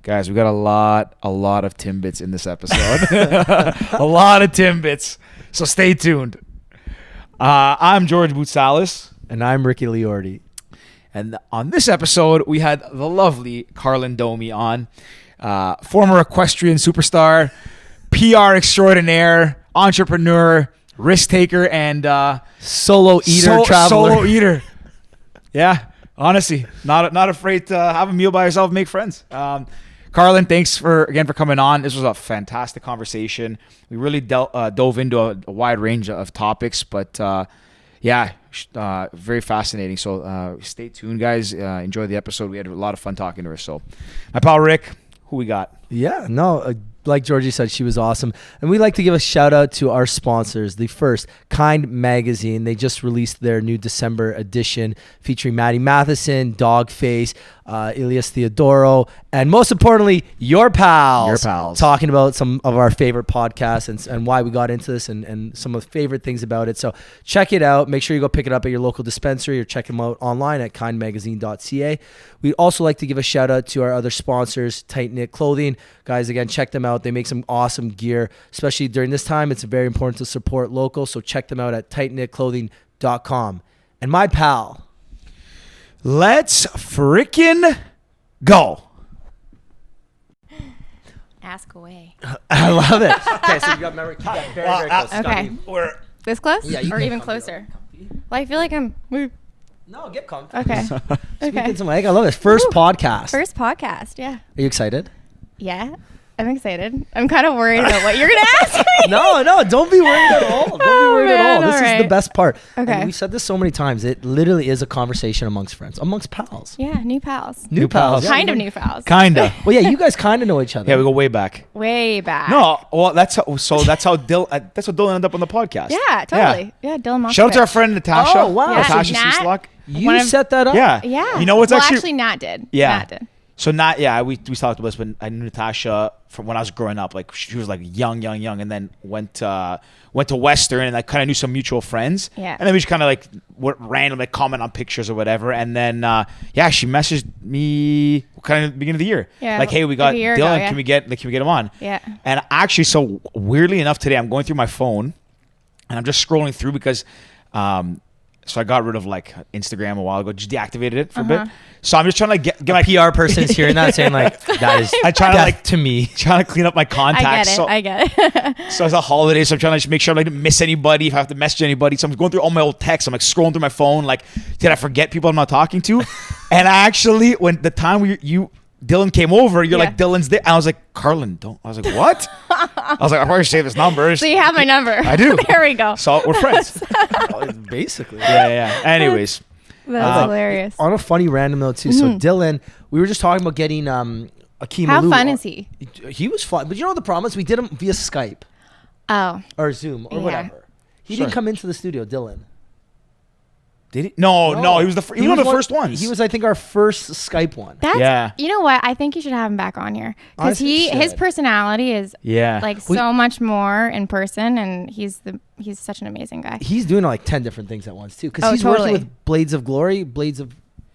Guys, we got a lot of Timbits in this episode. A lot of Timbits. So stay tuned. I'm George Boutsalis. And I'm Ricky Liordi. And on this episode, we had the lovely Carlin Domi on. Former equestrian superstar, PR extraordinaire, entrepreneur, risk taker, and solo eater traveler. Solo eater. Yeah, honestly, not afraid to have a meal by yourself and make friends. Carlin, thanks for coming on. This was a fantastic conversation. We really dove into a wide range of topics, but very fascinating. So stay tuned, guys. Enjoy the episode. We had a lot of fun talking to her. So my pal Rick, who we got? Yeah, no, like Georgie said, she was awesome. And we like to give a shout out to our sponsors. The first, Kind Magazine. They just released their new December edition featuring Matty Matheson, Dogface, Elias Theodoro, and most importantly, your pals. Talking about some of our favorite podcasts and why we got into this and some of the favorite things about it. So check it out. Make sure you go pick it up at your local dispensary or check them out online at kindmagazine.ca. We'd also like to give a shout out to our other sponsors, Tight Knit Clothing. Guys, again, check them out. They make some awesome gear, especially during this time. It's very important to support local, so check them out at tightknitclothing.com. And my pal, let's freaking go. Ask away. I love it. Okay, so you got memory. Keep that very close. Okay. This close? Yeah, you or can even closer? Well, I feel like I'm... No, get comfy. Okay. Okay. I love it. First podcast. First podcast, yeah. Are you excited? Yeah, I'm excited. I'm kind of worried about what you're going to ask me. No, don't be worried at all. This is the best part. Okay. And we've said this so many times. It literally is a conversation amongst friends, amongst pals. Yeah, new pals. New pals. Yeah, kind of new pals. Kinda. Well, yeah, you guys kind of know each other. Yeah, we go way back. Way back. No, well, that's how Dylan ended up on the podcast. Yeah, totally. Yeah, Dylan Moskowitz. Shout out to our friend Natasha. Oh, wow. Yeah, Natasha Nat. Seaslock. You set that up? Yeah. Yeah. You know what's actually Nat did. Yeah. Nat did. So we talked about this, but I knew Natasha from when I was growing up. Like she was like young, and then went to Western, and I kind of knew some mutual friends. Yeah. And then we just kind of like randomly comment on pictures or whatever, and then she messaged me kind of beginning of the year. Yeah. Like, hey, we got Dylan. Ago, yeah. Can we get him on? Yeah. And actually, so weirdly enough, today I'm going through my phone, and I'm just scrolling through because. So I got rid of like Instagram a while ago, just deactivated it for a bit. So I'm just trying to get my PR person is hearing that saying like that is trying to clean up my contacts. I get it. So it's a holiday, so I'm trying to just make sure I didn't miss anybody, if I have to message anybody. So I'm going through all my old texts. I'm like scrolling through my phone, like, did I forget people I'm not talking to? And I actually, when the time Dylan came over, you're like, Dylan's there. And I was like, Carlin, don't. I was like, what? I was like, I probably should save this number. So you have my number. I do. There we go. So we're friends. Basically. Yeah. Anyways. That's hilarious. On a funny random note too. So Dylan, we were just talking about getting Akeem How Alou fun on. is he? He was fun. But you know what the problem is? We did him via Skype. Oh. Or Zoom or whatever. He didn't come into the studio, Dylan. Did he? No. He was one of the first ones. He was, I think, our first Skype one. You know what? I think you should have him back on here because his personality is so much more in person, and he's such an amazing guy. He's doing like 10 different things at once too, because he's working with Blades of Glory. What's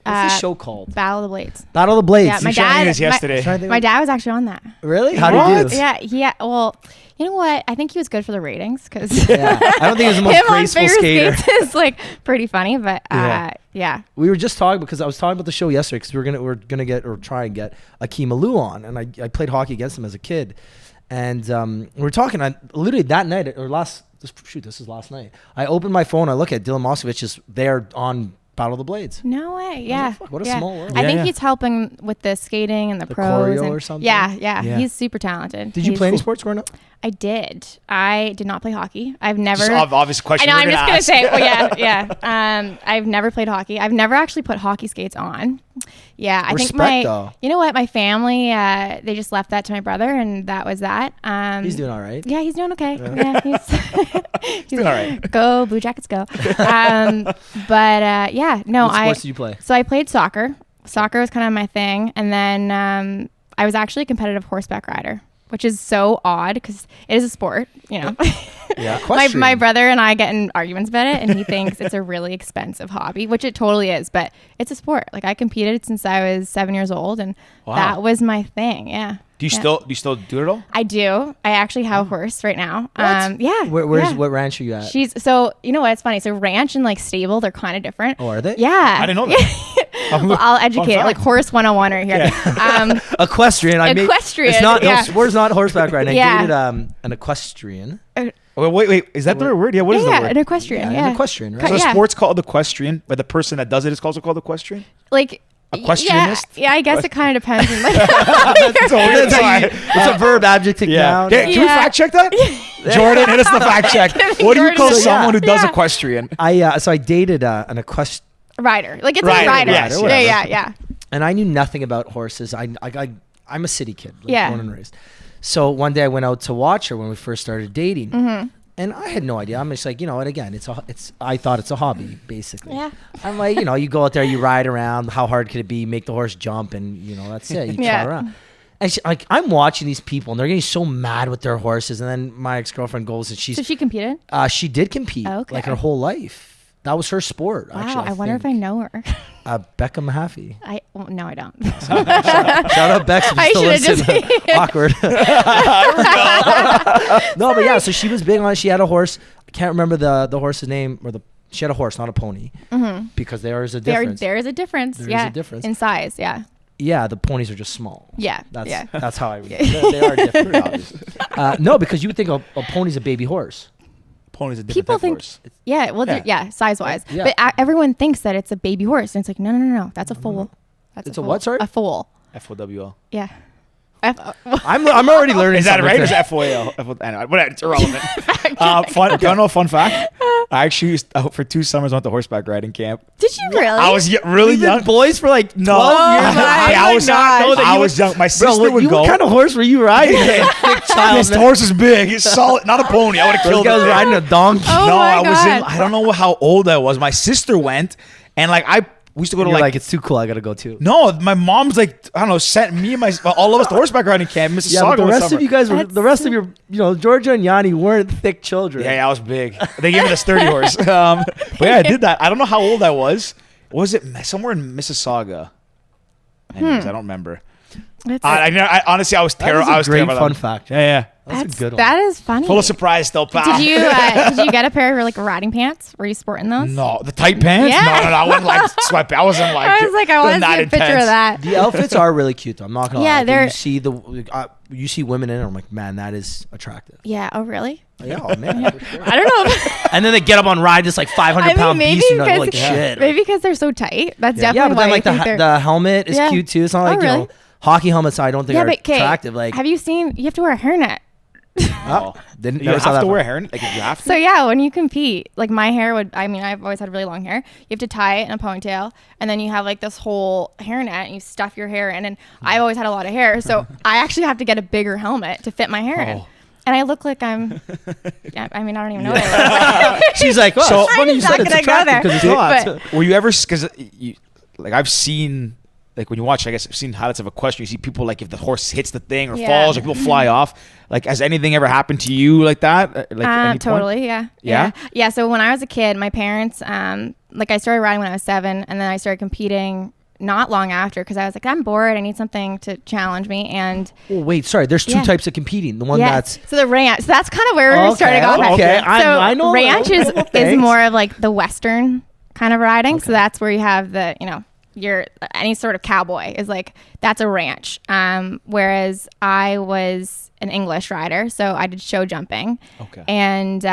the show called? Battle of the Blades. Battle of the Blades. Yeah, my dad was actually on that. Really? How did you do? Yeah. Well, you know what? I think he was good for the ratings because I don't think he was the most graceful skater. It's like pretty funny, but yeah. We were just talking because I was talking about the show yesterday because we're gonna try and get Akeem Alou on, and I played hockey against him as a kid, and we were talking. I literally that night this is last night. I opened my phone. I look at Dylan Moskowitz is there on Battle of the Blades. No way. Yeah. Like, what a small world. I think he's helping with the skating and the pros. Choreo or something. Yeah. He's super talented. Did you play any sports growing up? I did. I did not play hockey. I've never. Just obvious question. I know. I'm just gonna say. Well, yeah. I've never played hockey. I've never actually put hockey skates on. Yeah, I think you know what? My family, they just left that to my brother, and that was that. He's doing all right. Yeah, he's doing okay. Yeah, he's doing all right. Go Blue Jackets, go! But yeah, no. What sports did you play? So I played soccer. Soccer was kind of my thing, and then I was actually a competitive horseback rider which is so odd because it is a sport, you know. Yeah. my brother and I get in arguments about it, and he thinks it's a really expensive hobby, which it totally is, but it's a sport. Like I competed since I was 7 years old, and that was my thing. Yeah. Do you still do it all? I do. I actually have a horse right now. What? Yeah. What ranch are you at? So you know what? It's funny. So ranch and like stable, they're kind of different. Oh, are they? Yeah. I didn't know that. Well, I'll educate it, like horse 101 right here. Yeah. Equestrian. Equestrian. It's not. Yeah. No, we're not horseback riding. I Yeah. dated an equestrian. Wait. Is that the right word? Yeah. What is the word? An equestrian. Yeah. An equestrian, right? So Yeah. sport's called equestrian, but the person that does it is also called equestrian? Like Equestrianist? Yeah, I guess it kind of depends. On, like, It's a verb, adjective, noun. Can we fact check that? Jordan, hit us the fact check. What do you call someone who does equestrian? So I dated an equestrian. rider. Like it's Rider, a rider. yes, Yeah. And I knew nothing about horses. I'm a city kid, Yeah. born and raised. So one day I went out to watch her when we first started dating, Mm-hmm. and I had no idea. I'm just like, and again, I thought it's a hobby, basically. Yeah. I'm like, you go out there, you ride around. How hard could it be? Make the horse jump, and that's it. You trot around. And I'm watching these people, and they're getting so mad with their horses. And then my ex-girlfriend goes, and So she competed? she did compete, Okay. like her whole life. That was her sport. Wow. Actually, I wonder if I know her. Becca Mahaffey. No, I don't. Shout out Bex. If you I still should've listen. just- Awkward. No, but yeah. So she was big on it. She had a horse. I can't remember the horse's name she had a horse, not a pony, because there is a difference. There is a difference. There is Yeah. a difference. In size. Yeah. Yeah, the ponies are just small. Yeah. That's how I read it. They are different, obviously. No, because you would think a pony's a baby horse. Pony's a different People type of think, horse. yeah, well, size wise. Yeah. But everyone thinks that it's a baby horse. And it's like, no. That's a foal. That's It's a what, sorry? A foal. FOWL. Yeah. I'm already learning. Is that something right? Or there. is it FOAL? Anyway, whatever, it's irrelevant. Fun fact. I actually for 2 summers went to horseback riding camp. Did you really? I was really We've been young. boys for like 12 No, years. I was gosh. I was young. My sister Bro, would go. what kind of horse were you riding? Big child, This man. horse is big. He's solid. Not a pony. I would have Those killed guys him. riding a donkey. Oh No, my I was in. God. I don't know how old I was. My sister went, and we used to go to You're like it's too cool. I gotta go too. no, my mom's like, I don't know, sent me and all of us to horseback riding camp in Mississauga. Yeah, but the one rest summer. of you guys, That's the rest of your, Georgia and Yanni weren't thick children. Yeah, I was big. They gave me the sturdy horse. But yeah, I did that. I don't know how old I was. Was it somewhere in Mississauga? Anyways, I don't remember. I honestly, I was That terrible. is I was a great terrible. fun fact. Yeah. That's a good one. That is funny. Full of surprise still, pal. Did you get a pair of like riding pants? Were you sporting those? No, the tight pants? Yeah. No, I wasn't like sweat. I wasn't like. I was like, I want to that see a picture of intense. that. The outfits are really cute, though. I'm not gonna Yeah, lie. they're- You see women in it. I'm like, man, that is attractive. Yeah. Oh, really? Yeah, oh, man. For sure. I don't know. And then they get up on ride this like 500-pound maybe beast, and you're because like, shit. maybe because they're so tight. That's Yeah, definitely but then why like I think they're. the helmet is Yeah. cute too. It's not like really? hockey helmets. I don't think Yeah, are but okay. attractive. Like, Have you seen? You have to wear a hairnet. oh, didn't You never saw have that to wear one. hair. Like you have to. So yeah, when you compete, like my hair would. I mean, I've always had really long hair. You have to tie it in a ponytail, and then you have like this whole hairnet, and you stuff your hair in. And I've always had a lot of hair, so I actually have to get a bigger helmet to fit my hair in. And I look like I'm. Yeah, I mean, I don't even know. What I look like. She's like, oh, So- it's funny I'm you just said not it's gonna go attractive because it's there. not. But- Were you ever? Because I've seen. Like when you watch, I guess I've seen highlights of Equestrian. You see people like if the horse hits the thing or Yeah. falls, or people fly off. Like, has anything ever happened to you like that? Like at any point? Totally, yeah. Yeah? Yeah, so when I was a kid, my parents, like I started riding when I was 7, and then I started competing not long after because I was like, I'm bored. I need something to challenge me. And Oh, wait, sorry. There's two Yeah. types of competing. The one yeah, that's so the ranch. So that's kind of where we're starting off. at. Okay, So I know. ranch is Thanks. more of like the Western kind of riding. So that's where you have the, your any sort of cowboy is like that's a ranch. Whereas I was an English rider, so I did show jumping. Okay. And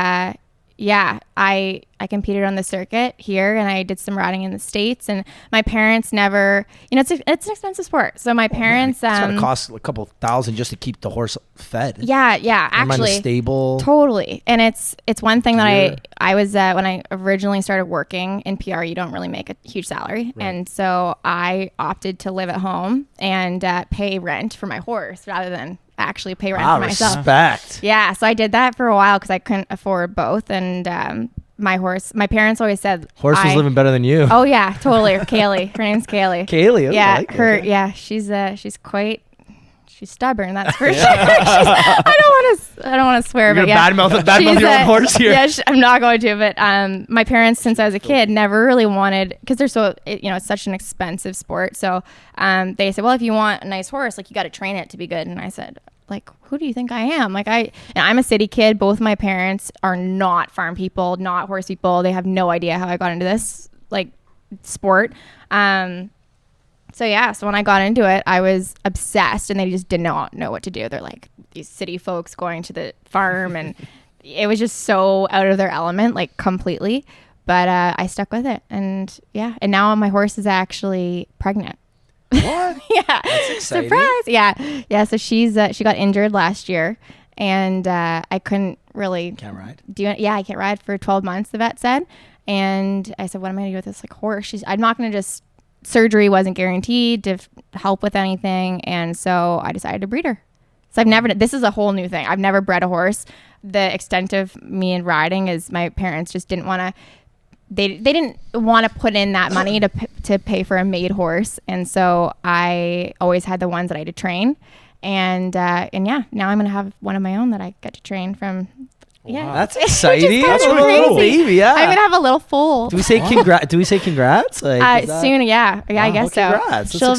I competed on the circuit here, and I did some riding in the States. And my parents never, it's an expensive sport. So my parents, it's gonna cost a couple $1,000 just to keep the horse fed. yeah, Never mind the actually, stable. totally. And it's one thing that I was when I originally started working in PR, you don't really make a huge salary, and so I opted to live at home and pay rent for my horse rather than actually pay rent for myself. Respect. Yeah, so I did that for a while because I couldn't afford both, and my parents always said Horse was living better than you. Oh yeah, totally. Kaylee, her name's Kaylee. Kaylee. Yeah, I like it. Yeah, she's she's stubborn. That's for sure. I don't want to swear, You're but yeah. badmouth your own horse here. Yeah, I'm not going to. But my parents, since I was a kid, never really wanted, because they're so, it's such an expensive sport. So they said, well, if you want a nice horse, like you got to train it to be good. And I said, like, who do you think I am? Like and I'm a city kid. Both my parents are not farm people, not horse people. They have no idea how I got into this like sport. So when I got into it, I was obsessed, and they just did not know what to do. They're like these city folks going to the farm, and it was just so out of their element, like completely. But I stuck with it, and now my horse is actually pregnant. What? Yeah. That's exciting. Surprise. Yeah. So she got injured last year, and I couldn't really Can't ride. do it. Yeah, I can't ride for 12 months. The vet said, and I said, what am I gonna do with this like horse? I'm not gonna just. Surgery wasn't guaranteed to help with anything, and so I decided to breed her. So this is a whole new thing. I've never bred a horse. The extent of me and riding is my parents just didn't want to. They didn't want to put in that money to pay for a made horse, and so I always had the ones that I had to train, and now I'm gonna have one of my own that I get to train from. Yeah, wow. That's exciting. That's a really little baby. Yeah, I'm gonna have a little foal. Do we say congrats? Do we say congrats? Like, soon, yeah, I guess so. Congrats. She'll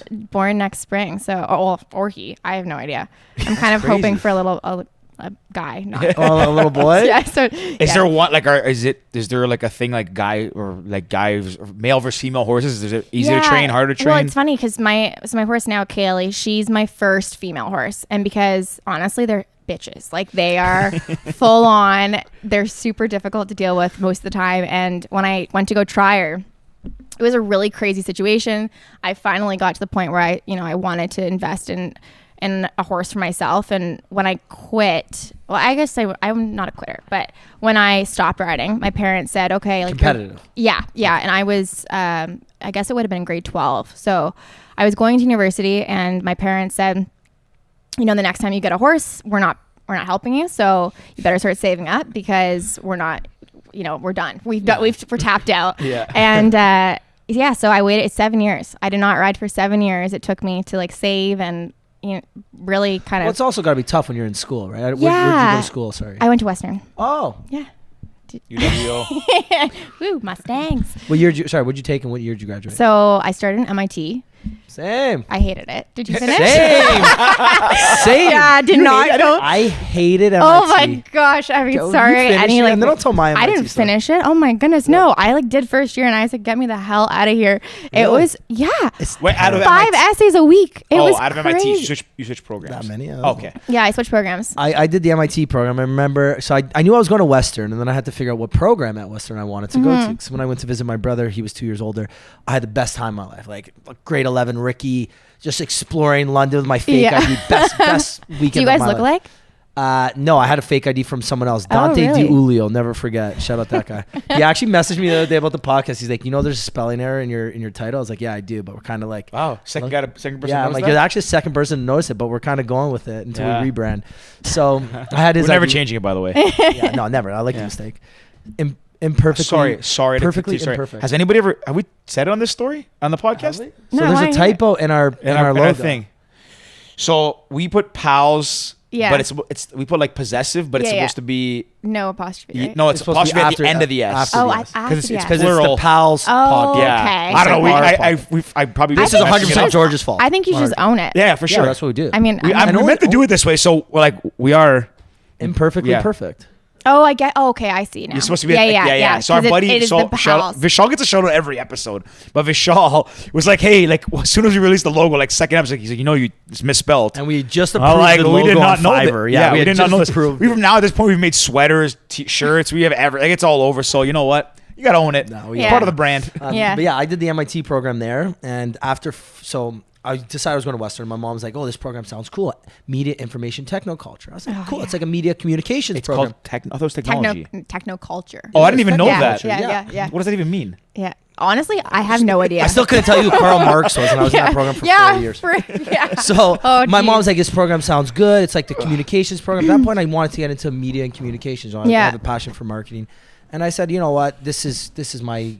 be born next spring. So, or he. I have no idea. I'm kind of hoping for a guy, not a little boy. Yeah. So, is there one like? Is there like a thing like guy or like guys, male versus female horses? Is it easy to train, hard to train? Well, it's funny because my horse now, Kaylee, she's my first female horse, and because honestly, they're bitches. Like they are full on. They're super difficult to deal with most of the time. And when I went to go try her, it was a really crazy situation. I finally got to the point where I wanted to invest in a horse for myself. And when I quit, well, I guess I'm not a quitter, but when I stopped riding, my parents said, okay, like competitive. Yeah. And I was, I guess it would have been grade 12. So I was going to university, and my parents said, the next time you get a horse, we're not helping you. So you better start saving up, because we're not, we're done. We're tapped out. Yeah. And, so I waited 7 years. I did not ride for 7 years. It took me to like save and, really kind of. Well, it's also gotta be tough when you're in school, right? Where'd you go to school? Sorry. I went to Western. Oh. Yeah. UWO. Woo, Mustangs. What year what'd you take and what year did you graduate? So I started in MIT. Same. I hated it. Did you finish? Same. Yeah, did not go. I hated MIT. Oh my gosh. I mean, sorry. And don't tell my MIT I didn't story. finish it. Oh my goodness. No, I did first year, and I said, get me the hell out of here. Really? It was, Wait, out of 5 MIT? essays a week. It was out of crazy. MIT, you switch programs. That many? Okay. Yeah, I switched programs. I did the MIT program. I remember, so I knew I was going to Western, and then I had to figure out what program at Western I wanted to go to. So when I went to visit my brother, he was 2 years older. I had the best time of my life. Like grade 11, Ricky, just exploring London with my fake ID. Best weekend. Do you guys look life. like? No, I had a fake ID from someone else. Dante really? DiUlio, never forget. Shout out that guy. He actually messaged me the other day about the podcast. He's like, there's a spelling error in your title. I was like, yeah, I do, but we're kind of like, Wow, second person. yeah, I'm like, you're actually the second person to notice it, but we're kind of going with it until we rebrand. So I had his. We're never ID. changing it, by the way. Yeah, no, never. I like the mistake. Imperfectly. Sorry. Perfectly sorry. imperfect. Has anybody ever? Have we said it on this story on the podcast? So No, there's I a typo in our logo thing. So we put pals. Yeah. But it's we put like possessive, but it's Yeah, supposed to be No apostrophe. Right? no, it's supposed to be apostrophe at the after- end of the S. after Oh, the I S. after it's the S. Because it's the Plural. pals Oh, podcast. Yeah, okay. I don't know. Our I probably This did is mess it 100% up. George's fault. I think you should just own it. Yeah, for Yeah, sure. that's what we do. I mean, we I meant to do it this way, so like we are. Imperfectly Yeah. perfect. I get. Oh, okay, I see now. You're supposed to be yeah. So our 'cause buddy it is so the shout, pals. Vishal gets a shout out every episode, but Vishal was like, "Hey, like as soon as we released the logo, like second episode, he's like, you it's misspelled." And we just I'm approved like, the we logo did not on know Fiverr. that. Yeah, we had did not just know this. approved We've it. now at this point we've made sweaters, shirts. We have like it's all over. So you know what? You gotta own it. No, It's Yeah. part of the brand. Yeah. But yeah, I did the MIT program there, and after so I decided I was going to Western. My mom was like, "Oh, this program sounds cool. Media Information Technoculture." I was like, Oh, "Cool, yeah. it's like a media communications It's program." called I thought it was technology. Technoculture. Oh, I didn't even know yeah, that. Yeah. What does that even mean? Yeah. Honestly, I have no idea. I still couldn't tell you who Karl Marx was, and I was in that program for 4 years. Yeah. So Oh, my geez. mom's like, "This program sounds good. It's like the communications program." At that point, I wanted to get into media and communications. I Yeah. have a passion for marketing, and I said, "You know what? This is my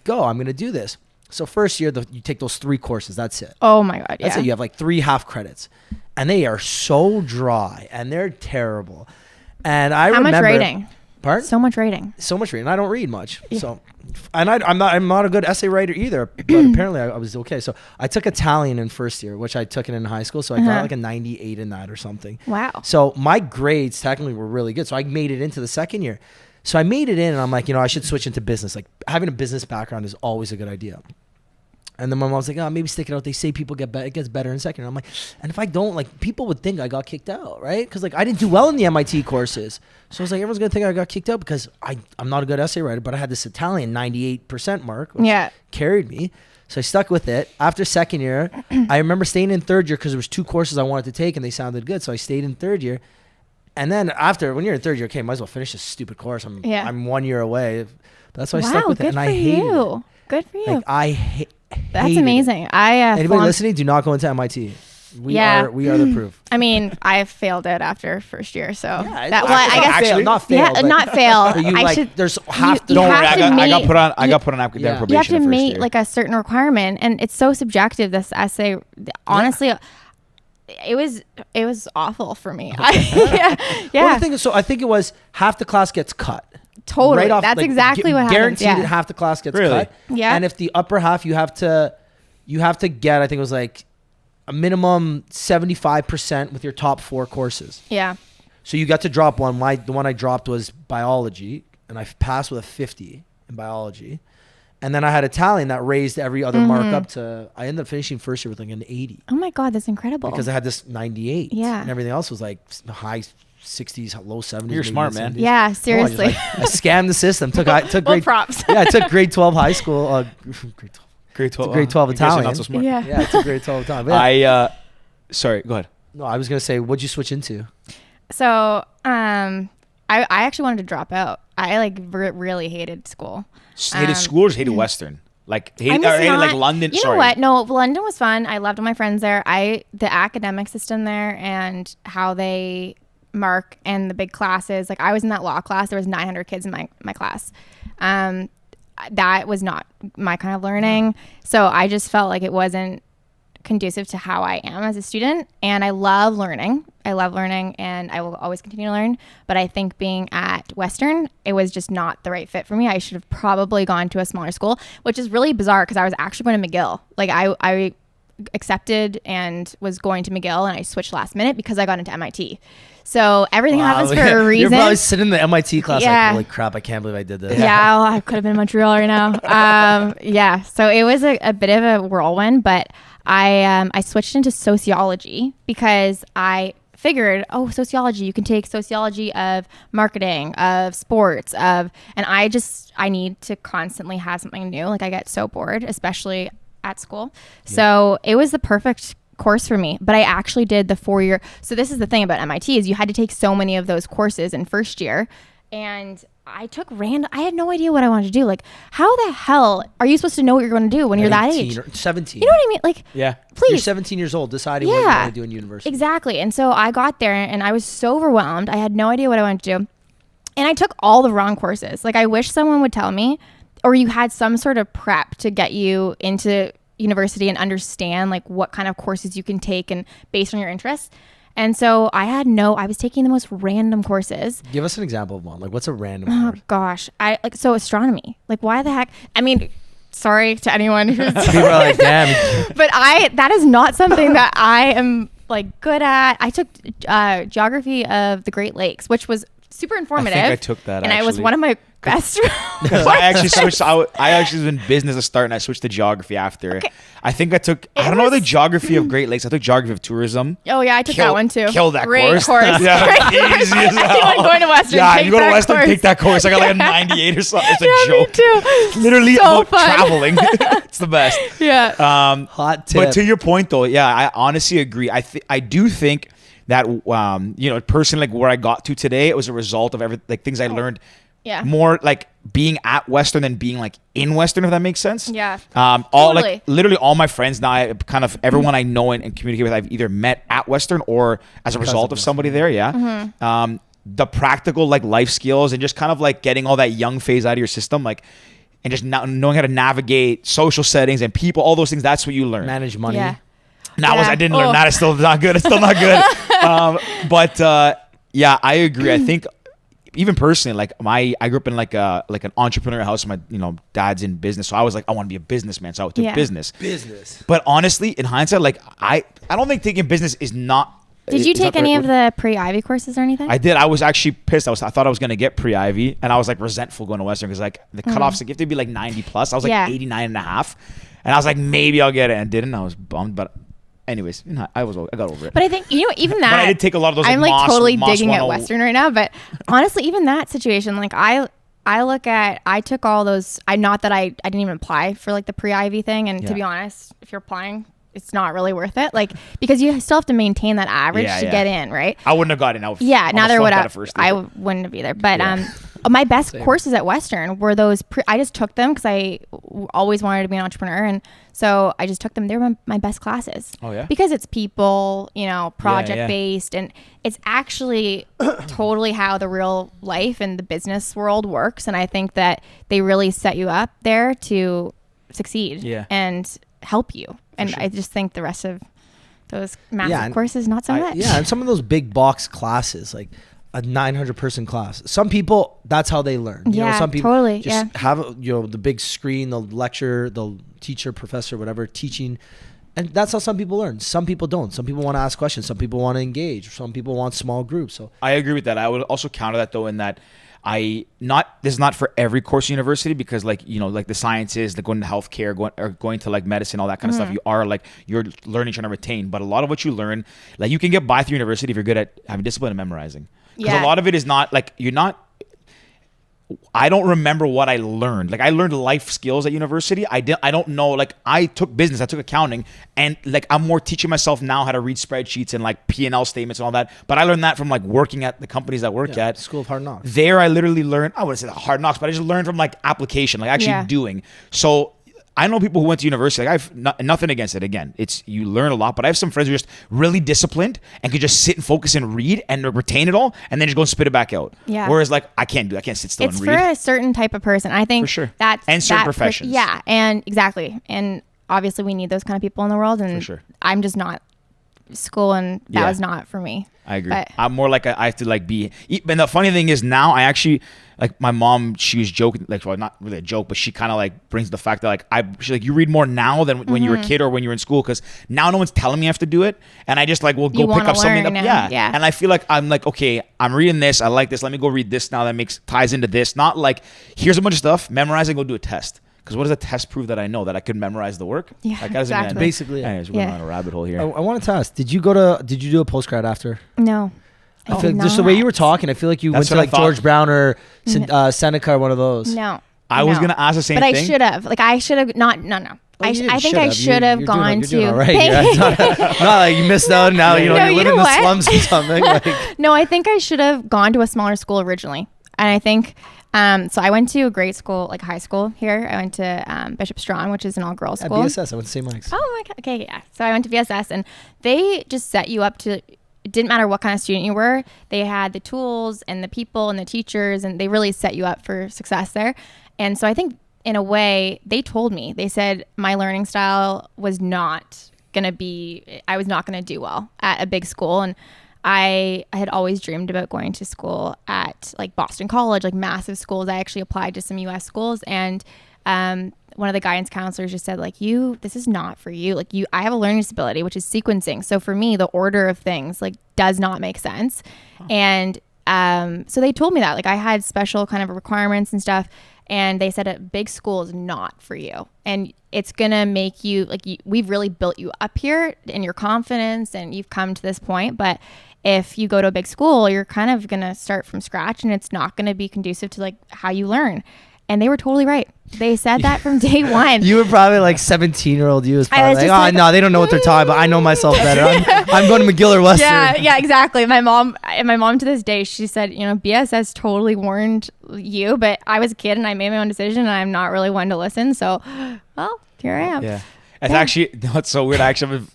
go. I'm going to do this." So first year, you take those 3 courses. That's it. Oh my God. Yeah. That's it. You have like 3 half credits, and they are so dry and they're terrible. And I remember. How much rating? Pardon? So much rating. So much reading. I don't read much. So, and I'm not a good essay writer either. But apparently, I was okay. So I took Italian in first year, which I took it in high school. So I got like a 98 in that or something. Wow. So my grades technically were really good. So I made it into the second year. So I made it in, and I'm like, I should switch into business. Like having a business background is always a good idea. And then my mom was like, maybe stick it out. They say people it gets better in second year. I'm like, and if I don't, like, people would think I got kicked out, right? Because, like, I didn't do well in the MIT courses. So I was like, everyone's going to think I got kicked out because I'm not a good essay writer, but I had this Italian 98% mark, which carried me. So I stuck with it. After second year, I remember staying in third year because there was 2 courses I wanted to take, and they sounded good. So I stayed in third year. And then when you're in third year, okay, might as well finish this stupid course. I'm 1 year away. But that's why I stuck with it, and I hated it. Good for you. Like, That's amazing. It. Anybody listening, do not go into MIT. We are the proof. I mean, I failed it after first year, so I guess not fail. Yeah, not fail. But you there's half. Don't worry, I got put on academic probation. You have to meet like a certain requirement, and it's so subjective. This essay, honestly. It was awful for me. Well, the thing is, so I think it was half the class gets cut. Totally. Right off, that's exactly what happens. Guaranteed half the class gets cut. Yeah. And if the upper half, you have to get, I think it was like a minimum 75% with your top 4 courses. Yeah. So you got to drop one. The one I dropped was biology, and I passed with a 50 in biology. And then I had Italian that raised every other mark up to, I ended up finishing first year with like an 80. Oh my God, that's incredible. Because I had this 98. Yeah. And everything else was like high 60s, low 70s. You're smart, man. 70s. Yeah, seriously. I scammed the system. Took grade props. Yeah, I took grade 12 high school. Grade 12 Italian. Not so smart. Yeah. I took grade 12 Italian. Sorry, go ahead. No, I was gonna say, what'd you switch into? So, I actually wanted to drop out. I like really hated school. Hated school or just hated Western? Like hated like London. You know what? No, London was fun. I loved all my friends there. The academic system there and how they mark and the big classes. Like I was in that law class. There was 900 kids in my class. That was not my kind of learning. So I just felt like it wasn't conducive to how I am as a student. And I love learning and I will always continue to learn. But I think being at Western, it was just not the right fit for me. I should have probably gone to a smaller school, which is really bizarre because I was actually going to McGill. Like I accepted and was going to McGill and I switched last minute because I got into MIT. So everything happens for a reason. You're probably sitting in the MIT class like, holy crap, I can't believe I did this. Yeah, I could have been in Montreal right now. So it was a bit of a whirlwind, but I switched into sociology because I figured, sociology, you can take sociology of marketing, of sports, and I need to constantly have something new. Like I get so bored, especially at school. Yeah. So it was the perfect course for me, but I actually did the 4-year. So this is the thing about MIT is you had to take so many of those courses in first year, and I took I had no idea what I wanted to do. Like, how the hell are you supposed to know what you're going to do when you're that age? 17. You know what I mean? Like, please. You're 17 years old deciding what you want to do in university. Exactly. And so I got there and I was so overwhelmed. I had no idea what I wanted to do. And I took all the wrong courses. Like, I wish someone would tell me, or you had some sort of prep to get you into university and understand like what kind of courses you can take and based on your interests. And so I was taking the most random courses. Give us an example of one. Like, what's a random course? Oh gosh. So astronomy. Like, why the heck? I mean, sorry to anyone who's people are like, damn. But that is not something that I am like good at. I took geography of the Great Lakes, which was super informative. I think I took that, and I was one of my best. I actually switched. I actually was in business to start, and I switched to geography after. Okay. I think I took. I don't know the geography of Great Lakes. I took geography of tourism. Oh yeah, I took that one too. Killed that Great course. Yeah, easy as hell. Anyone going to Western? Yeah, you go to Western, take that course. I got like a 98 or something. It's a joke. Me too. Literally so about traveling. It's the best. Yeah. Hot tip. But to your point though, yeah, I honestly agree. I do think that personally, like where I got to today, it was a result of things I learned. Yeah. More like being at Western than being like in Western, if that makes sense. Yeah. Like literally all my friends now, everyone I know and communicate with, I've either met at Western or as a result of somebody there. Yeah. Mm-hmm. The practical like life skills and just kind of like getting all that young phase out of your system, like. and just knowing how to navigate social settings and people, all those things. That's what you learn. Manage money. Yeah. I didn't learn that. It's still not good. It's still not good. Yeah, I agree. I think even personally, like I grew up in like an entrepreneurial house. My dad's in business, so I was like, I want to be a businessman. So I took business. But honestly, in hindsight, like I don't think taking business is not. Did you take any of the pre-Ivy courses or anything? I did. I was actually pissed. I thought I was gonna get pre-Ivy, and I was like resentful going to Western because like the cutoffs, like you have to be like 90 plus. I was like 89 and a half, and I was like maybe I'll get it, and didn't. I was bummed, but anyways, I got over it. But I think even that. But I did take a lot of those. I'm like totally digging at 101. Western right now, but honestly, even that situation, like I look at, I took all those. Not that I didn't even apply for like the pre-Ivy thing, and to be honest, if you're applying, it's not really worth it, like because you still have to maintain that average to get in, right? I wouldn't have gotten out. Neither would have. I wouldn't have either. But my best courses at Western were those. I just took them because I always wanted to be an entrepreneur, and so I just took them. They were my best classes. Oh yeah. Because it's people, project based, and it's actually totally how the real life and the business world works. And I think that they really set you up there to succeed and help you. And I just think the rest of those massive courses, not so much. Yeah, and some of those big box classes, like a 900 person class. Some people, that's how they learn. Some people totally, just have the big screen, the lecture, the teacher, professor, whatever, teaching. And that's how some people learn. Some people don't. Some people want to ask questions. Some people want to engage. Some people want small groups. So I agree with that. I would also counter that though in that this is not for every course in university because like the sciences, like going to healthcare, going to like medicine, all that kind of stuff, you're learning, trying to retain. But a lot of what you learn, like you can get by through university if you're good at having discipline and memorizing. Because a lot of it is not like I don't remember what I learned. Like I learned life skills at university. I don't know. Like I took business, I took accounting, and like I'm more teaching myself now how to read spreadsheets and like P&L statements and all that. But I learned that from like working at the companies I work at. School of Hard Knocks. There, I literally learned. I wouldn't say hard knocks, but I just learned from like application, like actually doing. So I know people who went to university. Like I've nothing against it. Again, you learn a lot, but I have some friends who are just really disciplined and could just sit and focus and read and retain it all, and then just go and spit it back out. Yeah. Whereas like I can't sit still and read. It's for a certain type of person. I think for sure. And certain professions. And exactly. And obviously we need those kind of people in the world. And for sure. I'm just not school, and that was not for me. I agree. But I'm more like I have to like be. And the funny thing is now I actually like my mom. She was joking, like well, not really a joke, but she kind of like brings the fact that like she's like you read more now than when you were a kid or when you were in school because now no one's telling me I have to do it, and I just like will go pick up something. Yeah. And I feel like I'm like okay, I'm reading this. I like this. Let me go read this now. That ties into this. Not like here's a bunch of stuff. Memorize and go do a test. Because what does a test prove that I know that I could memorize the work? Yeah, like, exactly. Basically, anyways, we're going on a rabbit hole here. I wanted to ask: Did you do a postgrad after? No. I feel like just the way you were talking, I feel like you went to like George Brown or Seneca or one of those. No. I was gonna ask the same thing, but I should have. Like I should have not. No. I think I should have gone to. You're right. Not like you missed out now. You're living in the slums or something. No, I think I should have gone to a smaller school originally, and I think. So I went to a great school, like high school here. I went to Bishop Strachan, which is an all-girls school. At BSS, I went to St. Mike's. Oh my God. Okay, yeah. So I went to BSS, and they just set you up to. It didn't matter what kind of student you were. They had the tools and the people and the teachers, and they really set you up for success there. And so I think in a way, they told me, they said my learning style was not going to be, I was not going to do well at a big school. And I had always dreamed about going to school at like Boston College, like massive schools. I actually applied to some US schools, and one of the guidance counselors just said like, this is not for you. Like I have a learning disability, which is sequencing. So for me, the order of things like does not make sense. Huh. And so they told me that like I had special kind of requirements and stuff. And they said a big school is not for you. And it's going to make you like, we've really built you up here in your confidence and you've come to this point. But if you go to a big school, you're kind of going to start from scratch, and it's not going to be conducive to like how you learn. And they were totally right. They said that from day one. You were probably like 17-year-old. You was probably like, no, they don't know what they're talking about. I know myself better. I'm going to McGill or Western. Yeah, exactly. My mom to this day, she said, BSS totally warned you, but I was a kid and I made my own decision, and I'm not really one to listen. So, well, here I am. Yeah. It's actually, that's so weird. Actually,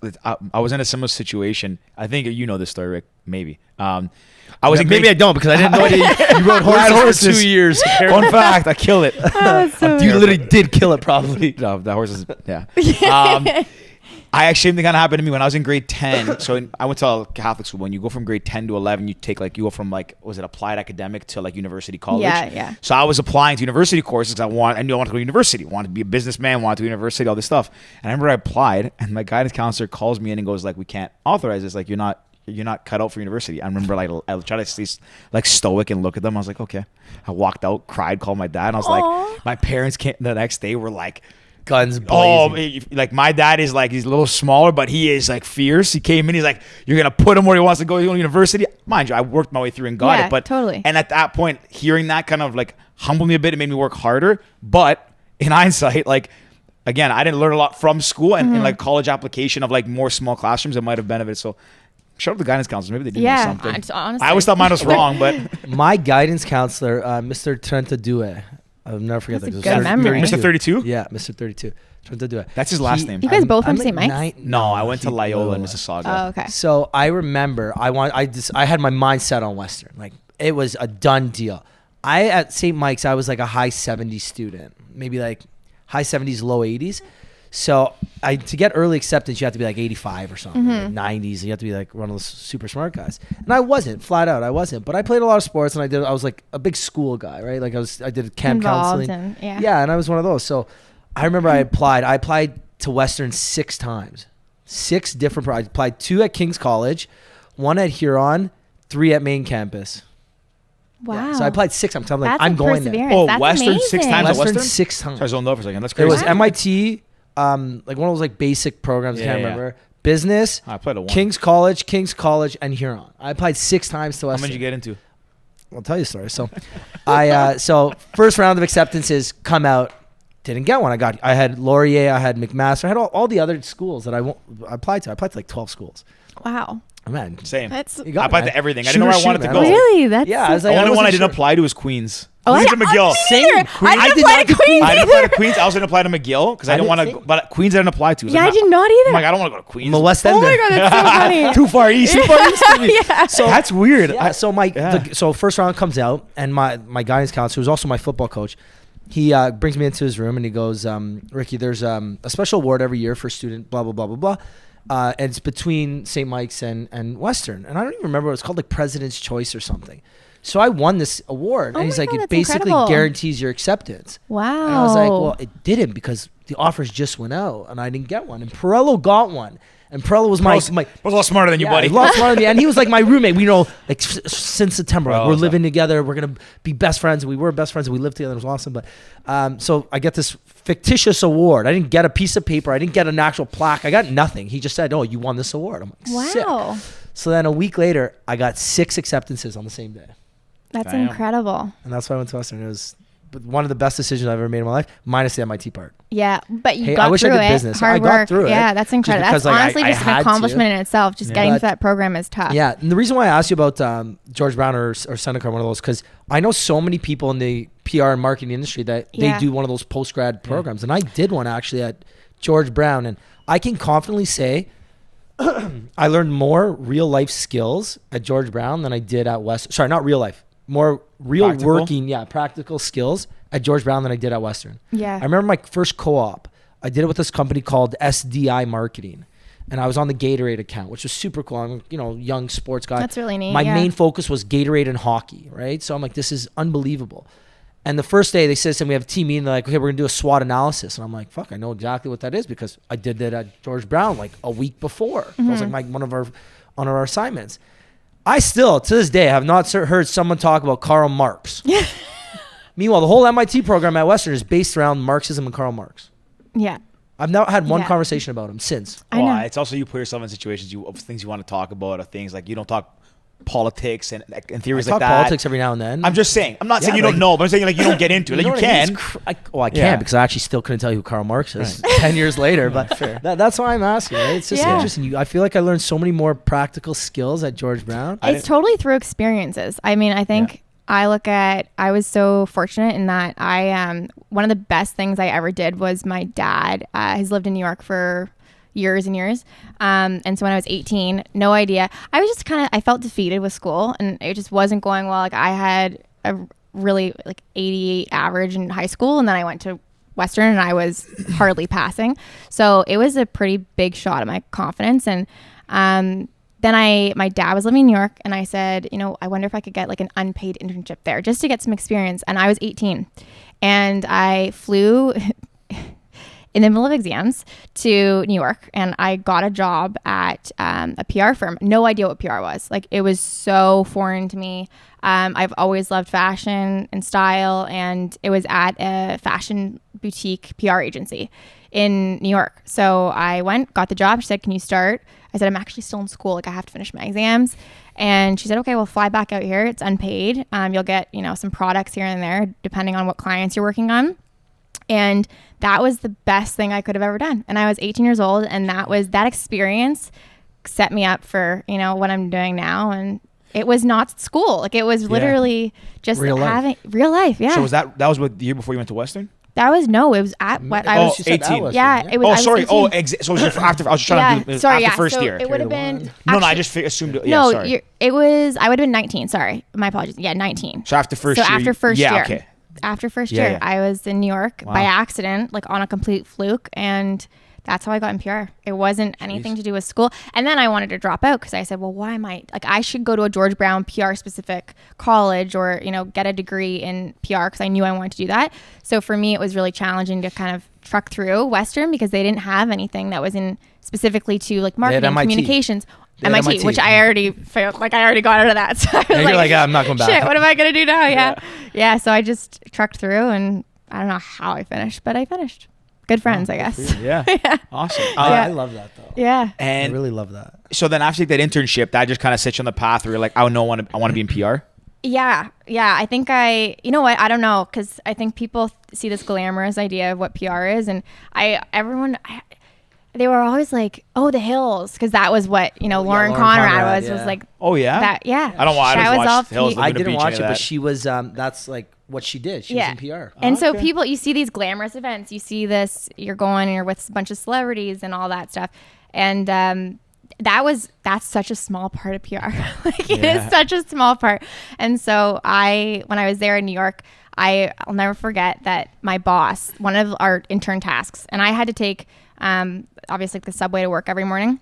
I was in a similar situation. I think you know this story, Rick. Maybe. I was in Maybe I don't because I didn't know you rode horses for 2 years. Fun fact, I kill it. You literally did kill it probably. No, the horses, yeah. I actually, same thing kind of happened to me when I was in grade 10. So I went to a Catholic school. When you go from grade 10 to 11, you go from like, was it applied academic to like university college? Yeah. So I was applying to university courses because I knew I wanted to go to university. Wanted to be a businessman, wanted to go to university, all this stuff. And I remember I applied and my guidance counselor calls me in and goes like, we can't authorize this. Like you're not cut out for university. I remember like I tried to stay like stoic and look at them. I was like, okay. I walked out, cried, called my dad. And I was like, my parents came the next day were like, guns blazing. Like my dad is like, he's a little smaller, but he is like fierce. He came in, he's like, you're gonna put him where he wants to go to university. Mind you, I worked my way through and got it. But totally. And at that point, hearing that kind of like humbled me a bit. It made me work harder. But in hindsight, like again, I didn't learn a lot from school and like college application of like more small classrooms that might have benefited. So shout out to the guidance counselors. Maybe they did know something. Honestly. I always thought mine was wrong, but My guidance counselor, Mr. Trentadue, I'll never forget That's that. a good memory. Mr. 32? Yeah, Mr. 32. Trentadue. That's his last name. You guys both went to I'm St. like Mike's? No, I went to Loyola in Mississauga. Oh, okay. So I remember I had my mind set on Western. Like it was a done deal. At St. Mike's, I was like a high 70s student, maybe like high 70s, low 80s. So to get early acceptance, you have to be like 85 or something, like 90s. You have to be like one of those super smart guys. And I wasn't, flat out, I wasn't. But I played a lot of sports, and I was like a big school guy, right? Like I did camp Involved counseling. and And I was one of those. So I remember I applied to Western 6 times, 6 different. I applied 2 at King's College, 1 at Huron, 3 at main campus. Wow. Yeah. So I applied 6 times. I'm like, That's I'm a going there. perseverance. Oh, That's Western amazing. 6 times at Western Western? 6 times. Sorry, I zoned over for a second. That's It crazy. was MIT, like one of those like basic programs. I Yeah, can't yeah. remember. Business, I played a 1. King's College, and Huron. I applied 6 times to How Western. many did you get into? I'll tell you a story. So, so first round of acceptances come out. Didn't get one. I had Laurier, I had McMaster, I had all the other schools that I applied to. I applied to like 12 schools. Wow. Oh, man, Same. That's you got I it, applied man. to everything. I Shoot didn't know or where I shoot, wanted to man. go. really? That's Yeah, I was The like, only one I wasn't didn't sure. apply to was Queens. Oh, Queens I or McGill. Same. I didn't did apply not to Queens I didn't either. apply to Queens. I was going to apply to McGill because I didn't I want didn't to. think- But Queens I didn't apply to. Yeah, I did not either. I'm like, I don't want to go to Queens. I'm a West Oh Ender. my god, that's so funny. Too far east. Too far east to me. Yeah. So that's weird. Yeah, so Yeah. so first round comes out, and my guidance counselor, who's also my football coach, he brings me into his room and he goes, Ricky, there's a special award every year for student, blah blah blah blah blah. And it's between St. Mike's and Western, and I don't even remember what it's called, like President's Choice or something. So I won this award, Oh and he's my like, God, it that's basically incredible. guarantees your acceptance. Wow. And I was like, well, it didn't because the offers just went out, and I didn't get one. And Perello got one, and Perello was my I was a lot smarter than you, buddy. He's a lot smarter than me, and he was like my roommate. We know, like since September, like, Oh, we're so- living together. We're gonna be best friends. We were best friends. And we lived together. It was awesome. But so I get this fictitious award. I didn't get a piece of paper. I didn't get an actual plaque. I got nothing. He just said, "Oh, you won this award." I'm like, sick. Wow. So then a week later, I got 6 acceptances on the same day, That's Damn. incredible. and that's why I went to Western. It was one of the best decisions I've ever made in my life, minus the MIT part. Yeah, but you Hey, got I wish I through did it. business. Hard I got work. through it. Yeah, that's incredible. because, That's like, honestly I just had an to. accomplishment in itself. Just getting But- through that program is tough. Yeah, and the reason why I asked you about George Brown or Seneca, one of those, because I know so many people in the PR and marketing industry that Yeah. they do one of those post-grad programs, and I did one actually at George Brown, and I can confidently say I learned more real life skills at George Brown than I did at Western. Sorry, not real life, more real Practical? working, practical skills at George Brown than I did at Western. Yeah. I remember my first co-op. I did it with this company called SDI Marketing, and I was on the Gatorade account, which was super cool. I'm young sports guy. That's really neat, My yeah. main focus was Gatorade and hockey, right? So I'm like, this is unbelievable. And the first day they said, we have a team meeting. They're like, okay, we're gonna do a SWOT analysis, and I'm like, fuck, I know exactly what that is because I did that at George Brown like a week before. That was like one of our assignments. I still, to this day, have not heard someone talk about Karl Marx. Meanwhile, the whole MIT program at Western is based around Marxism and Karl Marx. Yeah. I've not had one Yeah. conversation about him since. I know. It's also you put yourself in situations of things you want to talk about or things like you don't talk politics and theories I like talk that. politics every now and then. I'm just saying. I'm not saying Yeah, you like- don't know, but I'm saying like you don't get into it. Like you know what I mean? can. It's I can Yeah. because I actually still couldn't tell you who Karl Marx is 10 years later. But that's why I'm asking. Right? It's just Yeah. interesting. I feel like I learned so many more practical skills at George Brown. It's totally through experiences. I mean, I think I was so fortunate in that one of the best things I ever did was my dad has lived in New York for years and years. And so when I was 18, no idea. I was just I felt defeated with school and it just wasn't going well. Like I had a really 88 average in high school, and then I went to Western and I was hardly passing. So it was a pretty big shot at my confidence. And then my dad was living in New York, and I said, I wonder if I could get an unpaid internship there just to get some experience. And I was 18 and I flew in the middle of exams to New York, and I got a job at a PR firm. No idea what PR was. It was so foreign to me. I've always loved fashion and style, and it was at a fashion boutique PR agency in New York. So I went, got the job. She said, "Can you start?" I said, "I'm actually still in school. I have to finish my exams." And she said, "Okay, well, fly back out here. It's unpaid. You'll get, some products here and there, depending on what clients you're working on." And that was the best thing I could have ever done. And I was 18 years old, and that experience set me up for, what I'm doing now. And it was not school. It was literally just real life. Yeah. So that was what the year before you went to Western? It was at what I was 18. Yeah, it was. Oh, sorry. 18. So it was after. I was trying to do after first year. It would have been. No, I just assumed. It was. I would have been 19. Sorry, my apologies. Yeah, 19. So after first year. After first year. Yeah. Okay. After first year, I was in New York by accident, on a complete fluke, and that's how I got in PR. It wasn't anything to do with school. And then I wanted to drop out because I said, well, why am I I should go to a George Brown PR specific college or, get a degree in PR because I knew I wanted to do that. So for me, it was really challenging to kind of truck through Western because they didn't have anything that was in specifically to marketing, communications. MIT, which I already failed. I already got out of that. So I was I'm not going back. Shit, what am I going to do now? Yeah. So I just trucked through, and I don't know how I finished, but I finished. Good friends, I guess. Yeah. Awesome. I love that though. Yeah. And I really love that. So then after that internship, that just kind of sets you on the path where you're like, I want to be in PR. Yeah. I think you know what? I don't know. Cause I think people see this glamorous idea of what PR is. And they were always like, "Oh, the Hills," because that was what Lauren Conrad was like. Oh yeah, that, yeah. I don't watch. Hills. I didn't watch it, but she was. That's what she did. She was in PR. And so people, you see these glamorous events. You see this. You're going and you're with a bunch of celebrities and all that stuff. And that's such a small part of PR. It is such a small part. And so when I was there in New York, I'll never forget that my boss, one of our intern tasks, and I had to take. Obviously the subway to work every morning.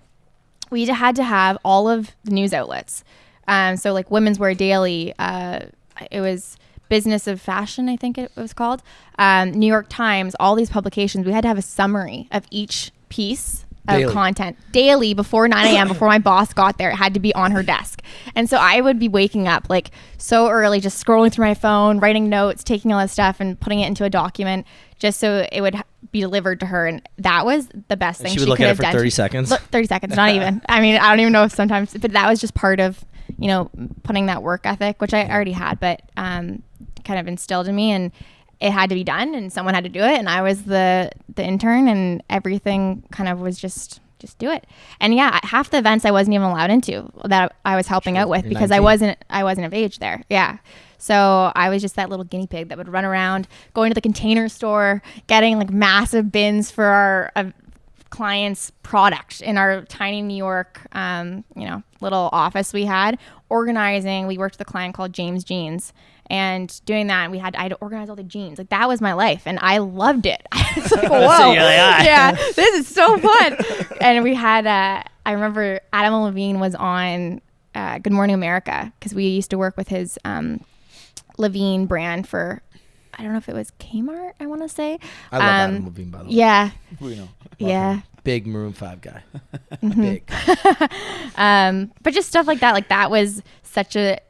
We had to have all of the news outlets. So Women's Wear Daily, it was Business of Fashion, I think it was called. New York Times, all these publications. We had to have a summary of each piece of content daily before 9 a.m. before my boss got there. It had to be on her desk. And so I would be waking up so early, just scrolling through my phone, writing notes, taking all this stuff and putting it into a document just so it would be delivered to her. And that was the best thing she would look at it for 30 seconds. 30 seconds, not even. I mean, I don't even know if sometimes, but that was just part of, putting that work ethic, which I already had, but kind of instilled in me. And it had to be done and someone had to do it. And I was the intern and everything kind of was just do it. And half the events I wasn't even allowed into that I was helping out with because 19. I wasn't of age there. Yeah. So I was just that little guinea pig that would run around going to the Container Store, getting massive bins for our clients' product in our tiny New York, little office we had, organizing. We worked with a client called James Jeans. And doing that, I had to organize all the jeans. Like, that was my life, and I loved it. I was like, whoa, yeah, this is so fun. And we had, I remember Adam Levine was on Good Morning America, because we used to work with his Levine brand for, I don't know if it was Kmart, I want to say. I love Adam Levine, by the way. Yeah. We know. Yeah. Big Maroon 5 guy. Mm-hmm. Big. But just stuff like that. Like, that was such a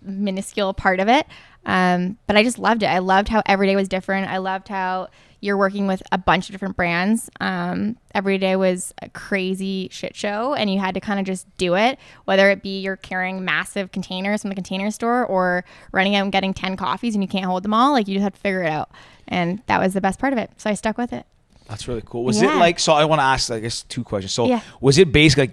minuscule part of it. But I just loved it. I loved how every day was different. I loved how you're working with a bunch of different brands. Every day was a crazy shit show, and you had to kind of just do it, whether it be you're carrying massive containers from the Container Store or running out and getting 10 coffees and you can't hold them all. Like, you just have to figure it out. And that was the best part of it. So I stuck with it. That's really cool. Was it so I want to ask, I guess, two questions. So was it basically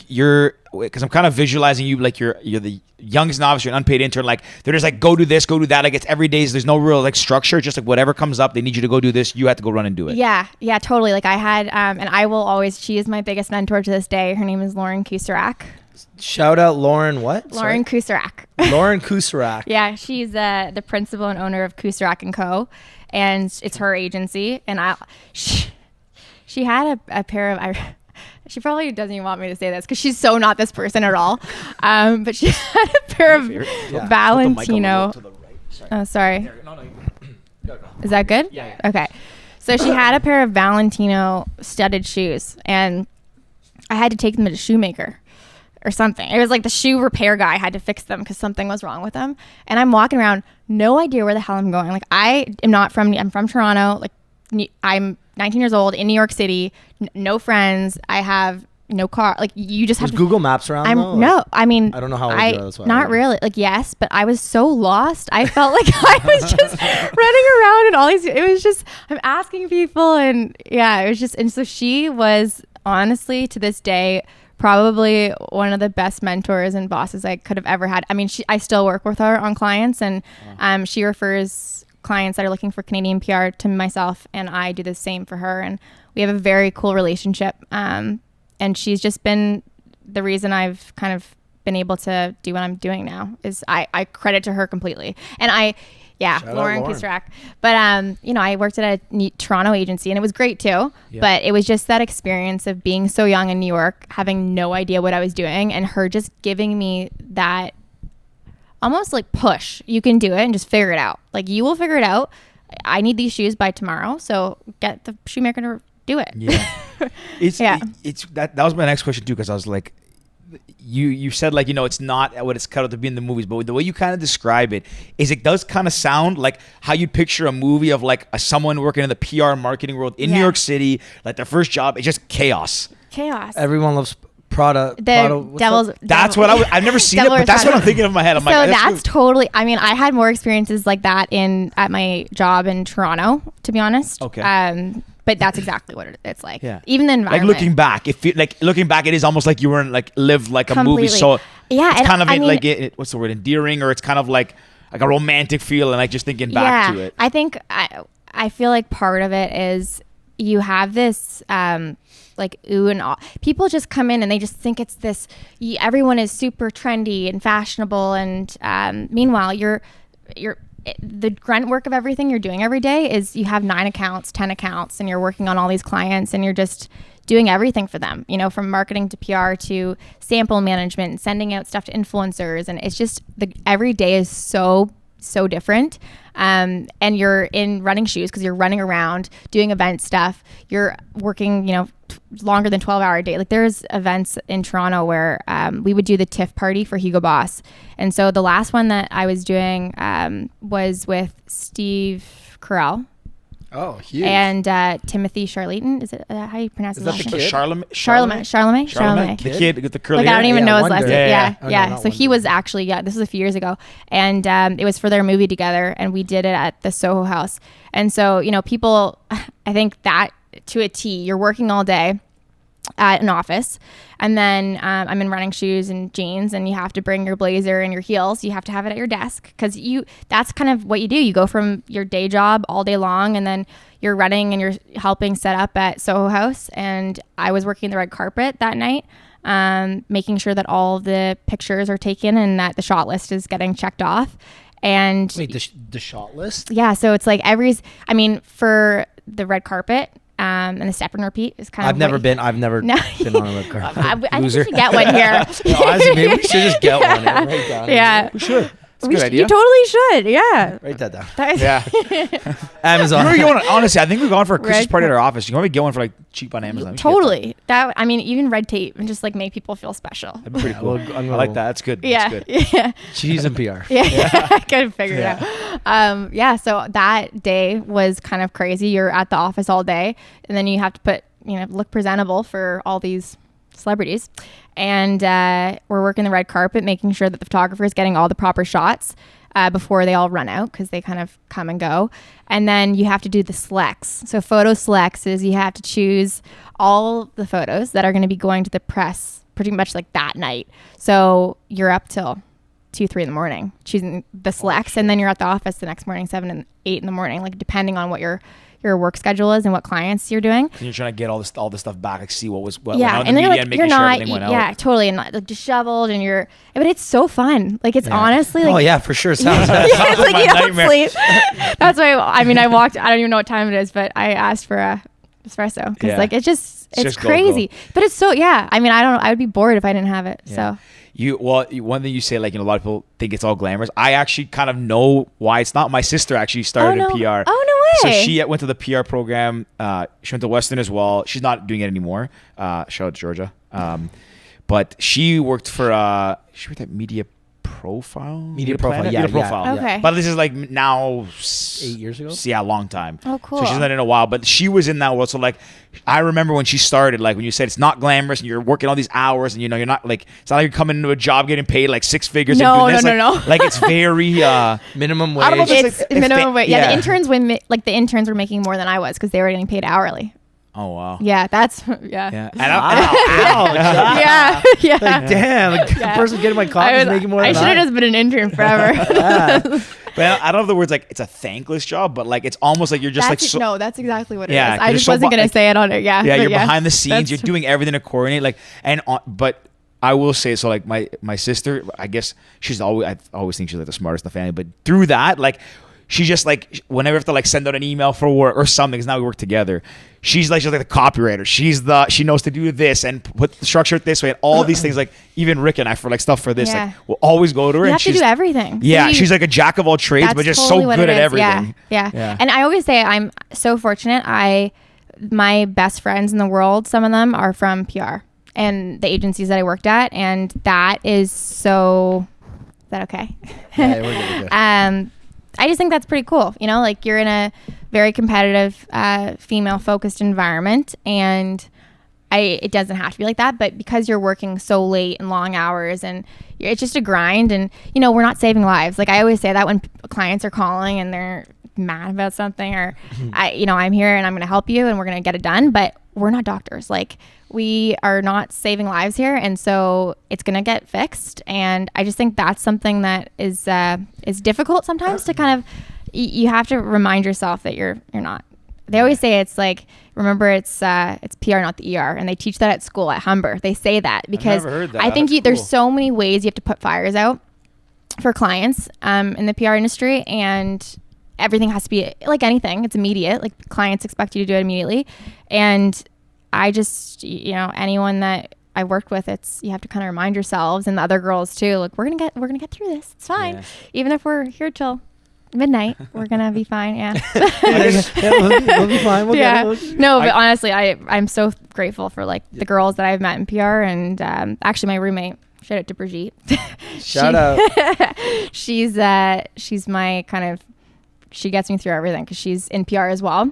because I'm kind of visualizing you like you're the youngest novice, you're an unpaid intern. Like they're just like, go do this, go do that. Like it's every day. There's no real like structure. Just like whatever comes up, they need you to go do this. You have to go run and do it. Yeah, totally. Like I had, and I will always. She is my biggest mentor to this day. Her name is Lauren Kusarak. Shout out Lauren what? Lauren Kusarak. Lauren Kusarak. Yeah, she's the principal and owner of Kusarak and Co. And it's her agency. And she had a pair of. She probably doesn't even want me to say this because she's so not this person at all. But she had a pair of Valentino. Oh, sorry. Is that good? Yeah. Okay. So she had a pair of Valentino studded shoes, and I had to take them to a shoemaker or something. It was like the shoe repair guy had to fix them because something was wrong with them. And I'm walking around, no idea where the hell I'm going. Like I'm from Toronto. Like I'm 19 years old in New York City, no friends. I have no car. Like you just have to, Google Maps around. I mean, I don't know how old you are. That's why not really. Like yes, but I was so lost. I felt like I was just running around and all these. It was just I'm asking people, and yeah, it was just. And so she was honestly to this day probably one of the best mentors and bosses I could have ever had. I mean, I still work with her on clients, and she refers clients that are looking for Canadian PR to myself, and I do the same for her, and we have a very cool relationship. And she's just been the reason I've kind of been able to do what I'm doing now. Is I credit to her completely. And Lauren Kusarak. But I worked at a Toronto agency, and it was great too. Yeah. But it was just that experience of being so young in New York, having no idea what I was doing, and her just giving me that almost like push. You can do it and just figure it out. Like you will figure it out. I need these shoes by tomorrow, so get the shoemaker to do it. Yeah. It's that was my next question too, because I was like, you said like, it's not what it's cut out to be in the movies, but the way you kind of describe it is it does kind of sound like how you'd picture a movie of like someone working in the PR and marketing world in New York City, like their first job. It's just chaos. Everyone loves Prada. That's what I've never seen it, but that's what I'm thinking of in my head. I'm so like, that's totally. I mean, I had more experiences like that at my job in Toronto, to be honest. Okay. But that's exactly what it's like. Yeah. Even the environment. Like looking back, it is almost like you were in lived like a movie. So yeah, it's kind of what's the word, endearing, or it's kind of like a romantic feel, and like just thinking back to it. I think I feel like part of it is you have this like ooh and ah. People just come in and they just think it's this. Everyone is super trendy and fashionable, and meanwhile you're the grunt work of everything you're doing every day is you have 9 accounts, 10 accounts, and you're working on all these clients, and you're just doing everything for them, from marketing to PR to sample management and sending out stuff to influencers. And it's just every day is so different. And you're in running shoes because you're running around doing event stuff. You're working, longer than 12-hour day. Like there's events in Toronto where we would do the TIFF party for Hugo Boss. And so the last one that I was doing was with Steve Carell. Oh, huge. And Timothy Charlton. Is it how you pronounce his last name? Charlemagne. The kid with the curly hair. I don't even know his last name. Yeah. So he Wonder. was actually, this was a few years ago. And it was for their movie together. And we did it at the Soho House. And so, people, I think that to a T, you're working all day at an office, and then I'm in running shoes and jeans, and you have to bring your blazer and your heels. You have to have it at your desk because that's kind of what you do. You go from your day job all day long, and then you're running and you're helping set up at Soho House. And I was working the red carpet that night, making sure that all the pictures are taken and that the shot list is getting checked off. And wait, the shot list? Yeah, so it's like for the red carpet. And the step and repeat is kind of. I've never been on a red carpet. I think we should get one here. Honestly, maybe we should just get one. Yeah, we should. It's a good idea. You totally should. Yeah. Write that down. Yeah. Amazon. Honestly, I think we're going for a Christmas party at our office. You want me to get one for cheap on Amazon? Totally. Even red tape and just make people feel special. That'd be pretty cool. I like that. That's good. Yeah. That's good. Yeah. Cheese and PR. Yeah. I couldn't figure it out. So that day was kind of crazy. You're at the office all day, and then you have to look presentable for all these celebrities. And we're working the red carpet, making sure that the photographer is getting all the proper shots before they all run out, because they kind of come and go. And then you have to do the selects. So photo selects is you have to choose all the photos that are going to be going to the press pretty much like that night. So you're up till 2-3 in the morning choosing the selects, and then you're at the office the next morning 7 and 8 in the morning, like depending on what your work schedule is and what clients you're doing. And you're trying to get all this stuff back, like see what yeah, went out in and the then media like and you're making sure not everything went out. yeah, totally, and not like disheveled, and but it's so fun. Like it's honestly like Oh yeah, for sure. Sounds yeah, it's like my you don't nightmare. sleep. That's why I walked. I don't even know what time it is, but I asked for a espresso because Yeah. like it's just go, crazy. But it's so I would be bored if I didn't have it. Yeah. So One thing you say, like, a lot of people think it's all glamorous. I actually kind of know why it's not. My sister actually started in PR. Oh no So way. she went to the PR program. She went to Western as well. She's not doing it anymore. Shout out to Georgia. But she worked for she worked at Media Profile. Media Profile, Planet? yeah, Media Profile. yeah. Okay. But this is like now 8 years ago. Yeah, a long time. Oh, cool. So she's done it in a while, but she was in that world. So like, I remember when she started, like when you said it's not glamorous and you're working all these hours and you're not like, it's not like you're coming into a job getting paid like 6 figures. No, and doing no, this. no. Like it's very Minimum I don't know if wage. it's It's like- if minimum they- wage. Yeah, yeah. the interns were making more than I was because they were getting paid hourly. oh wow. Yeah, that's Yeah. And yeah, yeah. Like, damn, the person getting my coffee is making more I than should have I. just been an intern forever. Yeah. But I don't know the words, like it's a thankless job, but like it's almost like you're just That's like so, no, that's exactly what it Yeah, is. 'cause I you're just so wasn't gonna like- say it on it. Yeah, yeah, but you're behind the scenes, that's- you're doing everything to coordinate, like, but I will say, so like my sister, I guess I always think she's like the smartest in the family, but through that, like she just like whenever we have to like send out an email for work or something, because now we work together, she's like the copywriter, she knows to do this and put the structure it this way and all these things, like even Rick and I for like stuff for this, Yeah. like we'll always go to her You and have to she's do everything. yeah, So you- she's like a jack of all trades, that's but just totally so what good it at is. everything. Yeah. Yeah. And I always say I'm so fortunate. My best friends in the world, some of them are from PR and the agencies that I worked at, and that is so. Is that okay? Yeah, we're good. I just think that's pretty cool. You know, like you're in a very competitive, female-focused environment, and it doesn't have to be like that, but because you're working so late and long hours, and it's just a grind, and you know, we're not saving lives. Like I always say that when clients are calling and they're mad about something, or I'm here and I'm going to help you and we're going to get it done, but we're not doctors. Like we are not saving lives here, and so it's going to get fixed. And I just think that's something that is difficult sometimes to kind of you have to remind yourself that you're not. They always say it's like, remember it's PR, not the ER, and they teach that at school at Humber. They say that because never heard that. I think That's there's cool. so many ways you have to put fires out for clients in the PR industry, and everything has to be like anything. It's immediate. Like clients expect you to do it immediately, and I just anyone that I worked with, you have to kind of remind yourselves, and the other girls too. Like we're gonna get through this. It's fine, Yeah. even if we're here till midnight. We're gonna be fine. Yeah. We'll be fine. We'll Yeah. get it. No, but honestly, I'm so grateful for like the girls that I've met in PR, and actually my roommate. Shout out to Brigitte. Shout out. She's my kind of. She gets me through everything because she's in PR as well,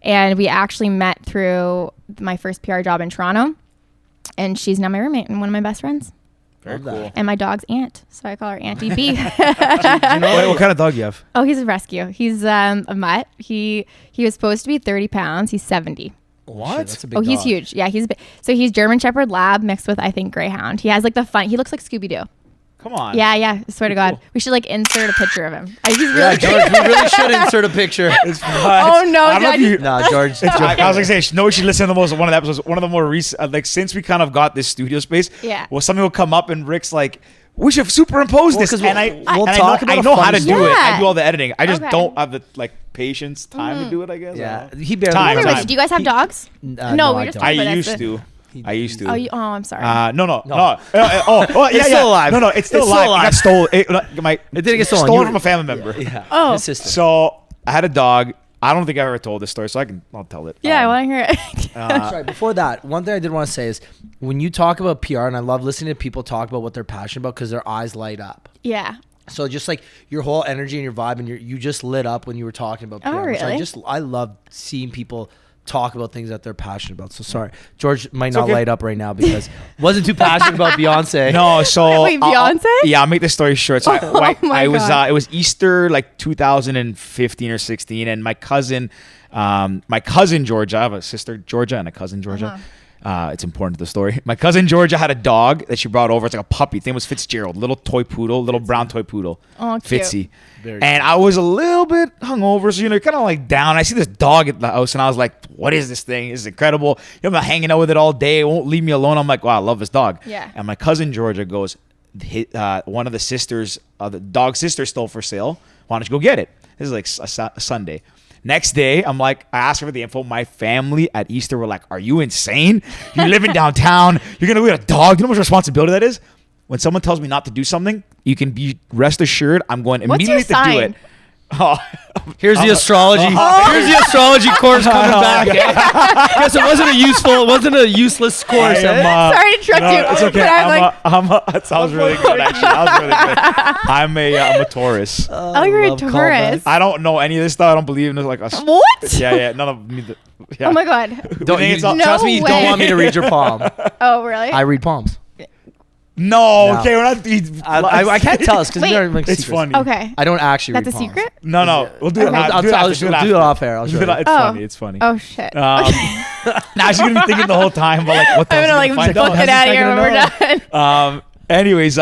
and we actually met through my first PR job in Toronto, and she's now my roommate and one of my best friends, Very Love that. cool. and my dog's aunt, so I call her Auntie B. What kind of dog you have? Oh, he's a rescue. He's a mutt. He was supposed to be 30 pounds. He's 70. Shit, that's a big He's dog. huge. Yeah, so he's German Shepherd Lab mixed with, I think, Greyhound. He has like he looks like Scooby-Doo. Come on. Yeah, I swear to God. Cool. We should like insert a picture of him. He's really Yeah, George, we really should insert a picture. It's fun. Oh, no, I don't know if Dad. you- No, George. I was gonna say, no, she listened to one of the episodes, one of the more recent, like since we kind of got this studio space. Yeah. Well, something will come up and Rick's like, we should superimpose Well, this, 'cause and we'll I talk know, about I a know how funny to do story. it. I Yeah. do all the editing. I just Okay. don't have the like patience, time to do it. I guess. I Yeah, don't know. he barely. Time, does Anyways, time. do you guys have dogs? No, we I just don't. talked I about used that. to. I used to. I'm sorry. No. No. Yeah, It's yeah. still alive. No, it's still It's alive. still It got alive. stolen. It didn't get stolen. Stolen You- from a family member. Yeah. Oh. His sister. So I had a dog. I don't think I've ever told this story, so I'll tell it. Yeah, I want to hear it. Sorry, before that, one thing I did want to say is when you talk about PR, and I love listening to people talk about what they're passionate about because their eyes light up. Yeah. So just like your whole energy and your vibe, and you just lit up when you were talking about PR. Oh, which really? I love seeing people talk about things that they're passionate about. So sorry, George might not okay. light up right now because wasn't too passionate about Beyonce. No, so Wait, I'll- Beyonce? yeah, I'll make this story short. So Oh my I was God. it was Easter like 2015 or 16, and my cousin Georgia, I have a sister Georgia and a cousin Georgia. It's important to the story. My cousin Georgia had a dog that she brought over. It's like a puppy. His name was Fitzgerald, little toy poodle, little brown toy poodle. Oh, cute. Fitzy. Very And I was a little bit hungover, so kind of like down. I see this dog at the house, and I was like, "What is this thing? It's incredible." I'm hanging out with it all day. It won't leave me alone. I'm like, "Wow, I love this dog." Yeah. And my cousin Georgia goes, one of the sisters, the dog's sister, still for sale. Why don't you go get it? This is like a Sunday. Next day, I'm like, I asked her for the info. My family at Easter were like, "Are you insane? You're living downtown. You're going to go get a dog. You know how much responsibility that is?" When someone tells me not to do something, you can be rest assured I'm going immediately to do it. Oh, Here's the astrology. Here's the astrology course coming back. Yes, it wasn't a useless course. Sorry to interrupt you. It's okay. But I'm like, that sounds really good, actually. That was really good. I'm a Taurus. oh, you're a love Taurus. callbacks. I don't know any of this stuff. I don't believe in it. Like What? Yeah. None of me. Yeah. Oh my god. Don't, think it's all- No trust me, you don't way. want me to read your palm. Oh really? I read palms. No, No. okay, we're not. I can't tell us because Wait. we are like It's secrets. funny. Okay. I don't actually That's read a palms. secret? No, we'll do it. Okay. I'll do it off air. I'll show you. It's Oh. funny. It's funny. Oh shit. Now she's gonna be thinking the whole time about like what the I'm hell's gonna like find book out. it out of here when we're How's done. Anyways,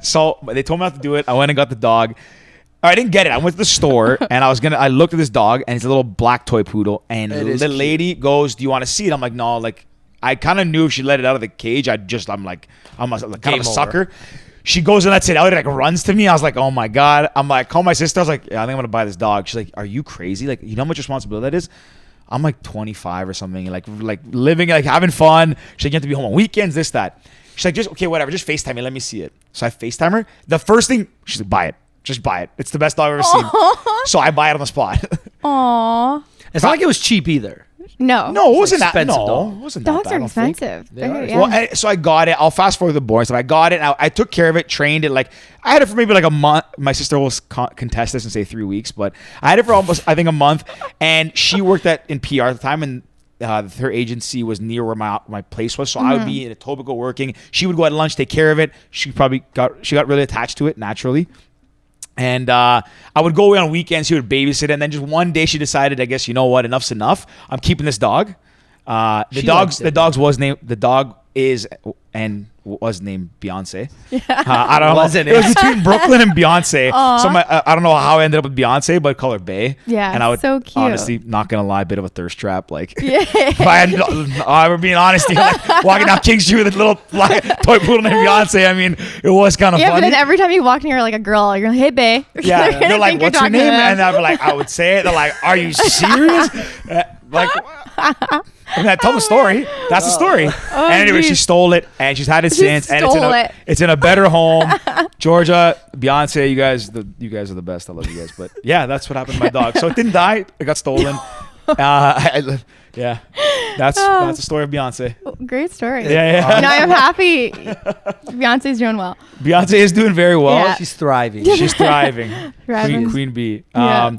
so they told me not to do it. I went and got the dog. I didn't get it. I went to the store and I looked at this dog and it's a little black toy poodle. And It is the cute. lady goes, "Do you want to see it?" I'm like, "No." Like, I kind of knew if she let it out of the cage, I'm like kind of Game a over. sucker. She goes and lets it out. It like runs to me. I was like, "Oh my god!" I'm like, call my sister. I was like, "Yeah, I think I'm gonna buy this dog." She's like, "Are you crazy? Like, you know how much responsibility that is?" I'm like 25 or something, like living, like having fun. She's like, "You have to be home on weekends, this, that." She's like, "Just okay, whatever. Just FaceTime me. Let me see it." So I FaceTime her. The first thing, she's like, "Buy it. Just buy it. It's the best dog I've ever seen." So I buy it on the spot. Aw. It's not like it was cheap either. No. No, it wasn't that. expensive No, dog. it wasn't that Dogs bad, are I don't think. expensive. They are. Yeah. Well, so I got it. I'll fast forward the boring stuff. I got it. And I took care of it, trained it. Like I had it for maybe like a month. My sister will contest this and say 3 weeks, but I had it for almost I think a month. And she worked in PR at the time, and her agency was near where my place was. So I would be in Etobicoke working. She would go at lunch, take care of it. She got really attached to it naturally. And I would go away on weekends. She would babysit it. And then just one day she decided, I guess, you know what, enough's enough. I'm keeping this dog. The dog is and was named Beyonce. I don't know. Wasn't It was it? between Brooklyn and Beyonce. Aw. So I don't know how I ended up with Beyonce, but I call her Bay. Yeah, and I would so cute. honestly, not gonna lie, a bit of a thirst trap. Like, Yeah. if we're being honest, like, walking down King Street with a little toy poodle named Beyonce. I mean, it was kind of Yeah, but funny. then every time you walk near like a girl, you're like, "Hey, babe." Yeah, They're they're gonna like, think you're "What's your talking to name?" them. And I'd be like, I would say it. They're like, "Are you serious?" Like, I mean, I tell the story. That's the story. Oh, and anyway, she geez. stole it, and she's had it She since. And stole it. it's in a better home. Georgia, Beyonce, you guys are the best. I love you guys. But yeah, that's what happened to my dog. So it didn't die. It got stolen. Yeah, that's the story of Beyonce. Great story. Yeah. Now I'm happy. Beyonce's doing well. Beyonce is doing very well. Yeah. She's thriving. She's thriving. Thriving. Queen Bee. Yeah.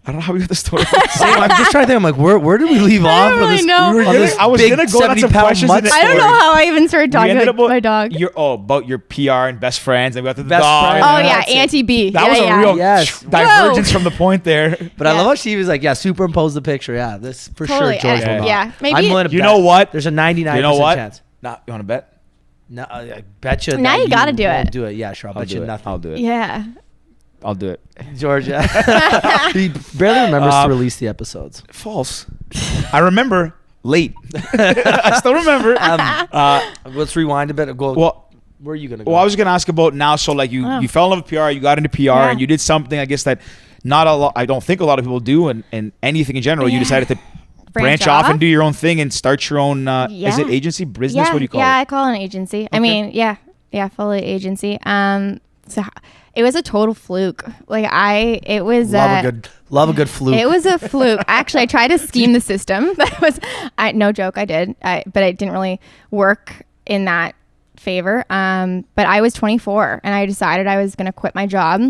I don't know how we got the story. Same, I'm just trying to think. I'm like, where did we leave off? don't on really this, know. We were on gonna- this I was big gonna go down some 70-pound questions mutt in the I don't know story. how I even started We talking ended about up my dog. about your PR and best friends, and we got to the Best dog. friends. Oh and yeah, that's it. Auntie B. That yeah, was yeah. a real Yes. divergence from the point there. But I Yeah. love how she was like, yeah, superimpose the picture. Yeah, this for Totally. sure. George Yeah. will not. Yeah, maybe- I'm willing to You bet. know what? There's a 99% You know what? chance. Nah, you want to bet? No, I bet you. Now that you gotta do won't it. Do it. Yeah, sure. I'll bet you nothing. I'll do it. Yeah. I'll do it. Georgia. He barely remembers to release the episodes. False. I remember late. I still remember. Let's rewind a bit. Go. Well, where are you gonna go? Well, I was gonna ask about now. So like Oh. you fell in love with PR, you got into PR, Yeah. and you did something. I guess that not a lot. I don't think a lot of people do, and anything in general. You Yeah. decided to branch off and do your own thing and start your own. Is it agency business? Yeah, What do you call yeah, it? I call it an agency. I mean, yeah, fully agency. So it was a total fluke. It was love a good fluke. It was a fluke. Actually, I tried to scheme the system. That was, no joke, I did. But it didn't really work in that favor. But I was 24 and I decided I was going to quit my job.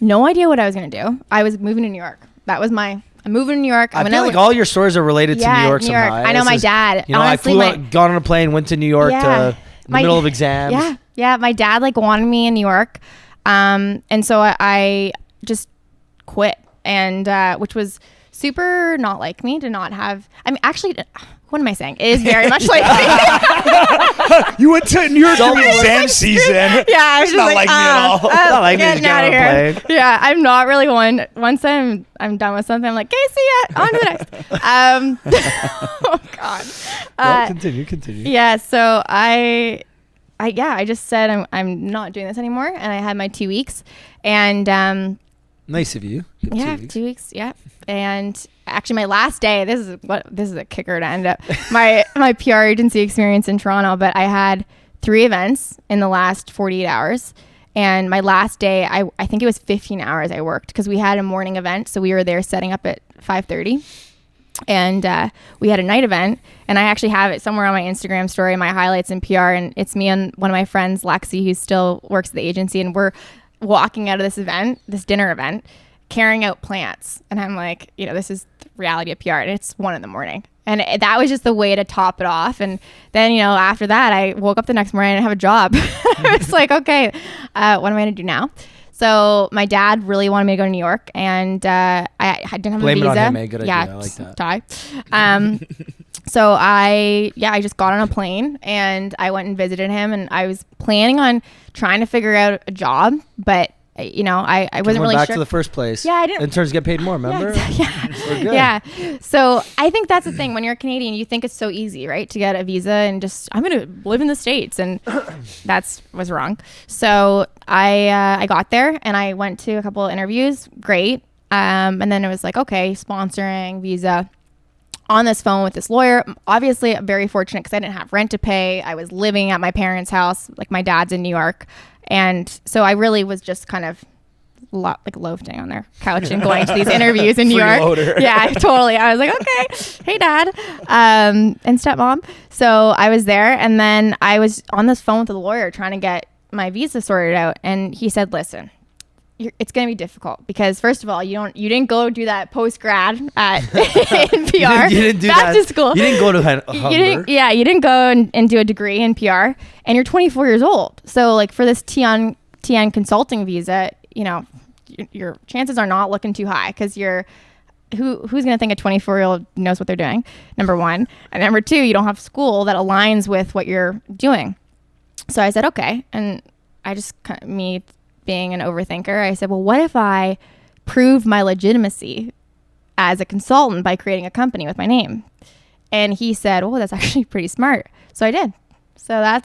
No idea what I was going to do. I was moving to New York. I'm moving to New York. I feel like all your stories are related to New York somehow. I know my dad. You know, honestly, got on a plane, went to New York to in the middle of exams. Yeah. My dad wanted me in New York, and so I just quit, and which was super not like me to not have. I mean, actually, what am I saying? It is very much like You went to New York during exam season. Yeah, I was It's just not like, like me at all. Not like me to getting get out on of a here. plane. Yeah, I'm not really one. Once I'm done with something, I'm like, okay, see ya. On to the next. Oh God. No, continue. Yeah. So I just said I'm not doing this anymore, and I had my 2 weeks, and Nice of you. Give 2 yeah, weeks. 2 weeks. Yeah. And actually, my last day. This is a kicker to end up my PR agency experience in Toronto. But I had 3 events in the last 48 hours, and my last day, I think it was 15 hours I worked because we had a morning event, so we were there setting up at 5:30, and we had a night event, and I actually have it somewhere on my Instagram story, my highlights in PR, and it's me and one of my friends, Lexi, who still works at the agency, and we're walking out of this dinner event, carrying out plants. And I'm like, this is the reality of PR. And it's 1 a.m. And that was just the way to top it off. And then, after that, I woke up the next morning and I have a job. I was like, okay, what am I going to do now? So my dad really wanted me to go to New York, and I didn't have Blame a visa. it on him, eh? Good idea. Yeah, I like that. tie. So I just got on a plane and I went and visited him, and I was planning on trying to figure out a job, but I wasn't really back sure. to the first place. Yeah, I didn't. Interns get paid more, remember? Yeah. So I think that's the thing. When you're Canadian, you think it's so easy, right? To get a visa and just, I'm going to live in the States. And was wrong. So I got there and I went to a couple of interviews. Great. And then it was like, okay, sponsoring, visa. On this phone with this lawyer. Obviously, I'm very fortunate because I didn't have rent to pay. I was living at my parents' house. Like, my dad's in New York. And so I really was just kind of loafing on their couch and going to these interviews in New York. Freeloader. Yeah, totally. I was like, okay, hey, Dad, and stepmom. So I was there, and then I was on this phone with the lawyer trying to get my visa sorted out. And he said, listen, it's going to be difficult because, first of all, you didn't go do that post grad at in PR. You didn't do back that. to school. You didn't go to you didn't go and do a degree in PR, and you're 24 years old. So like for this TN consulting visa, your chances are not looking too high because who's going to think a 24-year-old knows what they're doing? Number one, and number two, you don't have school that aligns with what you're doing. So I said okay, and I just me being an overthinker, I said, well, what if I prove my legitimacy as a consultant by creating a company with my name? And he said, well, that's actually pretty smart. So I did. So that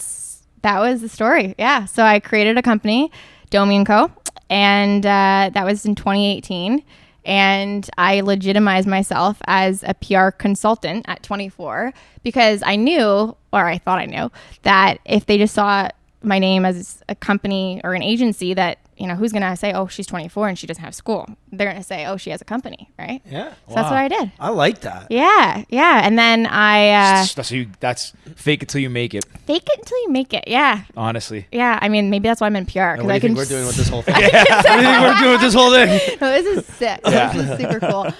was the story. Yeah. So I created a company, DOMI CO, and that was in 2018. And I legitimized myself as a PR consultant at 24 because I knew, or I thought I knew, that if they just saw my name as a company or an agency, that who's gonna say, oh, she's 24 and she doesn't have school? They're gonna say, oh, she has a company, right? Yeah. So that's what I did. I like that. Yeah. And then That's fake it till you make it. Fake it until you make it. Yeah. Honestly. Yeah. I mean, maybe that's why I'm in PR. And what do you think we're doing with this whole thing? What do you think we're doing with this whole thing? No, this is sick. Yeah. This is super cool.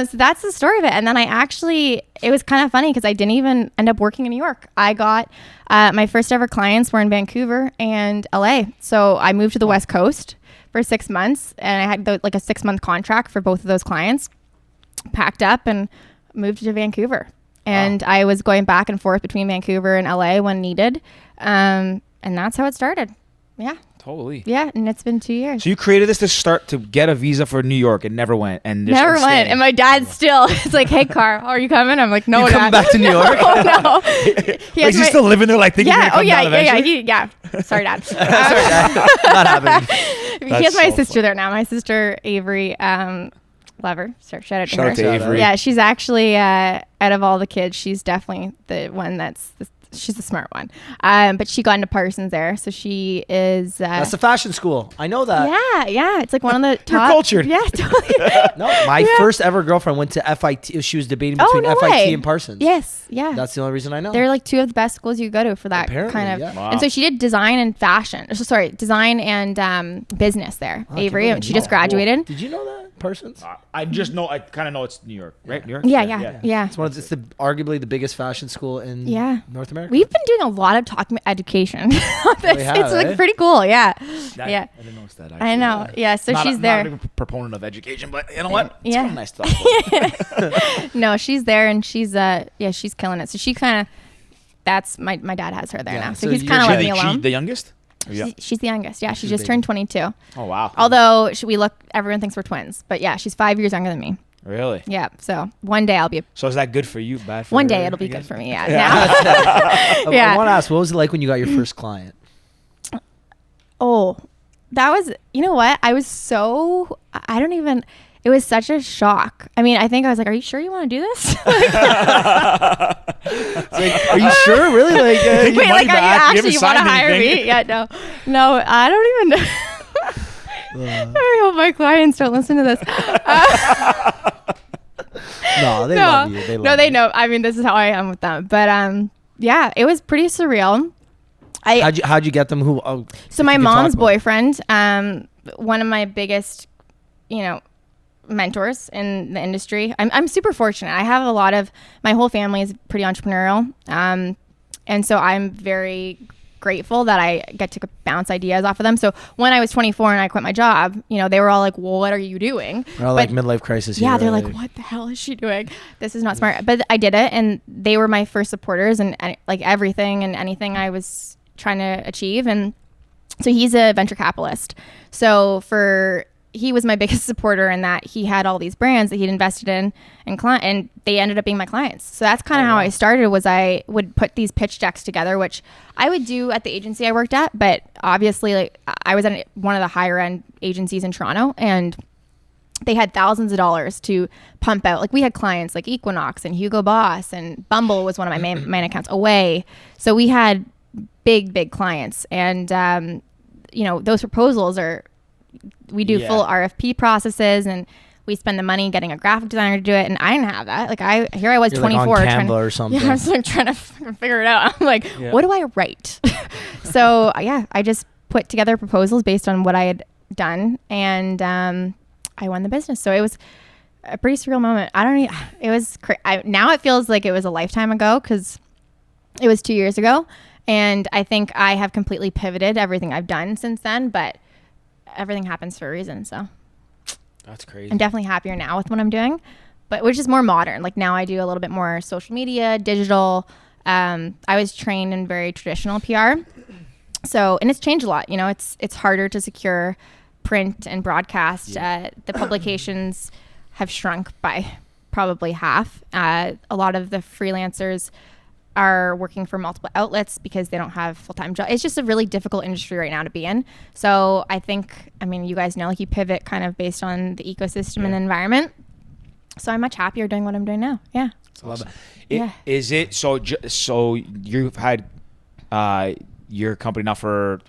So that's the story of it. And then it was kind of funny because I didn't even end up working in New York. I got my first ever clients were in Vancouver and LA. So I moved to the West Coast for 6 months, and I had like a 6-month contract for both of those clients. Packed up and moved to Vancouver. And I was going back and forth between Vancouver and LA when needed. And that's how it started. Yeah. Totally. Yeah. And it's been 2 years. So you created this to get a visa for New York and never went. Never went. And my dad still, it's like, hey, Carl, are you coming? I'm like, no, You coming Dad. back to New York? No. Is he still living there, like thinking he's gonna come down eventually? Yeah. Sorry, Dad. Sorry, Dad. Not happening. He has my so sister funny. there now. My sister, Avery, love her. Shout out to Shout her. out to Avery. Yeah, she's actually, out of all the kids, she's definitely the one she's the smart one. But she got into Parsons there. So she is... That's the fashion school. I know that. Yeah. It's like one of the top... You're cultured. Yeah, totally. No, my first ever girlfriend went to FIT. She was debating between no FIT way. and Parsons. Yes, yeah. That's the only reason I know. They're like two of the best schools you go to for that Apparently, kind of. yeah. Wow. And so she did design and fashion. Design and business there, Avery. And she just graduated. Did you know that? Parsons? I just know. I kind of know it's New York, right? New York. Yeah. It's arguably the biggest fashion school in North America. We've been doing a lot of talking about education. on this. It's like pretty cool. Yeah. I didn't notice that. Actually. I know. Yeah. So she's there. Not a proponent of education, but you know what? It's Yeah. kind of nice to talk about. No, she's there, and she's she's killing it. So she kind of, that's my dad has her there now. So he's kind of let me alone. The youngest? She's the youngest. Yeah, she just turned 22. Oh wow. Although everyone thinks we're twins, but yeah, she's 5 years younger than me. Really? Yeah. So one day I'll be. So is that good for you? Bad for One her, day it'll be again? good for me. Yeah. I want to ask, what was it like when you got your first client? Oh, that was. You know what? I was so. I don't even. It was such a shock. I mean, I think I was like, "Are you sure you want to do this?" Are you sure? Really? Like, Wait, like, are you You want to haven't hire signed me? anything? Yeah, no, I don't even know. I hope my clients don't listen to this. No, they love you. They love they you. know. I mean, this is how I am with them. But yeah, it was pretty surreal. How'd you get them? So my mom's boyfriend, one of my biggest, mentors in the industry. I'm super fortunate. I have my whole family is pretty entrepreneurial. And so I'm very grateful that I get to bounce ideas off of them. So when I was 24 and I quit my job, they were all like, well, what are you doing? Or like midlife crisis. Yeah, they're like, what the hell is she doing? This is not smart. But I did it, and they were my first supporters and like everything and anything I was trying to achieve. And so he's a venture capitalist. So he was my biggest supporter in that he had all these brands that he'd invested in and they ended up being my clients. So that's kind of how I started. Was I would put these pitch decks together, which I would do at the agency I worked at, but obviously like I was at one of the higher end agencies in Toronto, and they had thousands of dollars to pump out. Like we had clients like Equinox and Hugo Boss, and Bumble was one of my main accounts, Away. So we had big clients, and those proposals we do full RFP processes, and we spend the money getting a graphic designer to do it. And I didn't have that. Like I was You're 24 like on Canva or something. Yeah, I was like trying to figure it out. I'm like, what do I write? So I just put together proposals based on what I had done, and I won the business. So it was a pretty surreal moment. It was now it feels like it was a lifetime ago, because it was 2 years ago. And I think I have completely pivoted everything I've done since then, but everything happens for a reason. So that's crazy. I'm definitely happier now with what I'm doing, but which is more modern. Like now I do a little bit more social media, digital. I was trained in very traditional PR. So, and it's changed a lot. It's harder to secure print and broadcast. The publications have shrunk by probably half. A lot of the freelancers are working for multiple outlets because they don't have full-time jobs. It's just a really difficult industry right now to be in. So I think, you guys know, like you pivot kind of based on the ecosystem and the environment. So I'm much happier doing what I'm doing now. Yeah. Awesome. Is it so you've had your company now for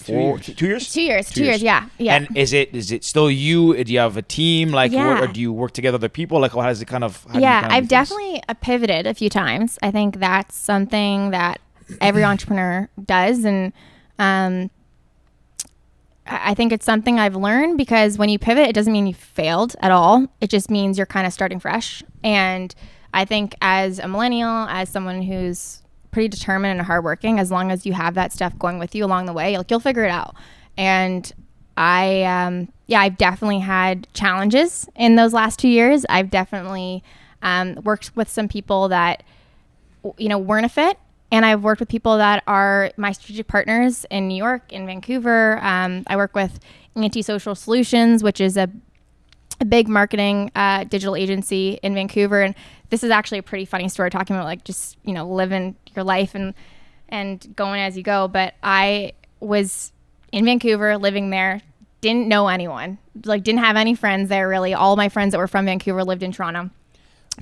2 years? 2 years. Yeah. And is it still you? Do you have a team? Like, or do you work together with other people? Like, how does it kind of? I've definitely pivoted a few times. I think that's something that every entrepreneur does, and I think it's something I've learned, because when you pivot, it doesn't mean you failed at all. It just means you're kind of starting fresh. And I think as a millennial, as someone who's pretty determined and hardworking, as long as you have that stuff going with you along the way, you'll figure it out. And I've definitely had challenges in those last 2 years. I've definitely worked with some people that weren't a fit, and I've worked with people that are my strategic partners in New York, in Vancouver. I work with Anti-Social Solutions, which is a big marketing digital agency in Vancouver. And this is actually a pretty funny story, talking about like just living your life and going as you go. But I was in Vancouver, living there, didn't know anyone, like didn't have any friends there really. All my friends that were from Vancouver lived in Toronto.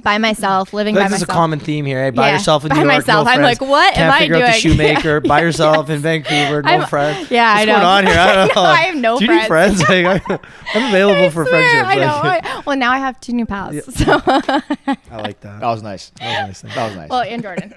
By myself, living by myself. This is a common theme here. Hey, by yourself in New York, myself. no I'm friends. like, what am I doing? Can't figure out the shoemaker. By yourself in Vancouver, no friends. Yeah, What's I know. going on here? I don't know. I have no Do you need friends? Like, I'm available for friendship. I know. Well, now I have 2 new pals. Yeah. So. I like that. That was nice. That was nice. Well, and Jordan.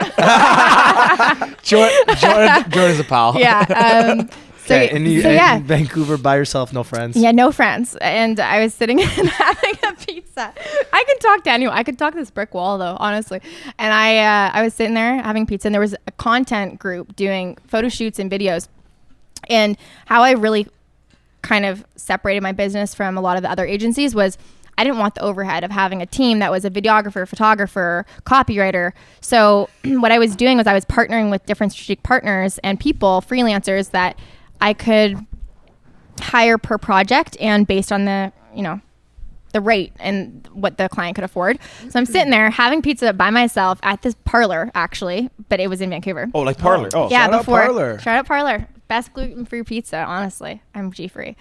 Jordan's a pal. Yeah. Okay, So, and so yeah. in Vancouver by yourself, no friends. Yeah, no friends. And I was sitting and having a pizza. I could talk to anyone. I could talk to this brick wall though, honestly. And I was sitting there having pizza, and there was a content group doing photo shoots and videos. And how I really kind of separated my business from a lot of the other agencies was I didn't want the overhead of having a team that was a videographer, photographer, copywriter. So what I was doing was I was partnering with different strategic partners and people, freelancers that I could hire per project and based on the, the rate and what the client could afford. So I'm sitting there having pizza by myself at this parlor, actually, but it was in Vancouver. Oh, like Parlor. Oh, yeah, Shout out before Parlor. Shout out Parlor. Best gluten-free pizza, honestly. I'm G-free.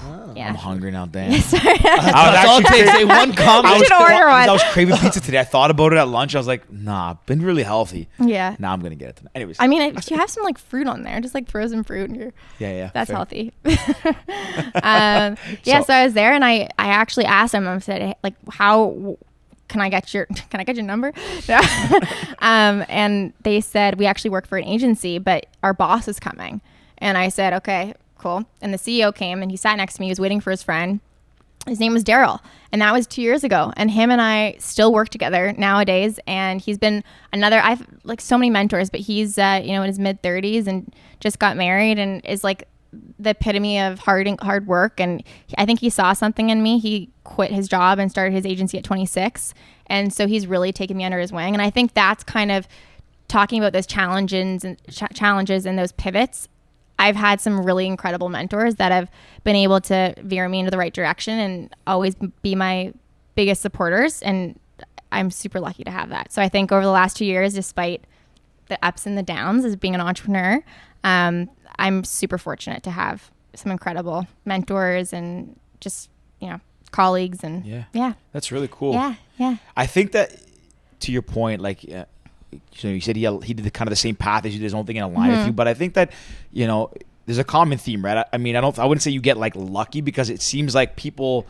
Wow. Yeah. I'm hungry now, damn. Sorry. That's all it takes. Say one comment. You should order one. I was craving pizza today. I thought about it at lunch. I was like, nah, been really healthy. Yeah. Now I'm going to get it tonight. Anyways. I mean, you have some like fruit on there, just like frozen fruit. And Yeah. that's fair. healthy. So I was there and I actually asked him, I said, hey, like, how can I get your number? And they said, we actually work for an agency, but our boss is coming. And I said, okay, cool. And the CEO came and he sat next to me. He was waiting for his friend. His name was Daryl. And that was 2 years ago. And him and I still work together nowadays. And he's been I've like so many mentors, but he's, in his mid 30s and just got married and is like the epitome of hard work. And I think he saw something in me. He quit his job and started his agency at 26. And so he's really taken me under his wing. And I think that's kind of talking about those challenges and those pivots. I've had some really incredible mentors that have been able to veer me into the right direction and always be my biggest supporters. And I'm super lucky to have that. So I think over the last 2 years, despite the ups and the downs as being an entrepreneur, I'm super fortunate to have some incredible mentors and just, colleagues and yeah. That's really cool. Yeah. I think that to your point, like, you said he did kind of the same path as you did his own thing in a line with you, but I think that there's a common theme, right? I mean, I wouldn't say you get like lucky because it seems like people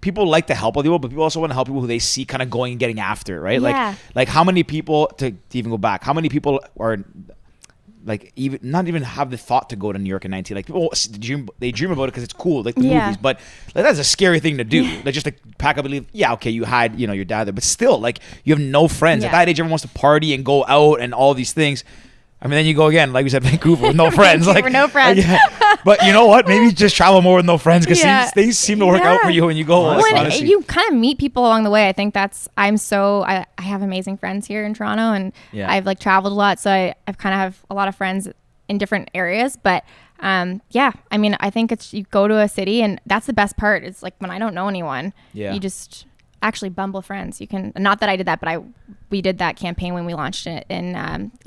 like to help other people, but people also want to help people who they see kind of going and getting after, right? Yeah. Like how many people to even go back? How many people are like even not even have the thought to go to New York in 19? Like people they dream about it because it's cool, like the movies, but like that's a scary thing to do. Like just to pack up and leave. Yeah, okay, you had your dad there, but still, like you have no friends. At that age, everyone wants to party and go out and all these things. I mean, then you go again, like we said, Vancouver with no friends. Like no friends. But you know what? Maybe just travel more with no friends because they seem to work out for you when you go. When you kind of meet people along the way, I think I have amazing friends here in Toronto, and I've like traveled a lot, so I've kind of have a lot of friends in different areas. But I mean, I think it's you go to a city, and that's the best part. It's like when I don't know anyone, you just actually Bumble friends. You can, not that I did that, but we did that campaign when we launched it in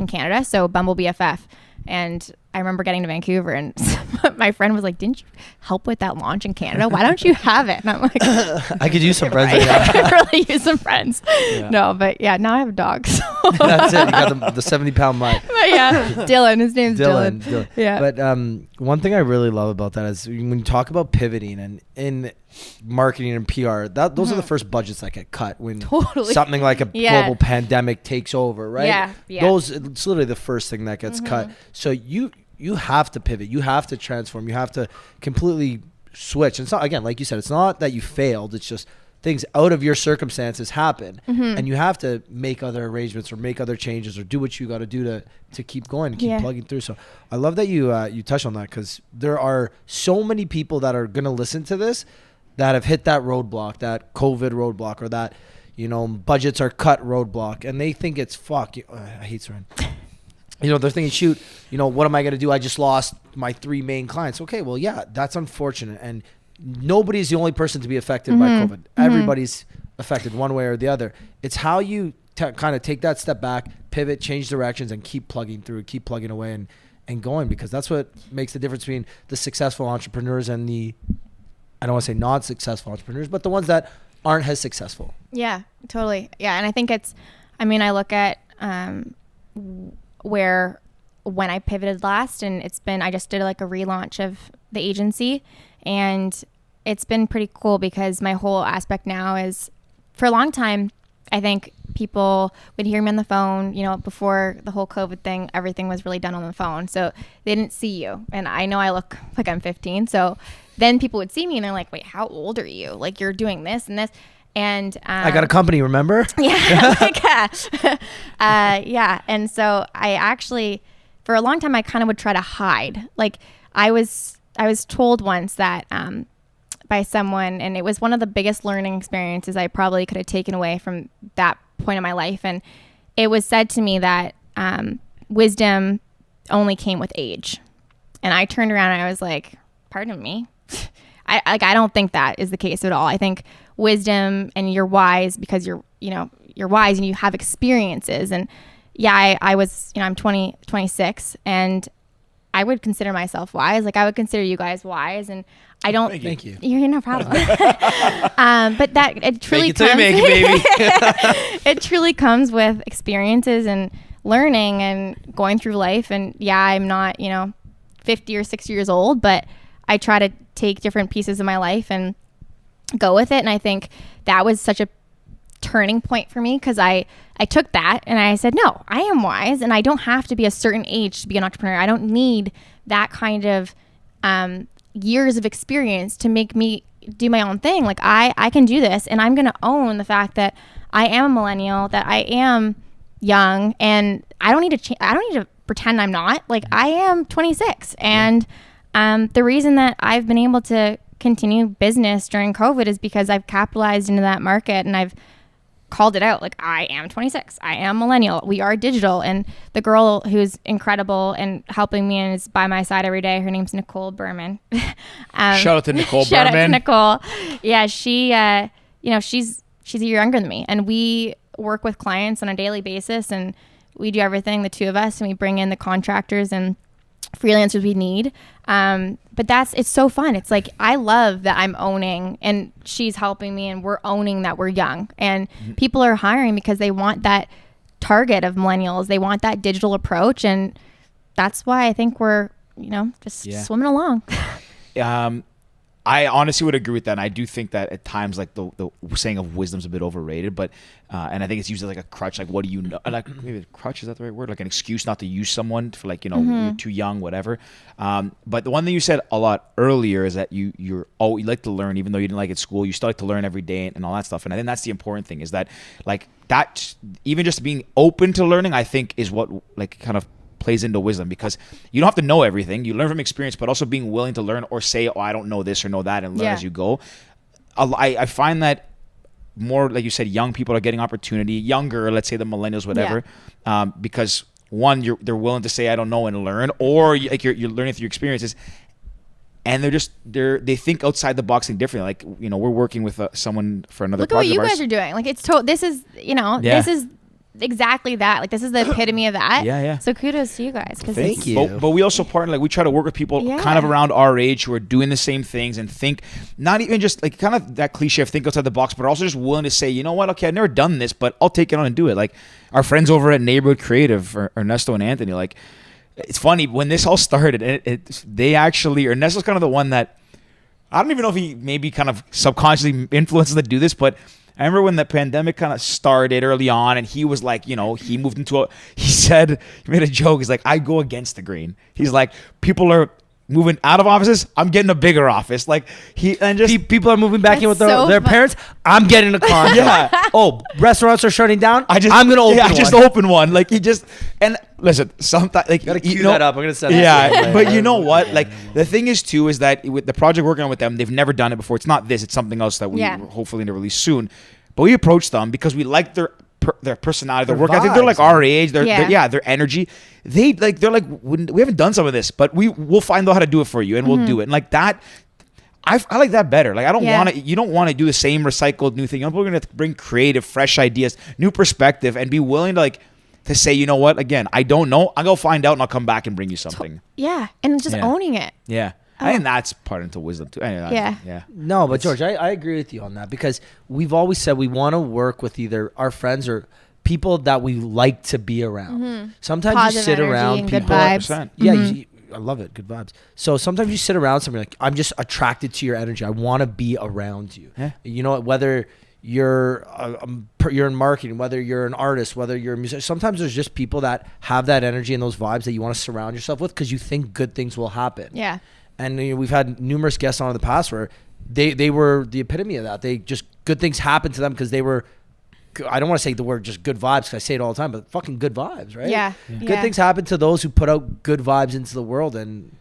Canada. So Bumble BFF. And I remember getting to Vancouver and my friend was like, didn't you help with that launch in Canada? Why don't you have it? And I'm like, I could use some friends. Right. I could really use some friends. Yeah. No, but now I have a dog. So. That's it. You got the 70-pound mutt. But Dylan. His name's Dylan. Yeah. But one thing I really love about that is when you talk about pivoting and in marketing and PR, those are the first budgets that get cut when something like a global pandemic takes over, right? Yeah. It's literally the first thing that gets cut. So you have to pivot. You have to transform. You have to completely switch. And it's not, again, like you said, it's not that you failed. It's just things out of your circumstances happen, and you have to make other arrangements or make other changes or do what you got to do to keep going and keep plugging through. So I love that you touched on that because there are so many people that are going to listen to this that have hit that roadblock, that COVID roadblock, or that, budgets are cut roadblock, and they think it's fuck. I hate swearing. They're thinking, shoot, what am I going to do? I just lost my 3 main clients. Okay, well, yeah, that's unfortunate. And nobody's the only person to be affected by COVID. Everybody's affected one way or the other. It's how you kind of take that step back, pivot, change directions, and keep plugging through, keep plugging away and going, because that's what makes the difference between the successful entrepreneurs and the, I don't want to say non-successful entrepreneurs, but the ones that aren't as successful. Yeah, totally. Yeah, and I think I look at where when I pivoted last, and I just did like a relaunch of the agency, and it's been pretty cool because my whole aspect now is, for a long time, I think people would hear me on the phone. You know, before the whole COVID thing, everything was really done on the phone. So they didn't see you. And I know I look like I'm 15. So then people would see me and they're like, wait, how old are you? Like, you're doing this and this. And I got a company, remember? Yeah. Yeah. And so I actually, for a long time, I kind of would try to hide. Like, I was told once that by someone, and it was one of the biggest learning experiences I probably could have taken away from that point in my life. And it was said to me that wisdom only came with age. And I turned around and I was like, pardon me? I don't think that is the case at all. I think wisdom, and you're wise because you're wise and you have experiences. And yeah, I was, I'm 26 and I would consider myself wise. Like, I would consider you guys wise, and I don't. Thank you. You're no problem. But that it truly Make it till you make it, baby. It truly comes with experiences and learning and going through life. And yeah, I'm not 50 or 60 years old, but I try to take different pieces of my life and go with it. And I think that was such a turning point for me, because I took that and I said, no, I am wise and I don't have to be a certain age to be an entrepreneur. I don't need that kind of years of experience to make me do my own thing. Like, I can do this, and I'm going to own the fact that I am a millennial, that I am young, and I don't need to I don't need to pretend I'm not. Like, I am 26, and the reason that I've been able to continue business during COVID is because I've capitalized into that market, and I've called it out. Like, I am 26. I am millennial. We are digital. And the girl who's incredible and helping me and is by my side every day, her name's Nicole Berman. Shout out to Nicole shout Berman. Out to Nicole. Yeah, she, she's a year younger than me, and we work with clients on a daily basis, and we do everything, the two of us, and we bring in the contractors and freelancers we need. But it's so fun. It's like, I love that I'm owning, and she's helping me, and we're owning that we're young, and people are hiring because they want that target of millennials. They want that digital approach. And that's why I think we're, just swimming along. I honestly would agree with that. And I do think that at times, like, the saying of wisdom is a bit overrated, but and I think it's used as like a crutch. Like, what do you know? Like, maybe a crutch, is that the right word? Like an excuse not to use someone for, like, you're too young, whatever. But the one thing you said a lot earlier is that you like to learn, even though you didn't like it at school. You still like to learn every day and all that stuff. And I think that's the important thing, is that, like, that even just being open to learning, I think, is what, like, kind of plays into wisdom, because you don't have to know everything. You learn from experience, but also being willing to learn, or say, I don't know this or know that, and learn as you go. I find that more, like you said, young people are getting opportunity, younger, let's say the millennials, whatever, because one, they're willing to say I don't know and learn, or you're learning through your experiences, and they think outside the box and differently. Like, we're working with someone for another project. Look at what you guys are doing. Like, this is this is exactly that. Like, this is the epitome of that. Yeah. So kudos to you guys. Thank you. But we also partner, like, we try to work with people kind of around our age who are doing the same things, and think not even just like kind of that cliche of think outside the box, but also just willing to say, you know what, okay, I've never done this, but I'll take it on and do it. Like our friends over at Neighborhood Creative, Ernesto and Anthony, like, it's funny when this all started, Ernesto's kind of the one that, I don't even know if he maybe kind of subconsciously influences to do this, but I remember when the pandemic kind of started early on, and he was like, he moved into he made a joke. He's like, I go against the grain. He's like, people are moving out of offices. I'm getting a bigger office. Like, people are moving back in with so their parents. I'm getting a condo. Oh, restaurants are shutting down. I'm going to open one. just open one. Like, and listen, sometimes, like, you got to cue that up. I'm going to set that. But you know what? Like, the thing is too, is that with the project working on with them, they've never done it before. It's not this, it's something else that we hopefully going to release soon. But we approached them because we like their personality, their work ethic. They're like our age. Their energy. They're like, we haven't done some of this, but we'll find out how to do it for you, and we'll do it. And like that, I like that better. Like, I don't want to. You don't want to do the same recycled new thing. We're going to bring creative, fresh ideas, new perspective, and be willing to say, you know what? Again, I don't know. I'll go find out, and I'll come back and bring you something. And just owning it. I think that's part into wisdom too. No, but George, I agree with you on that, because we've always said we want to work with either our friends or people that we like to be around. Sometimes Positive you sit around and people. Good vibes. Yeah, I love it. Good vibes. So sometimes you sit around somebody like, I'm just attracted to your energy. I want to be around you. You know, whether you're in marketing, whether you're an artist, whether you're a musician. Sometimes there's just people that have that energy and those vibes that you want to surround yourself with because you think good things will happen. Yeah. And we've had numerous guests on in the past where they were the epitome of that. They just, good things happened to them because they were, I don't want to say the word just good vibes because I say it all the time, but fucking good vibes, right? Yeah. Good things happen to those who put out good vibes into the world. And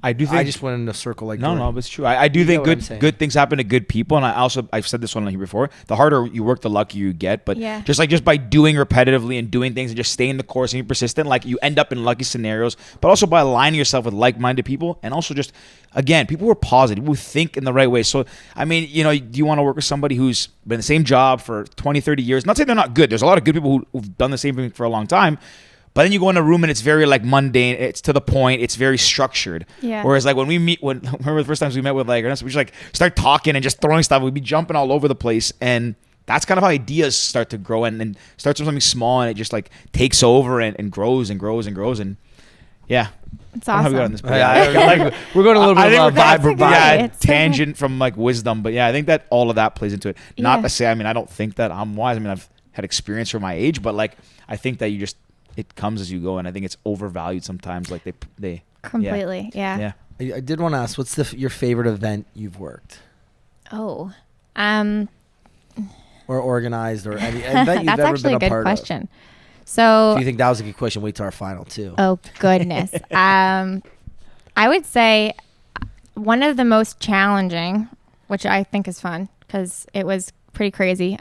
I do think I just went in a circle like no, but it's true. I do think what I'm saying. good things happen to good people, and I've said this one here before. The harder you work, the luckier you get. But just by doing repetitively and doing things and just staying the course and being persistent, like you end up in lucky scenarios. But also by aligning yourself with like-minded people, and also just again, people who are positive, who think in the right way. So I mean, do you want to work with somebody who's been in the same job for 20, 30 years? Not saying they're not good. There's a lot of good people who've done the same thing for a long time. But then you go in a room and it's very like mundane. It's to the point. It's very structured. Yeah. Whereas like when we meet, remember the first times we met with like, we just like start talking and just throwing stuff. We'd be jumping all over the place, and that's kind of how ideas start to grow and starts with something small and it just like takes over and grows and grows and grows and yeah. It's awesome. How we got on this, we're going a little bit of a vibe. Yeah, tangent from like wisdom, but yeah, I think that all of that plays into it. Not to say, I mean, I don't think that I'm wise. I mean, I've had experience for my age, but like I think that it comes as you go, and I think it's overvalued sometimes. Like they completely, yeah. I did want to ask, what's your favorite event you've worked? Oh, or organized, or any event you've that's ever actually been a a good part question. of? So, If you think that was a good question, wait till our final too. Oh goodness, I would say one of the most challenging, which I think is fun because it was pretty crazy.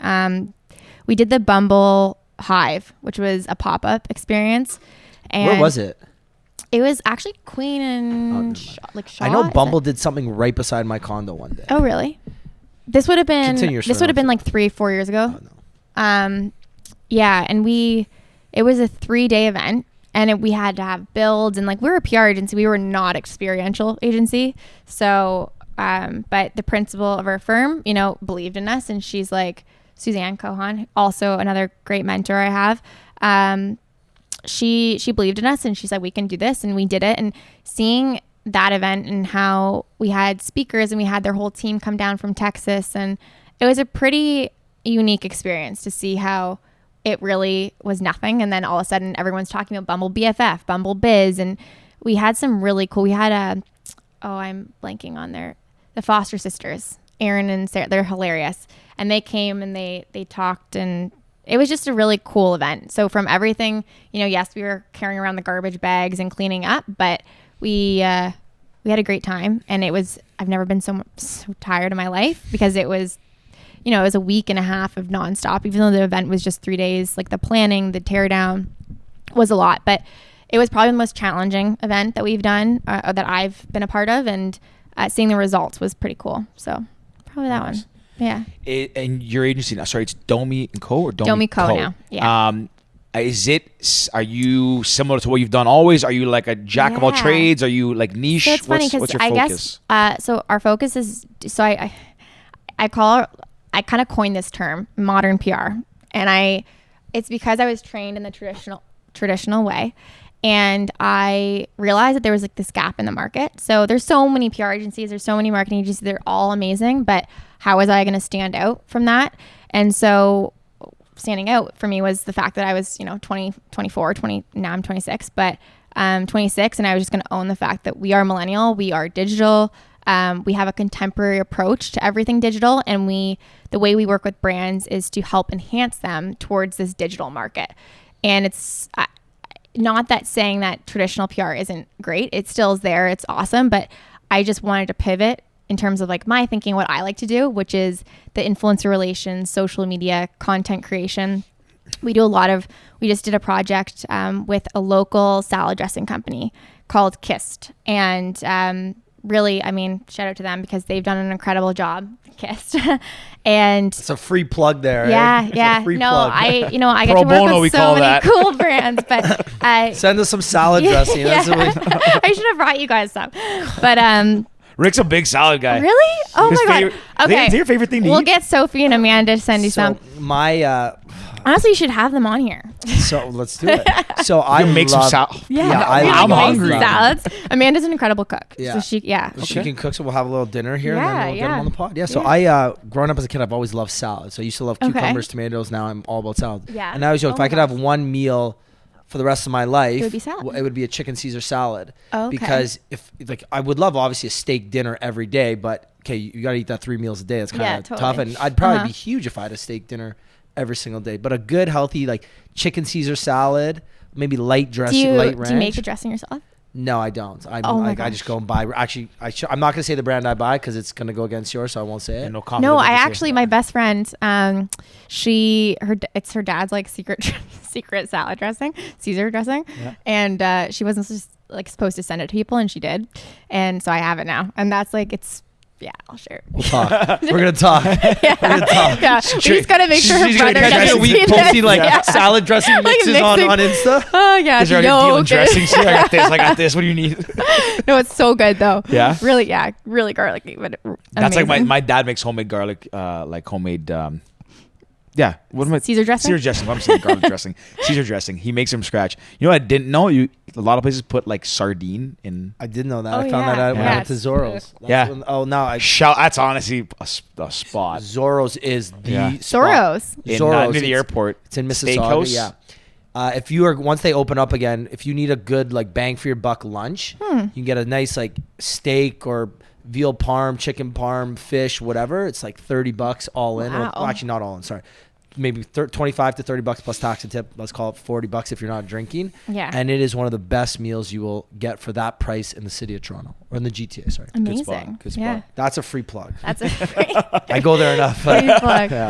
We did the Bumble Hive, which was a pop-up experience. And where was it? It was actually Queen and Shaw. I know Bumble did something right beside my condo one day. Oh really? This would have been like 3-4 years ago. Oh, no. Yeah, and it was a 3-day event, and we had to have builds, and like we were a PR agency, we were not experiential agency. So, but the principal of our firm, believed in us, and she's like, Suzanne Cohan, also another great mentor I have. She believed in us, and she said, we can do this. And we did it. And seeing that event and how we had speakers and we had their whole team come down from Texas. And it was a pretty unique experience to see how it really was nothing. And then all of a sudden everyone's talking about Bumble BFF, Bumble Biz. And we had some really cool, we had I'm blanking on the Foster sisters, Aaron and Sarah. They're hilarious. And they came and they talked, and it was just a really cool event. So from everything, yes, we were carrying around the garbage bags and cleaning up, but we had a great time. And I've never been so tired in my life because it was, it was a week and a half of nonstop, even though the event was just 3 days. Like the planning, the tear down was a lot, but it was probably the most challenging event that we've done, that I've been a part of, and seeing the results was pretty cool. So probably that one. Yeah. And your agency, it's DOMI CO or DOMI CO now. Yeah. Are you similar to what you've done always? Are you like a jack of all trades? Are you like niche? So it's funny because I guess, so our focus is, I kind of coined this term, modern PR. And it's because I was trained in the traditional way. And I realized that there was like this gap in the market. So there's so many PR agencies, there's so many marketing agencies, they're all amazing, but how was I going to stand out from that? And so standing out for me was the fact that I was, 24, 20, now I'm 26, but 26. And I was just going to own the fact that we are millennial, we are digital. We have a contemporary approach to everything digital. And the way we work with brands is to help enhance them towards this digital market. And it's not that saying that traditional PR isn't great. It still is there. It's awesome. But I just wanted to pivot in terms of like my thinking, what I like to do, which is the influencer relations, social media, content creation. We just did a project with a local salad dressing company called Kissed. And really, shout out to them because they've done an incredible job, Kissed. And it's a free plug there. Yeah, right? yeah. Free No, plug. I get to work with so many cool brands, but send us some salad dressing. Yeah. I should have brought you guys some, but Rick's a big salad guy. Really? Oh my god. Okay. Is it your favorite thing to We'll eat? get Sophie and Amanda to send you some. My honestly, you should have them on here. So let's do it. So I You make some love- salad. I'm hungry. hungry. Salads. Amanda's an incredible cook. Yeah. So she She can cook, so we'll have a little dinner here and Yeah, then we'll get them yeah. on the pod. Yeah. So I, growing up as a kid, I've always loved salad. So I used to love Okay. cucumbers, tomatoes. Now I'm all about salad. Yeah. And I always joke, if Oh I my could have gosh. one meal for the rest of my life, It would be salad. it would be a chicken Caesar salad. Oh, okay. Because if like I would love obviously a steak dinner every day, but okay, you got to eat that 3 meals a day. It's kind of Yeah, tough, totally. and I'd probably Uh-huh. be huge if I had a steak dinner every single day. But a good healthy like chicken Caesar salad, maybe light dressing, light ranch. Do you make the dressing yourself? No, I don't. Oh my I just gosh. go and buy. Actually, I'm not gonna say the brand I buy because it's gonna go against yours, so I won't say it. And no No, confidence I in this actually, my best friend, it's her dad's like secret salad dressing, Caesar dressing, and she wasn't just like supposed to send it to people, and she did, and so I have it now, and that's like I'll share it. We'll talk. We're gonna talk. Yeah, We're gonna talk. yeah. We just gotta make sure her she's gonna brother catch doesn't it. see Posting this. like Yeah. salad dressing mixes mixing. on Insta. Oh yeah, Is there already dealing yolk. dressings here? I got this. I got this. What do you need? No, it's so good though. Yeah? Really, really garlicky, but That's like amazing. my dad makes homemade garlic, like homemade. Yeah, what am I? Caesar dressing? Caesar dressing. I'm saying garlic dressing. Caesar dressing. He makes them scratch. You know what I didn't know? A lot of places put like sardine in. I did know that. Oh, I found that yeah. out when I Yeah, went to it's Zorro's. good. Yeah. That's honestly a spot. Zorro's is the Yeah. spot. Soros. In, Zorro's, near the it's- airport. It's in Mississauga. Steakhouse? Yeah. If you are once they open up again, if you need a good like bang for your buck lunch, you can get a nice like steak or veal parm, chicken parm, fish, whatever. It's like $30 all in. Wow. Well, actually, not all in. Sorry, maybe 25 to $30 plus tax and tip. Let's call it $40 if you're not drinking. Yeah. And it is one of the best meals you will get for that price in the city of Toronto or in the GTA. Sorry. Amazing. Good spot. Good spot. Yeah. That's a free plug. That's a free I go there enough. free plug. Yeah,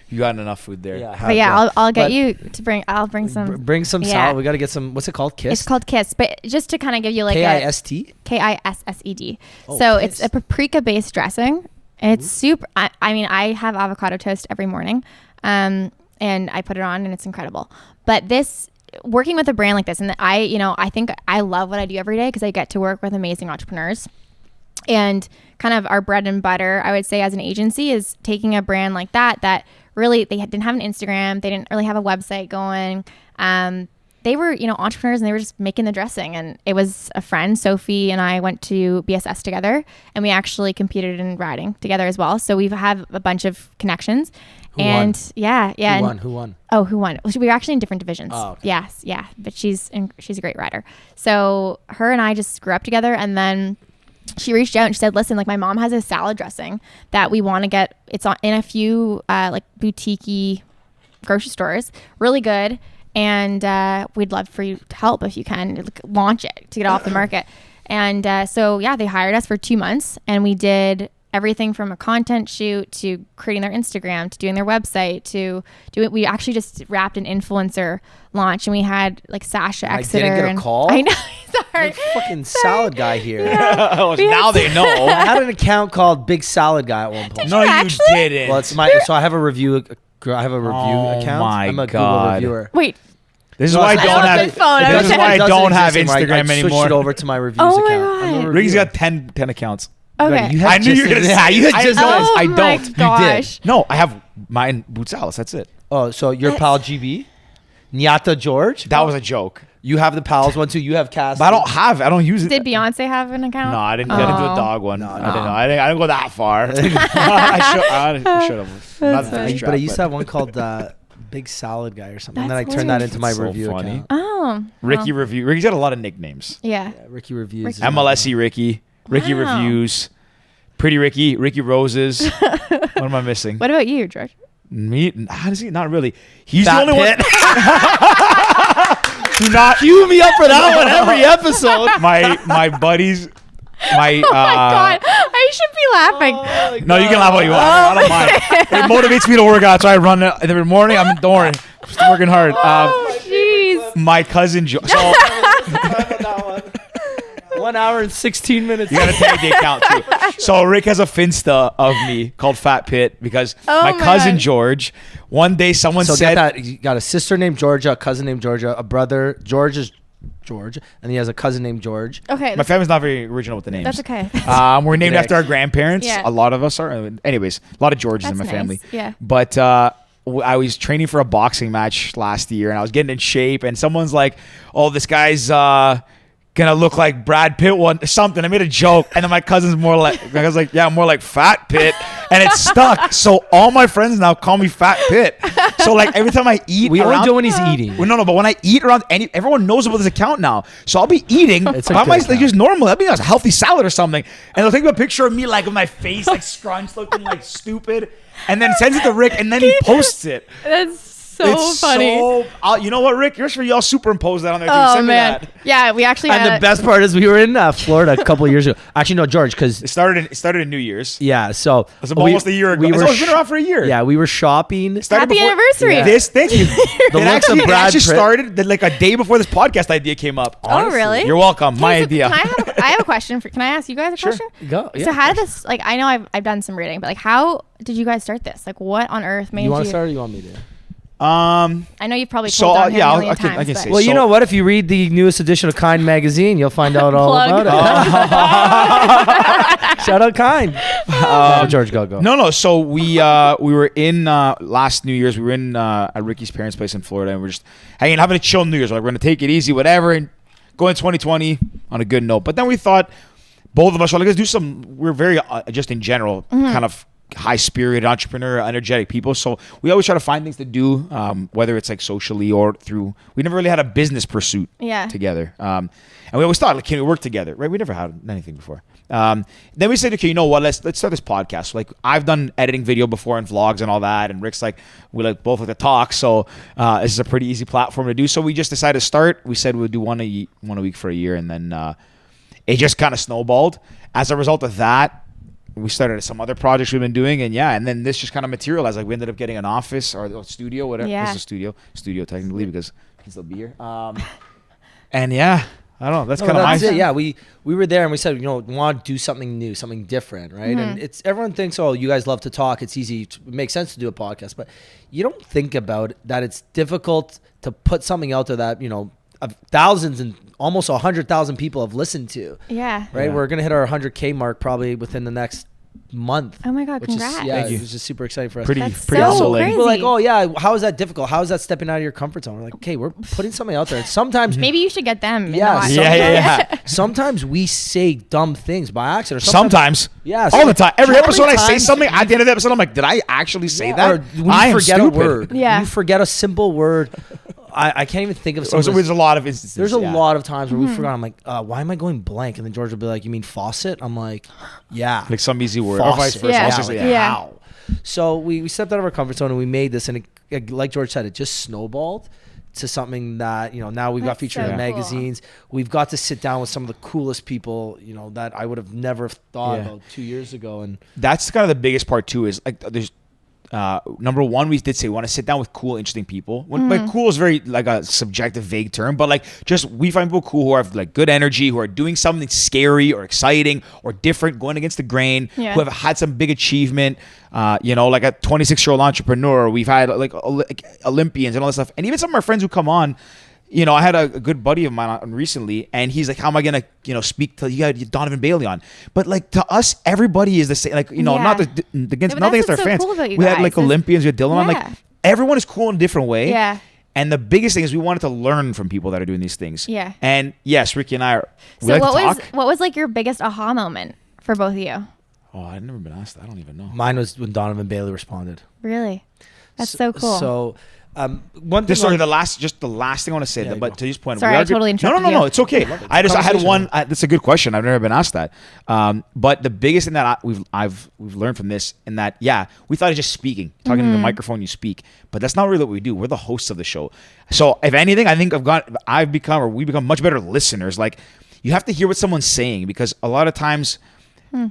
you got enough food there. Yeah. But yeah, I'll get But- you to bring. I'll bring some. Bring some Yeah. salad. We got to get some. What's it called? Kiss. It's called Kiss, but just to kind of give you like KIST. KISSED. Oh, So Kiss. it's a paprika based dressing. It's super. I mean, I have avocado toast every morning, and I put it on, and it's incredible. But this working with a brand like this, and I think I love what I do every day because I get to work with amazing entrepreneurs. And kind of our bread and butter, I would say, as an agency, is taking a brand like that really they didn't have an Instagram, they didn't really have a website going. They were, entrepreneurs, and they were just making the dressing. And it was a friend, Sophie, and I went to BSS together, and we actually competed in riding together as well. So we have a bunch of connections. Who won? Yeah. Who won? Oh, who won? Well, we were actually in different divisions. Oh, okay. Yes, yeah. But she's a great rider. So her and I just grew up together, and then she reached out and she said, "Listen, like my mom has a salad dressing that we want to get. It's in a few like boutique-y grocery stores, really good, and we'd love for you to help if you can like, launch it to get it off the market." And so yeah, they hired us for 2 months, and we did everything from a content shoot to creating their Instagram to doing their website to do it. We actually just wrapped an influencer launch, and we had like Sasha I Exeter. didn't get a and- call? I know. Sorry. Like fucking salad guy here. Oh, now they know. I had an account called Big Salad Guy at one point. No, you actually? didn't. Well, it's my. So I have a review. I have a review Oh account. my I'm a God. Google reviewer. Wait. This is No, why I it's don't not have. a good phone. This is Okay. why I Doesn't don't have exist anymore. Instagram I switched anymore. it over to my reviews Oh my account. I'm a God. Ricky's reviewer. got 10 accounts. Okay. You had I knew you were just- gonna yeah, say- you had I just know. done- Oh I my don't. You gosh. No, I have mine Boots Alice. That's it. Oh, so your pal GB, Nyata George. That was a joke. You have the pals one too. You have Cass. But I don't use it. Did Beyonce have an account? No, I didn't do a Oh. dog one. No, I no. didn't know. I didn't go that far. I should have. Not the funny. first But I trap, used to have one called Big Salad Guy or something. And then I That's turned that hilarious. into my So review funny. account. Oh. Ricky well, Review. Ricky's got a lot of nicknames. Yeah. Yeah, Ricky Reviews. Ricky- MLSE Ricky. Ricky Wow. Reviews. Pretty Ricky. Ricky Roses. What am I missing? What about you, George? Me? Honestly, not really. He's Fat the only Pit. one. Do not Cue me up for that one every episode. my buddies. My Oh my God. I should be laughing. No, you can laugh all you want. I don't mind. It motivates me to work out, so I run every morning. Don't worry, I'm still working hard. Oh, jeez. My cousin so 1 hour and 16 minutes. you gotta take the account too. So Rick has a Finsta of me called Fat Pit because Oh my my cousin God. George. One day someone So said get that. You got a sister named Georgia, a cousin named Georgia, a brother. George is George, and he has a cousin named George. Okay. my family's not very original with the names. That's okay. We're named Correct. after our grandparents. Yeah. A lot of us are. Anyways, a lot of Georges in my That's family. nice. Yeah. But I was training for a boxing match last year, and I was getting in shape, and someone's like, "Oh, this guy's gonna look like Brad Pitt one something." I made a joke, and then my cousin's more like, I was like, "Yeah, more like Fat Pitt," and it stuck. So all my friends now call me Fat Pitt. So like every time I eat, We only around, do when he's eating. well, no, but when I eat around everyone knows about this account now. So I'll be eating It's a by good my like account. just normal. That'd be like a healthy salad or something, and they'll take a picture of me like with my face like scrunched, looking like stupid, and then sends it to Rick, and then he posts it. That's so funny. You know what, Rick? You're sure y'all superimpose that on there. Oh Send me man, that. yeah, we actually And had the best part is we were in Florida a couple of years ago. Actually, no, George, because It started in New Year's. yeah, so It was almost a year ago. It's been around for a year. Yeah, we were shopping. Started Happy anniversary. Yeah. This, thank you. The It looks of actually Brad Pitt. started like a day before this podcast idea came up. Oh, really? You're welcome. My Hey, so idea. I have a question for. Can I ask you guys a Sure. question? Go. Yeah. So how did this? Like, I know I've done some reading, but like, how did you guys start this? Like, what on earth made You want you? to start or you want me to? I know you've probably So, told on him yeah, a I million can- I times. can but- say Well, you So- know what? If you read the newest edition of Kind magazine, you'll find out all Plug. about it. Shout out Kind. George, go. No. So we were in last New Year's. We were in at Ricky's parents' place in Florida, and we're just hanging, having a chill New Year's. We're like, we're gonna take it easy, whatever, and go in 2020 on a good note. But then we thought, both of us were like, let's do some. We're very just in general kind of high spirited, entrepreneur, energetic people. So we always try to find things to do, whether it's like socially or through. We never really had a business pursuit together, and we always thought, like, can we work together? Right? We never had anything before. Then we said, okay, you know what? Let's start this podcast. So, like, I've done editing video before and vlogs and all that, and Rick's like, we like both like to talk, so this is a pretty easy platform to do. So we just decided to start. We said we'd do one a week for a year, and then it just kind of snowballed. As a result of that, we started some other projects we've been doing, and then this just kind of materialized. Like, we ended up getting an office or a studio, whatever. Yeah. This is a studio technically, because we can still be here. And yeah, I don't know. That's kind of my it. Yeah, we were there and we said, we want to do something new, something different, right? And it's everyone thinks, oh, you guys love to talk. It's easy. It makes sense to do a podcast, but you don't think about that. It's difficult to put something out there that thousands and almost 100,000 people have listened to. Yeah. Right. Yeah. We're gonna hit our 100K mark probably within the next month. Oh my God! Which Congrats. is yeah, Thank you. it was just super exciting for us. pretty That's pretty so humbling. crazy. People are like, oh yeah, how is that difficult? How is that stepping out of your comfort zone? We're like, okay, we're putting something out there. And sometimes, Maybe you should get them. yeah, and not- Yeah. sometimes we say dumb things by accident. Or Sometimes. yeah, All the time. Every how many episode I say times- something, at the end of the episode, I'm like, did I actually say that? Or when I you am forget stupid. a word. Yeah. You forget a simple word. I can't even think of So something. there's a lot of instances. There's a yeah. lot of times where we forgot. I'm like, why am I going blank? And then George will be like, you mean faucet? I'm like, yeah. Like some easy word. Or vice Faucet. versa. Yeah. I'll just say, Yeah. How? So we stepped out of our comfort zone and we made this, and it, like George said, it just snowballed to something that now we've got That's featured so in cool. magazines. We've got to sit down with some of the coolest people that I would have never thought Yeah. about 2 years ago. And That's kind of the biggest part too, is like there's number one, we did say we want to sit down with cool, interesting people. Like, cool is very like a subjective, vague term, but like just we find people cool who have like good energy, who are doing something scary or exciting or different, going against the grain, Yeah. who have had some big achievement. Like a 26-year-old entrepreneur. We've had like Olympians and all this stuff, and even some of our friends who come on. I had a good buddy of mine on recently, and he's like, how am I going to, speak to you got Donovan Bailey on? But like to us, everybody is the same. Like, not Yeah. against but nothing that's against our what's so fans. cool about you We had guys like is- Olympians, we had Dylan on. Like, Yeah. everyone is cool in a different way. Yeah. And the biggest thing is we wanted to learn from people that are doing these things. Yeah. And yes, Ricky and I we So like what to was talk. what was like your biggest aha moment for both of you? Oh, I've never been asked that. I don't even know. mine was when Donovan Bailey responded. Really? That's so cool. So one thing. Sorry, the last thing I want to say, Yeah, but go. to his point, Sorry, we I are good- totally interrupted No, you. it's okay. I had Conversation. one. That's a good question. I've never been asked that. But the biggest thing that we've learned from this, in that, we thought of just speaking, talking to the microphone, you speak, but that's not really what we do. We're the hosts of the show. So if anything, I think we become much better listeners. Like, you have to hear what someone's saying, because a lot of times,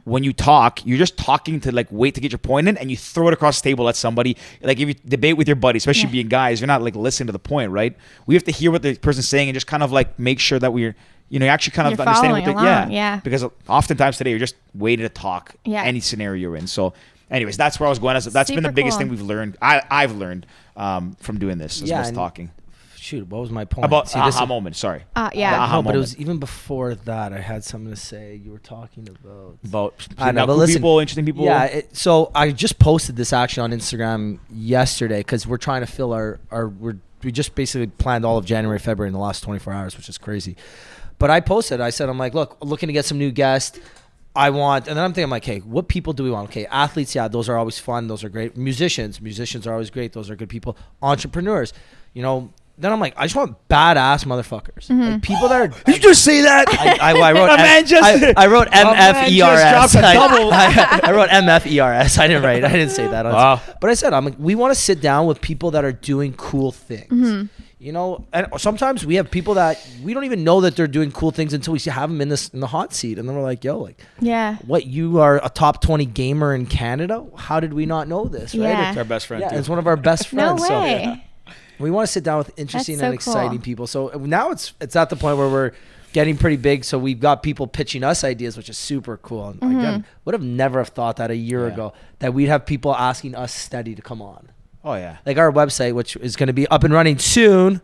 when you talk, you're just talking to like wait to get your point in, and you throw it across the table at somebody. Like if you debate with your buddy, especially being guys, you're not like listening to the point, right? We have to hear what the person's saying and just kind of like make sure that we're, actually kind of You're understand what following they're, along, yeah. Because oftentimes today you're just waiting to talk any scenario you're in. So anyways, that's where I was going. That's been the Super biggest cool. thing we've learned. I've learned from doing this as well as and talking. shoot, what was my point? About See, this aha is- moment. Sorry. Yeah. The aha No, but it moment. was even before that. I had something to say. You were talking about. I know, but cool listen, people, interesting people. Yeah. So I just posted this actually on Instagram yesterday because we're trying to fill we just basically planned all of January, February in the last 24 hours, which is crazy. But I posted. I said, I'm like, look, looking to get some new guests. And then I'm thinking, I'm like, hey, what people do we want? Okay, athletes, yeah, those are always fun. Those are great. Musicians are always great. Those are good people. Entrepreneurs, Then I'm like, I just want badass motherfuckers. Like people that are. Did you just say that? I wrote. I wrote MFERS. I wrote MFERS. I didn't say that. Wow. But I said, I'm like, we want to sit down with people that are doing cool things. And sometimes we have people that we don't even know that they're doing cool things until we have them in the hot seat, and then we're like, yo, like, Yeah. what, you are a top 20 gamer in Canada? How did we not know this? Right? Yeah. It's our best friend. Yeah, too. it's one of our best No friends. way. So we want to sit down with interesting That's so and exciting cool. people. So now it's at the point where we're getting pretty big. So we've got people pitching us ideas, which is super cool. And again, would have never have thought that a year ago that we'd have people asking us steady to come on. Oh yeah. Like our website, which is going to be up and running soon.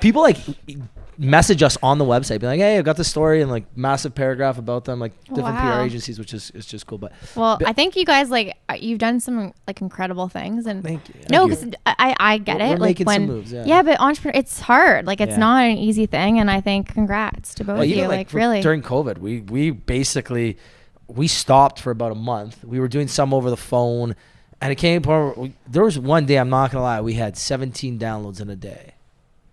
People like message us on the website, be like, hey, I got this story, and like massive paragraph about them, like different Wow. PR agencies, which is just cool. But Well, I think you guys you've done some like incredible things, and thank you. no, Thank you. because I get We're it. Like making when some moves, yeah. but entrepreneur, it's hard. Like it's Yeah. not an easy thing, and I think congrats to both of you. Like really, during COVID, we basically stopped for about a month. We were doing some over the phone, and it came to a point where there was one day, I'm not gonna lie, we had 17 downloads in a day,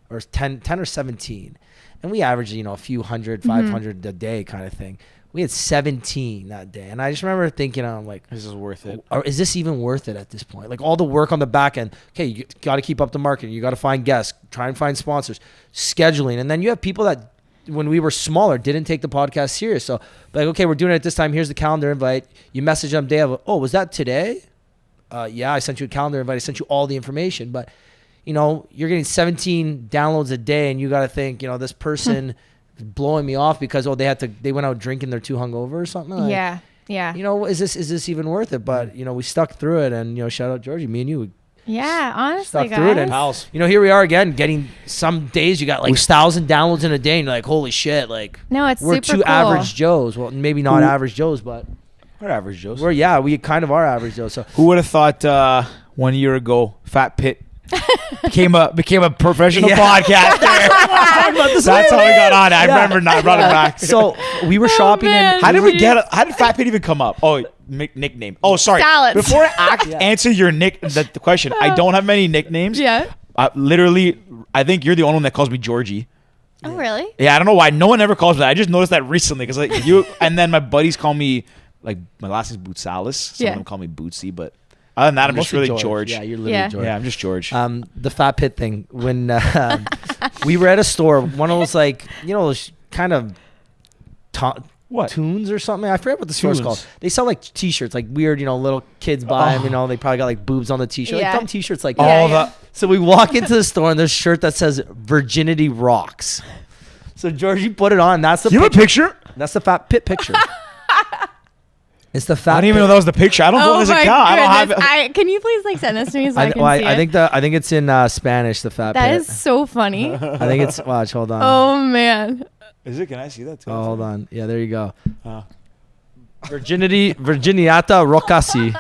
or 10 or 17, and we averaged a few hundred, 500 a day kind of thing. We had 17 that day, and I just remember thinking, I'm like, This is worth it. or is this even worth it at this point? Like all the work on the back end. Okay, you got to keep up the marketing. You got to find guests, try and find sponsors, scheduling, and then you have people that, when we were smaller, didn't take the podcast serious. So like, okay, we're doing it at this time. Here's the calendar invite. You message them day of, oh, was that today? Yeah, I sent you a calendar invite. I sent you all the information, but you're getting 17 downloads a day, and you got to think, this person is blowing me off because they went out drinking, they're too hungover or something. Like, yeah. is this even worth it? But we stuck through it, and shout out Georgie, me and you. Yeah, honestly, Stuck guys. through it, and Pals. here we are again, getting some days you got like 1,000 downloads in a day, and you're like, holy shit, like No, it's we're super two cool. average Joes. Well, maybe not average Joes, but We're average Joes. we kind of are average Joes. So Who would have thought 1 year ago Fat Pit became a professional podcaster? That's how we got on. I remember now. I brought it back. So we were shopping man. in. How did we get it? How did Fat Pit even come up? Oh, nickname. Oh, sorry. Salads. Before I answer your the question, I don't have many nicknames. Yeah. Literally, I think you're the only one that calls me Georgie. Oh, really? Yeah, I don't know why. No one ever calls me that. I just noticed that recently because like you and then my buddies call me, like, my last name is Bootsalis. Some of them call me Bootsy, but other than that, I'm just Mostly really George. Yeah, you're literally Yeah. George. Yeah, I'm just George. The Fat Pit thing, when we were at a store, one of those like those kind of What? Tunes or something. I forget what the store's Tunes. called. They sell like T-shirts, like weird, little kids buy them. They probably got like boobs on the T-shirt, Yeah. like dumb T-shirts, like Yeah, All yeah. the So we walk into the store and there's a shirt that says "Virginity Rocks." So Georgie put it on. That's the you have a picture? That's the Fat Pit picture. It's the Fat. I didn't even know that was the picture. I don't know Oh if my there's a cow. I don't have it. goodness. Can you please like send this to me so I can see it? I think it's in Spanish. The Fat That Pit. is so funny. I think it's. Watch. Hold on. Oh man. Is it? Can I see that too? Oh, hold on. Yeah, there you go. Oh. Virginiata Rocasi.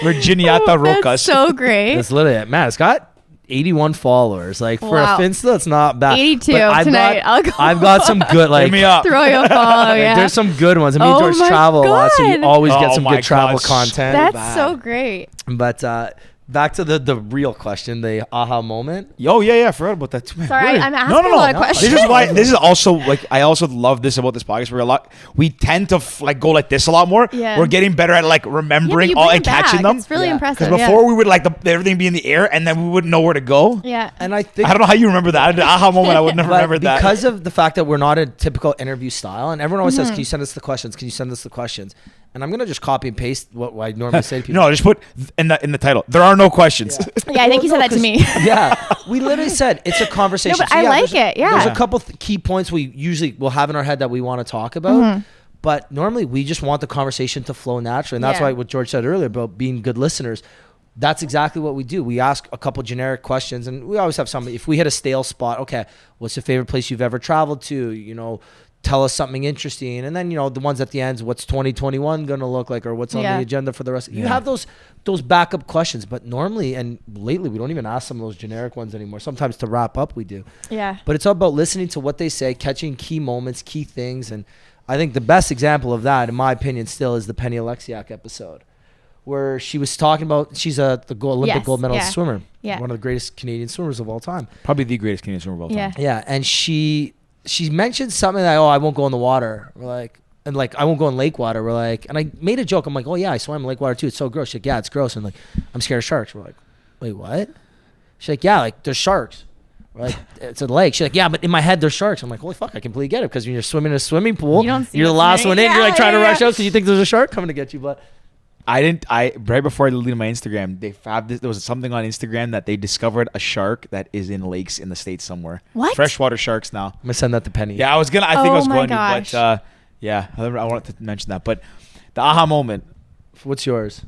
Virginiata Rocas. That's so great. That's literally it. Man, it's got 81 followers. Like for Wow. a Finsta, it's not bad. 82 But tonight. I'll go I've got some good like. Hit me up. throw you a follow. Yeah. There's some good ones. I mean, Oh George my travel a lot, so you God. always get Oh some my good travel God. content. That's so great. But back to the real question, the aha moment. Oh yeah, I forgot about that too. Man, Sorry, really? I'm asking a lot of questions. This is why. This is also like I also love this about this podcast. We tend to go like this a lot more. Yeah. We're getting better at like Yeah, remembering but you all bring and it back. catching them. It's really Yeah. impressive. Because before we would like everything be in the air and then we wouldn't know where to go. Yeah. And I think I don't know how you remember that. The aha moment, I wouldn't have but remembered that. because of the fact that we're not a typical interview style, and everyone always says, "Can you send us the questions? Can you send us the questions?" And I'm gonna just copy and paste what I normally say to people. No, just put in the title. There are no questions. Yeah, I think you said that to me. Yeah, we literally said it's a conversation. No, but I like there's- it, yeah. There's a couple key points we usually will have in our head that we want to talk about, but normally we just want the conversation to flow naturally, and that's Yeah. why what George said earlier about being good listeners. that's exactly what we do. We ask a couple generic questions, and we always have some. If we hit a stale spot, okay, what's your favorite place you've ever traveled to? You know, tell us something interesting. And then, you know, the ones at the end, what's 2021 going to look like, or what's on the agenda for the rest? You have those backup questions, but normally and lately we don't even ask some of those generic ones anymore. Sometimes to wrap up we do. Yeah. But it's all about listening to what they say, catching key moments, key things. And I think the best example of that, in my opinion, still is the Penny Alexiak episode, where she was talking about, she's Olympic gold medalist swimmer. Yeah. One of the greatest Canadian swimmers of all time. Probably the greatest Canadian swimmer of all time. Yeah. And she mentioned something like, I won't go in the water. We're like, and like, I won't go in lake water. We're like, and I made a joke. I'm like, oh yeah, I swam in lake water too. It's so gross. She's like, yeah, it's gross. And like, I'm scared of sharks. We're like, wait, what? She's like, yeah, like there's sharks. We're like, it's a lake. She's like, yeah, but in my head there's sharks. I'm like, holy fuck, I completely get it. Because when you're swimming in a swimming pool, you're the last one in. You're like trying to rush out because you think there's a shark coming to get you. But right before I deleted my Instagram, there was something on Instagram that they discovered a shark that is in lakes in the States somewhere. What? Freshwater sharks now. I'm gonna send that to Penny. Yeah, I think I was going gosh. to, but yeah, I wanted to mention that. But the aha moment. What's yours?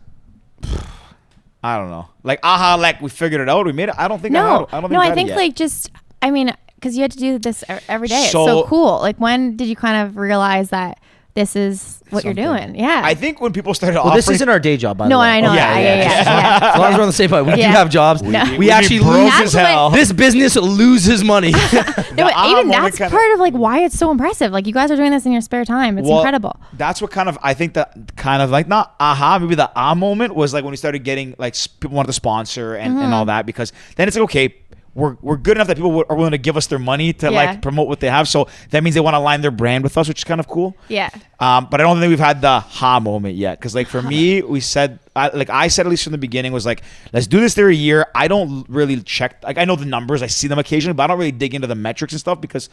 I don't know. Like aha, like we figured it out. We made it. I don't think I think like just, I mean, because you had to do this every day. It's so cool. Like when did you kind of realize that this is what you're doing? Yeah. I think when people started offering... This isn't our day job, by the way. No, I know. Yeah. As long as we're on the same point. We do have jobs. We actually broke as hell. This business loses money. Even that's part of like why it's so impressive. Like you guys are doing this in your spare time. It's incredible. That's what I think that kind of like, not aha, maybe the moment was like when we started getting like people wanted to sponsor and all that, because then it's like, okay, we're good enough that people are willing to give us their money to like promote what they have. So that means they want to align their brand with us, which is kind of cool. Yeah. But I don't think we've had the ha moment yet. Cause like for me, I said at least from the beginning was like, let's do this there a year. I don't really check. Like I know the numbers, I see them occasionally, but I don't really dig into the metrics and stuff because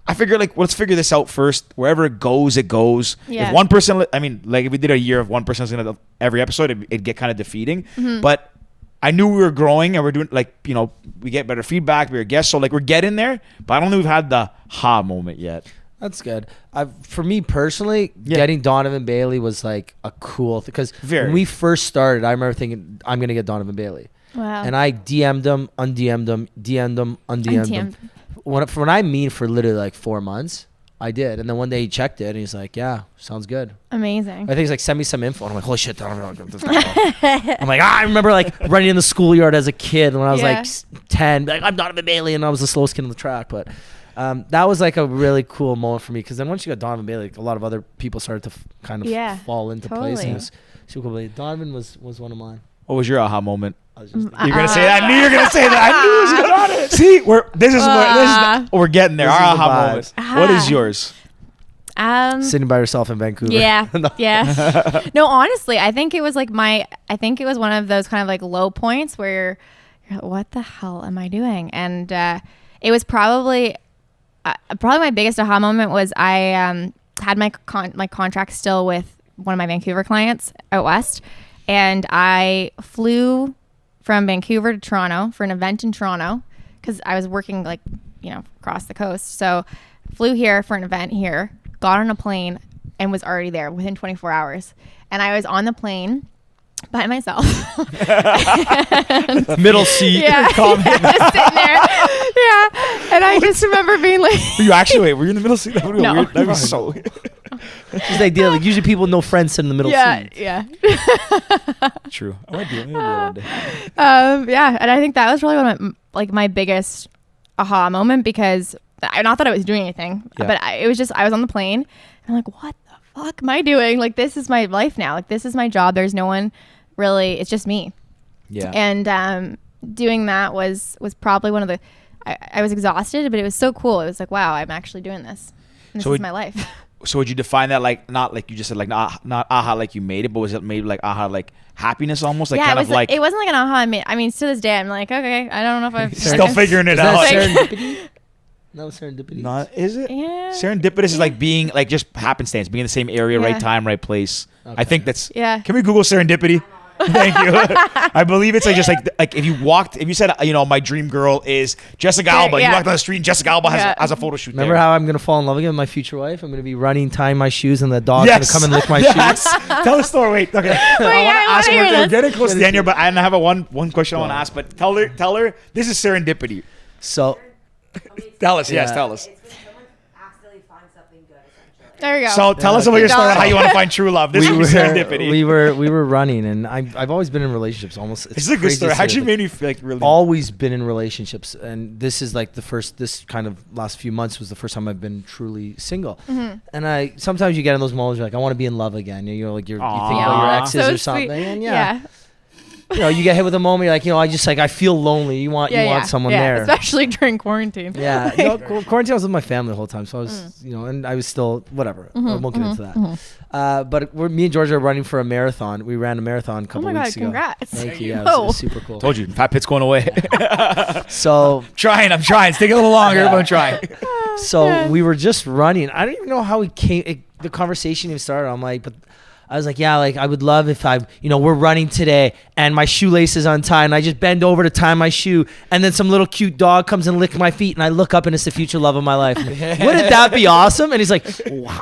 I figure like, let's figure this out first. Wherever it goes, it goes. Yeah. If one person, I mean, like if we did a year of one person listening to every episode, it'd get kind of defeating. But I knew we were growing and we're doing like, you know, we get better feedback. We're guests. So like we're getting there, but I don't think we've had the ha moment yet. That's good. For me personally, getting Donovan Bailey was like a cool thing. Because when we first started, I remember thinking, I'm going to get Donovan Bailey. Wow. And I DM'd him, undM'd him, DM'd him, undM'd him. When I mean for literally like 4 months, I did. And then one day he checked it and he's like, yeah, sounds good. Amazing. I think he's like, send me some info. And I'm like, holy shit. I'm like, I remember like running in the schoolyard as a kid when I was like 10. Like, I'm Donovan Bailey. And I was the slowest kid on the track. But that was like a really cool moment for me. Because then once you got Donovan Bailey, like, a lot of other people started to kind of fall into place. And it was super cool. Donovan was one of mine. What was your aha moment? You're gonna say that. I knew you were gonna say that. I knew you was gonna on it. See, we're getting there. Our aha moment. What is yours? Sitting by yourself in Vancouver. Yeah. Yeah. No, honestly, I think it was like one of those kind of like low points where you're like, what the hell am I doing? And it was probably my biggest aha moment was I had my contract still with one of my Vancouver clients out west, and I flew from Vancouver to Toronto for an event in Toronto because I was working like, you know, across the coast. So flew here for an event here, got on a plane and was already there within 24 hours. And I was on the plane by myself. Middle seat. Yeah. Just sitting there. Yeah. And I just remember being like... were you in the middle seat? That would be no. weird. That'd be so weird. Just the idea, like usually people with no friends sit in the middle seat. Yeah. True. I might do it one day. Yeah, and I think that was really one of my biggest aha moment because not that I was doing anything, but it was just I was on the plane and I'm like, what the fuck am I doing? Like this is my life now. Like this is my job. There's no one really. It's just me. Yeah. And doing that was probably one of the. I was exhausted, but it was so cool. It was like, wow, I'm actually doing this. And this is my life. So would you define that like not like you just said like not aha like you made it, but was it maybe like aha like happiness almost like yeah, kind of like it wasn't like an aha. I mean, to this day I'm like, okay, I don't know if I've still figuring it out. Serendipity? No, serendipity. Not is it? Yeah. Serendipitous is like being like just happenstance, being in the same area, right time, right place. Okay. I think that's. Yeah. Can we Google serendipity? Thank you. I believe it's like just like if you said my dream girl is Jessica Alba. You walked down the street and Jessica Alba has a photo shoot. Remember how I'm gonna fall in love again with my future wife? I'm gonna be running, tying my shoes, and the dog's Yes. gonna come and lick my Yes. shoes. Tell the story. Wait. Okay. I want to ask her. We're getting close to the end here, but I have one question I want to ask. But tell her this is serendipity. So, Tell us. Yes. Tell us. It's when someone accidentally finds something good, essentially. There you go. So tell us about your story on how you want to find true love. This is serendipity. we were running, and I've always been in relationships. Almost, This is a good story. Actually made me feel like really. Always been in relationships, and this is like this kind of last few months was the first time I've been truly single. And sometimes you get in those moments you're like, I want to be in love again. You think about your exes So or something, sweet. and Yeah. you get hit with a moment. You're like, I feel lonely. You want someone there, especially during quarantine. Yeah, quarantine I was with my family the whole time, so I was, and I was still whatever. I won't get into that. But me and Georgia are running for a marathon. We ran a marathon a couple weeks ago. Congrats! Thank you. Yeah, it was super cool. Told you, Fat Pit's going away. So I'm trying. It's taking a little longer, but I'm trying. So we were just running. I don't even know how the conversation even started. I'm like, but I was like, yeah, like I would love if we're running today and my shoelace is untied and I just bend over to tie my shoe and then some little cute dog comes and licks my feet and I look up and it's the future love of my life. Wouldn't that be awesome? And he's like,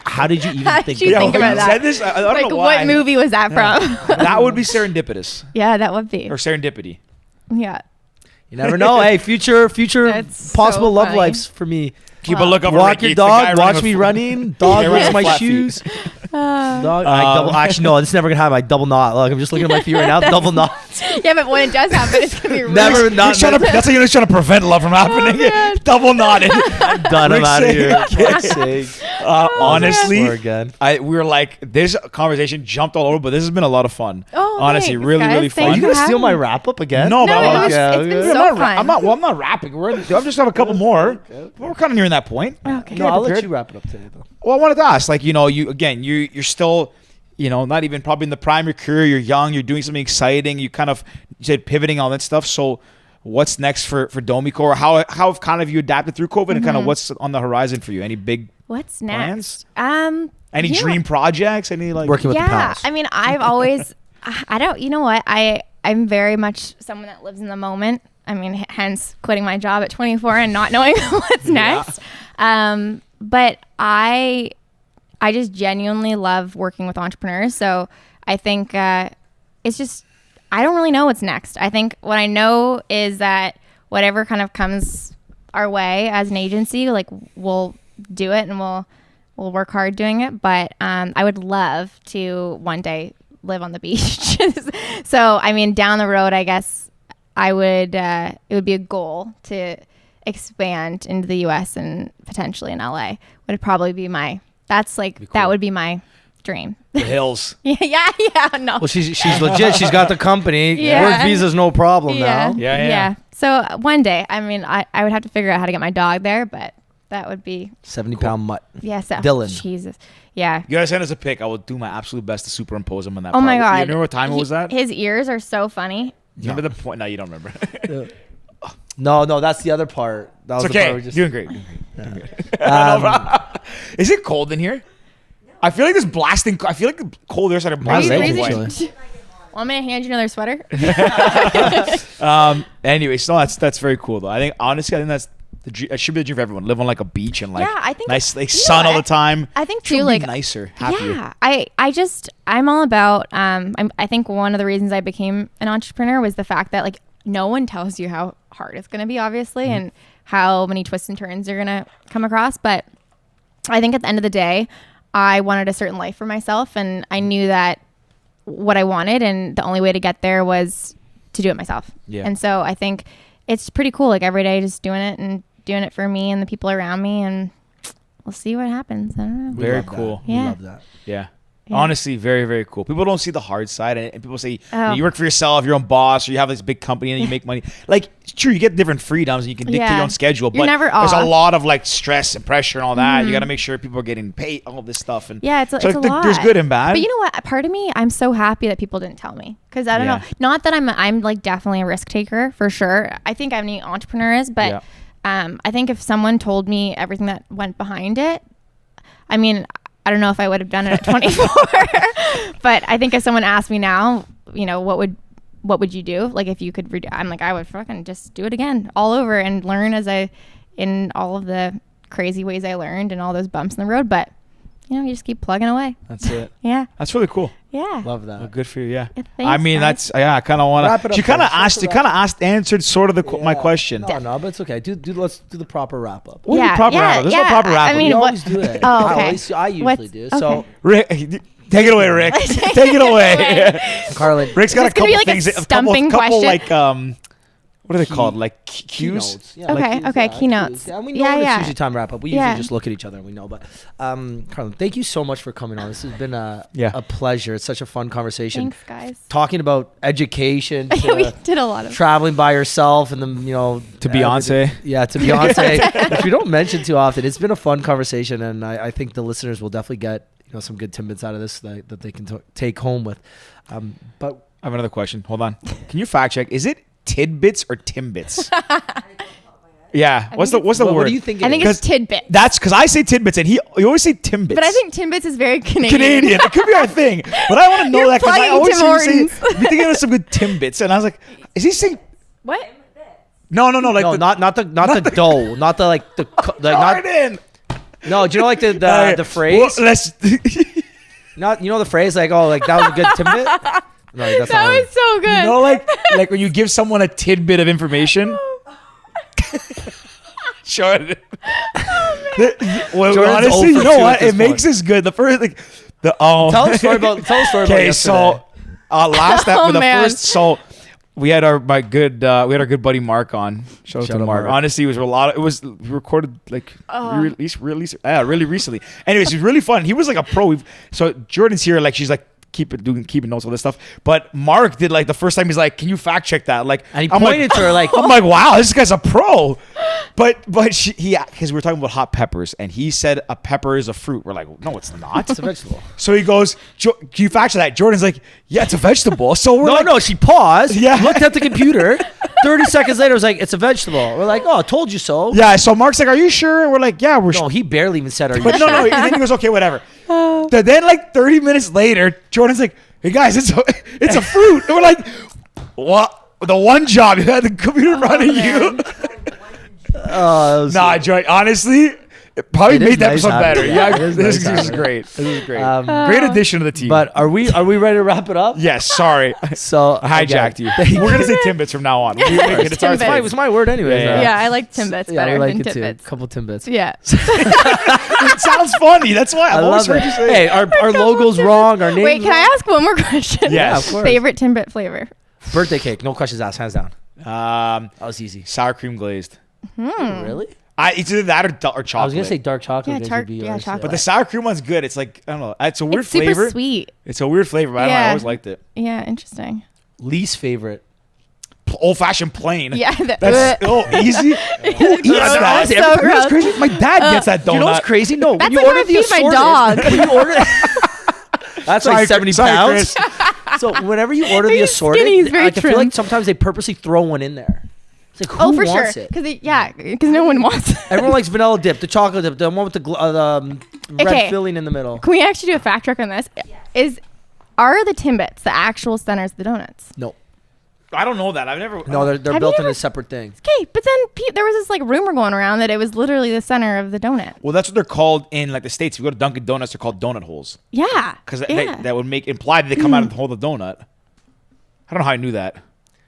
how did you even think about that? Said this? I don't know why. What movie was that from? That would be serendipitous. Yeah, that would be. Or serendipity. Yeah. You never know. Hey, future That's possible so love funny. lives for me. Keep a look over. Walk your dog. Watch me running. Dog licks my shoes. Dog. Actually, no, this is never gonna happen. I double knot. Look, I'm just looking at my feet right now. Double knot. Yeah, but when it does happen, it's gonna be really Never not. That's how you're just trying to prevent love from happening. Double knotted. I'm done. I'm out of here. Honestly, again. we were like, this conversation jumped all over, but this has been a lot of fun. Oh, honestly, thanks, really, guys. really Thank Are fun. you for gonna steal having my me. wrap up again? No, No, but it's been so fun. I'm not wrapping. I'm just have a couple more. We're kind of nearing that point. Okay. No, I'll let you wrap it up today, though. Well, I wanted to ask, like, you're still, not even probably in the prime of your career. You're young. You're doing something exciting. You said pivoting, all that stuff. So, what's next for Domi CO? Or how have kind of you adapted through COVID, and kind of what's on the horizon for you? Any big What's plans? next? Any dream projects? Any like Working with the pals. I mean, I've always, you know what? I'm very much someone that lives in the moment. I mean, hence quitting my job at 24 and not knowing what's next. But I just genuinely love working with entrepreneurs. So I think it's just, I don't really know what's next. I think what I know is that whatever kind of comes our way as an agency, like we'll do it and we'll work hard doing it. But I would love to one day live on the beach. So, I mean, down the road, I guess I would, it would be a goal to expand into the US and potentially in LA would probably be that would be my dream. the hills? yeah, no. Well, she's legit. She's got the company. Yeah. Work visa's no problem now. Yeah. So one day, I mean, I would have to figure out how to get my dog there, but that would be 70-pound mutt. yes. Dylan. Jesus. Yeah. You gotta send us a pic. I will do my absolute best to superimpose him on that. Oh my God. You remember what time it was that? His ears are so funny. You remember the point? No, you don't remember. No, that's the other part. That was It's the part okay. we just. Doing great. Is it cold in here? I feel like this blasting. I feel like the cold air started Are you blasting. freezing? Well, I'm gonna hand you another sweater. Anyway, so that's very cool though. I think that's it should be the dream for everyone. Live on like a beach and like I think nice like sun all the time. I think Should too, be like nicer, happier. Yeah, I'm all about. I think one of the reasons I became an entrepreneur was the fact that like no one tells you how hard it's gonna be, obviously, and how many twists and turns you're gonna come across. But I think at the end of the day, I wanted a certain life for myself, and I knew that what I wanted, and the only way to get there was to do it myself. Yeah. And so I think it's pretty cool, like every day just doing it and doing it for me and the people around me, and we'll see what happens. I don't know. We Very love cool. That. Yeah. We love that. Yeah. Yeah. Honestly, very, very cool. People don't see the hard side, and people say Oh. you work for yourself, your own boss, or you have this big company and you make money. Like, it's true, you get different freedoms and you can dictate Yeah. your own schedule, You're but never there's a off. lot of like stress and pressure and all that. You got to make sure people are getting paid, all this stuff. And Yeah, it's a lot. There's good and bad. But you know what? Part of me, I'm so happy that people didn't tell me, because I don't Yeah. know. Not that I'm like definitely a risk taker for sure. I think any entrepreneur is, but I think if someone told me everything that went behind it, I mean, I don't know if I would have done it at 24, but I think if someone asked me now, what would you do? Like if you could I'm like, I would fucking just do it again all over and learn in all of the crazy ways I learned and all those bumps in the road. But you just keep plugging away. That's it. Yeah. That's really cool. Yeah. Love that. Well, good for you. Yeah. Thanks, I mean, guys. I kind of want Wrap it to. up, She kind of guys. asked, answered sort of my question. No, but it's okay. Let's do the proper wrap up. What is the proper wrap up? There's no proper wrap up. I mean, We what? always do that. Oh, okay. At least I usually do. Okay. So, Rick, take it away, Rick. Take it away. Carlin, Rick's got Is a this gonna couple be like a things. stumping couple question? like what are they called? Like cues. keynotes. Yeah, Okay, cues, okay, yeah, keynotes. cues. Yeah, and we know Yeah, when yeah. it's usually time to wrap up. We Yeah. usually just look at each other and we know. But Carlin, thank you so much for coming on. This has been a pleasure. It's such a fun conversation. Thanks, guys. Talking about education, We to did a lot of. traveling by yourself, and then To Beyonce. Yeah, to Beyonce, which we don't mention too often. It's been a fun conversation, and I think the listeners will definitely get some good tidbits out of this that they can take home with. But I have another question. Hold on. Can you fact check? Is it tidbits or timbits? Yeah. What's the word? what do you think? I think it's tidbit. That's because I say tidbits and you always say timbits. But I think Timbits is very Canadian. Canadian. It could be our thing, but I want to know You're that because I plugging always Tim hear you say. Hortons. We thinking of some good timbits, and I was like, is he saying? What? No, like no, not the dough, not the like the not. Jordan. No, do you know like the phrase? Well, let's. Not the phrase like that was a good tidbit. No, that's That not was so good. You know, like when you give someone a tidbit of information. Jordan. Well, Jordan's honestly, 0 you for know 2 what? at this It makes us good. The first Tell a story about Okay, yesterday. so last Oh, episode, the man. first, so we had our good buddy Mark on. Shout out to out Mark. Mark. Honestly, it was recorded like released really recently. Anyways, it was really fun. He was like a pro. So Jordan's here, like she's like keeping notes, all this stuff. But Mark did like the first time he's like, "Can you fact check that?" Like, And he I'm pointed to her like, I'm like, "Wow, this guy's a pro." But because we were talking about hot peppers, and he said a pepper is a fruit. We're like, "No, it's not. it's a vegetable. So he goes, "Can you fact check that?" Jordan's like, "Yeah, it's a vegetable." So we're like, No, she paused, Yeah. looked at the computer. 30 seconds later, was like, it's a vegetable. We're like, oh, told you so. Yeah, so Mark's like, "Are you sure?" And we're like, "Yeah, we're No, sure." he barely even said, are you But sure? no. And then he goes, "Okay, whatever." Then like 30 minutes later, Jordan's like, "Hey guys, it's a fruit." And we're like, "What? The one job you had the computer in front of you?" Nah, Joy. Honestly, it probably It is made the nice episode having better. you. Yeah, It is this nice is having great. This is great. Um, Great addition to the team. But are we ready to wrap it up? yes, sorry, So I hijacked again, you. We're gonna say Timbits from now on. It's our Timbits. thing. It was my word anyway. Yeah. Yeah, I like Timbits Yeah, better we like than it too. Tidbits. Couple Timbits. Yeah. It sounds funny. That's why I I've always love heard it. you say. Hey, our logo's wrong. Our name. Wait, can I ask one more question? Yes. Yeah, of course. Favorite Timbit flavor? Birthday cake. No questions asked. Hands down. That was easy. Sour cream glazed. Really? It's either that or chocolate. I was gonna say dark chocolate. Yeah, because tart- it'd be yeah, yours, chocolate. But the sour cream one's good. It's like, I don't know. It's a weird It's super flavor. sweet. It's a weird flavor, but I don't know. I Yeah. always liked it. Yeah, interesting. Least favorite. Old fashioned plain. Yeah. That's easy. Who eats that? gross. So You know what's gross. crazy? My dad gets that donut. You know what's crazy? No, That's when you like order how I the feed my assorted, dog. when you order, that's Sorry, like 70 sorry, pounds. Chris. So whenever you order the He's assorted, skinny, he's very like, I feel trim. like sometimes they purposely throw one in there. It's like, who Oh, for sure. wants it? Because no one wants it. Everyone likes vanilla dip, the chocolate dip, the one with the red Okay. filling in the middle. Can we actually do a fact check on this? Are the Timbits the actual centers of the donuts? No, I don't know that. I've never. no, they're Have built you in ever- a separate thing. Okay, but then there was this like rumor going around that it was literally the center of the donut. Well, that's what they're called in like the States. If you go to Dunkin' Donuts, they're called donut holes. Yeah. Because yeah. that would imply that they come out and hold the donut. I don't know how I knew that.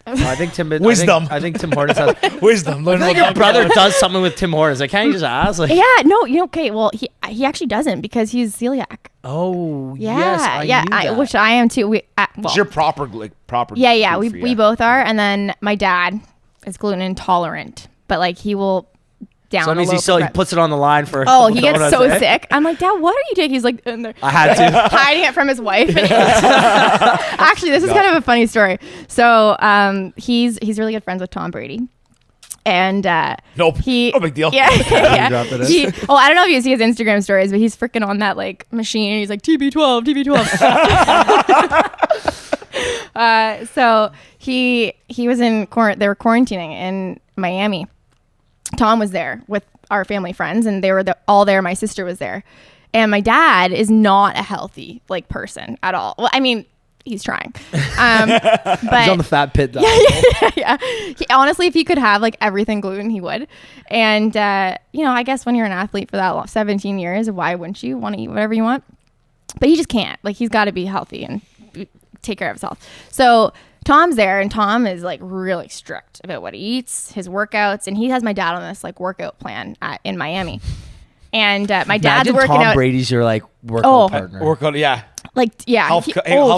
No, I think Tim. Wisdom. I think Tim Hortons has. Wisdom. I think your brother does something with Tim Hortons. Like, can't you just ask? Like, Yeah, no, okay, well, he actually doesn't because he's celiac. oh, Yeah, yes, I yeah, knew that. which I am too. It's your proper. Yeah, food we both are, and then my dad is gluten intolerant, but like he will down. So that a means loaf he of still he bread. puts it on the line for. Oh, he gets donuts, so eh? sick. I'm like, Dad, what are you doing? He's like, in there. I had to. hiding it from his wife. Actually, this is kind of a funny story. So, he's really good friends with Tom Brady. And Nope. he No big deal. Yeah, yeah. Drop it in. I don't know if you see his Instagram stories, but he's freaking on that like machine. And he's like TB12, TB12. So he was in they were quarantining in Miami. Tom was there with our family friends, and they were all there. My sister was there, and my dad is not a healthy like person at all. Well, I mean, he's trying. But He's on the fat pit diet. yeah. Honestly, if he could have like everything gluten, he would. And I guess when you're an athlete for that long, 17 years, why wouldn't you want to eat whatever you want? But he just can't. Like, he's got to be healthy and take care of himself. So Tom's there, and Tom is like really strict about what he eats, his workouts, and he has my dad on this like workout plan in Miami. And my dad's Imagine working Tom out. Brady's your like workout partner. Workout, yeah. Like, yeah, Health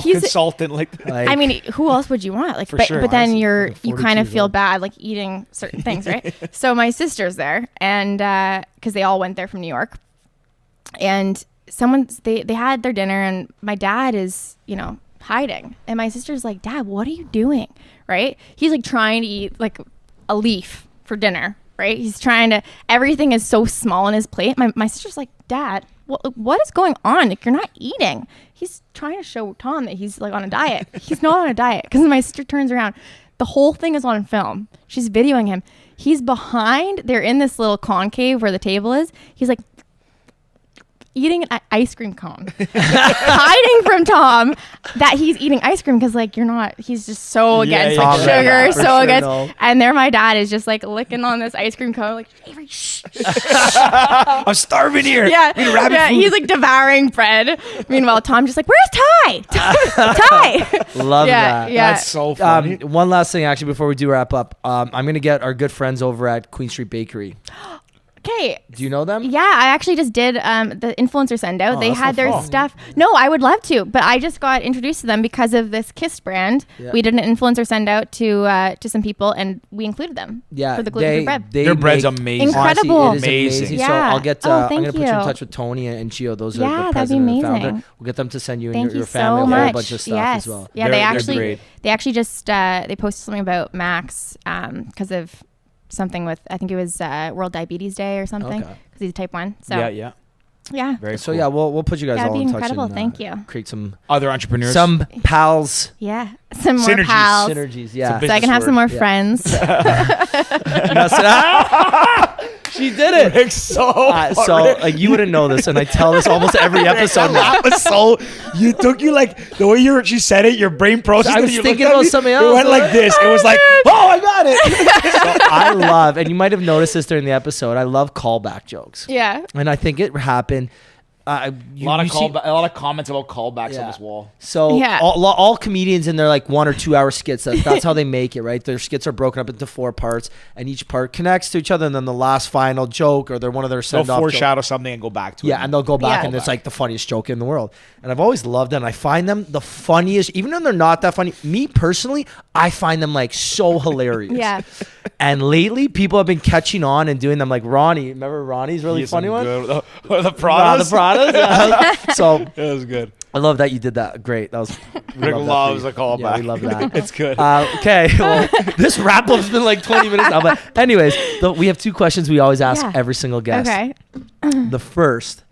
he's consultant. Like, I mean, who else would you want? Like, For but, sure. but then Honestly, you 42 kind of years feel old. bad like eating certain things, right? So my sister's there, and because they all went there from New York, and they had their dinner, and my dad is hiding, and my sister's like, Dad, what are you doing? Right? He's like trying to eat like a leaf for dinner, right? He's trying to, everything is so small on his plate. My sister's like, Dad, what is going on? Like, you're not eating. He's trying to show Tom that he's like on a diet. He's not on a diet. Because my sister turns around, the whole thing is on film. She's videoing him. He's behind, they're in this little concave where the table is. He's like eating an ice cream cone, hiding from Tom that he's eating ice cream, because like he's just so against like yeah, sugar, yeah, for so sure, against, no. and there my dad is just like licking on this ice cream cone, like, Avery, shh. I'm starving here. Yeah, We need rabbit food. he's like devouring bread. Meanwhile, Tom just like, where's Ty? Ty. Love Yeah, that. yeah. That's so funny. One last thing, actually, before we do wrap up, I'm gonna get our good friends over at Queen Street Bakery. Okay. Do you know them? Yeah, I actually just did the influencer send out. Oh, They that's had not their fun. stuff. No, I would love to, but I just got introduced to them because of this Kiss brand. Yeah. We did an influencer send out to some people, and we included them Yeah, for the gluten-free bread. Their bread's make- amazing. Incredible. Honestly, it is Amazing. amazing. Yeah. So I'll get. Oh, I'm thank gonna put you in you. touch with Tony and Chio. Those Yeah, are the that'd be president and founder. amazing. We'll get them to send you and Thank your you family so a much. whole bunch of stuff yes. as well. Yeah, They're they actually just they posted something about Max because of something with, I think it was World Diabetes Day or something, Okay. because he's type 1. So yeah. Very So cool. yeah, we'll put you guys That'd all be in touch. incredible. And, Thank you. Create some Other entrepreneurs. pals Yeah, some more Synergies. pals. synergies. Some Yeah. big- So I can have some more Yeah. friends. She did it. Rick's so So you wouldn't know this, and I tell this almost every episode now. That was so. You took like the way she said it. Your brain processed. I it, was you thinking looked at about me, something It else. went like this. It was like, oh, I got it. So I love, and you might have noticed this during the episode, I love callback jokes. Yeah. And I think it happened. A lot of comments about callbacks Yeah. on this wall. So Yeah. all comedians in their like 1 or 2 hour skits, that's how they make it, right? Their skits are broken up into 4 parts, and each part connects to each other, and then the last final joke, or they're one of their They'll send-off jokes. foreshadow something and go back to it. Yeah, and they'll go back, Yeah. and it's like the funniest joke in the world. And I've always loved them. I find them the funniest, even when they're not that funny. Me personally, I find them like so hilarious. Yeah. And lately, people have been catching on and doing them. Like Ronnie, remember Ronnie's really He has funny some one? good- the Nah, Pradas. the Pradas. Yeah. So It was good. I love that you did that. Great. That was. we Rick love that for loves you. a callback. Yeah, we love that. It's good. Okay, well, this wrap up's been like 20 minutes now. But anyways, we have 2 questions we always ask Yeah. every single guest. Okay. The first,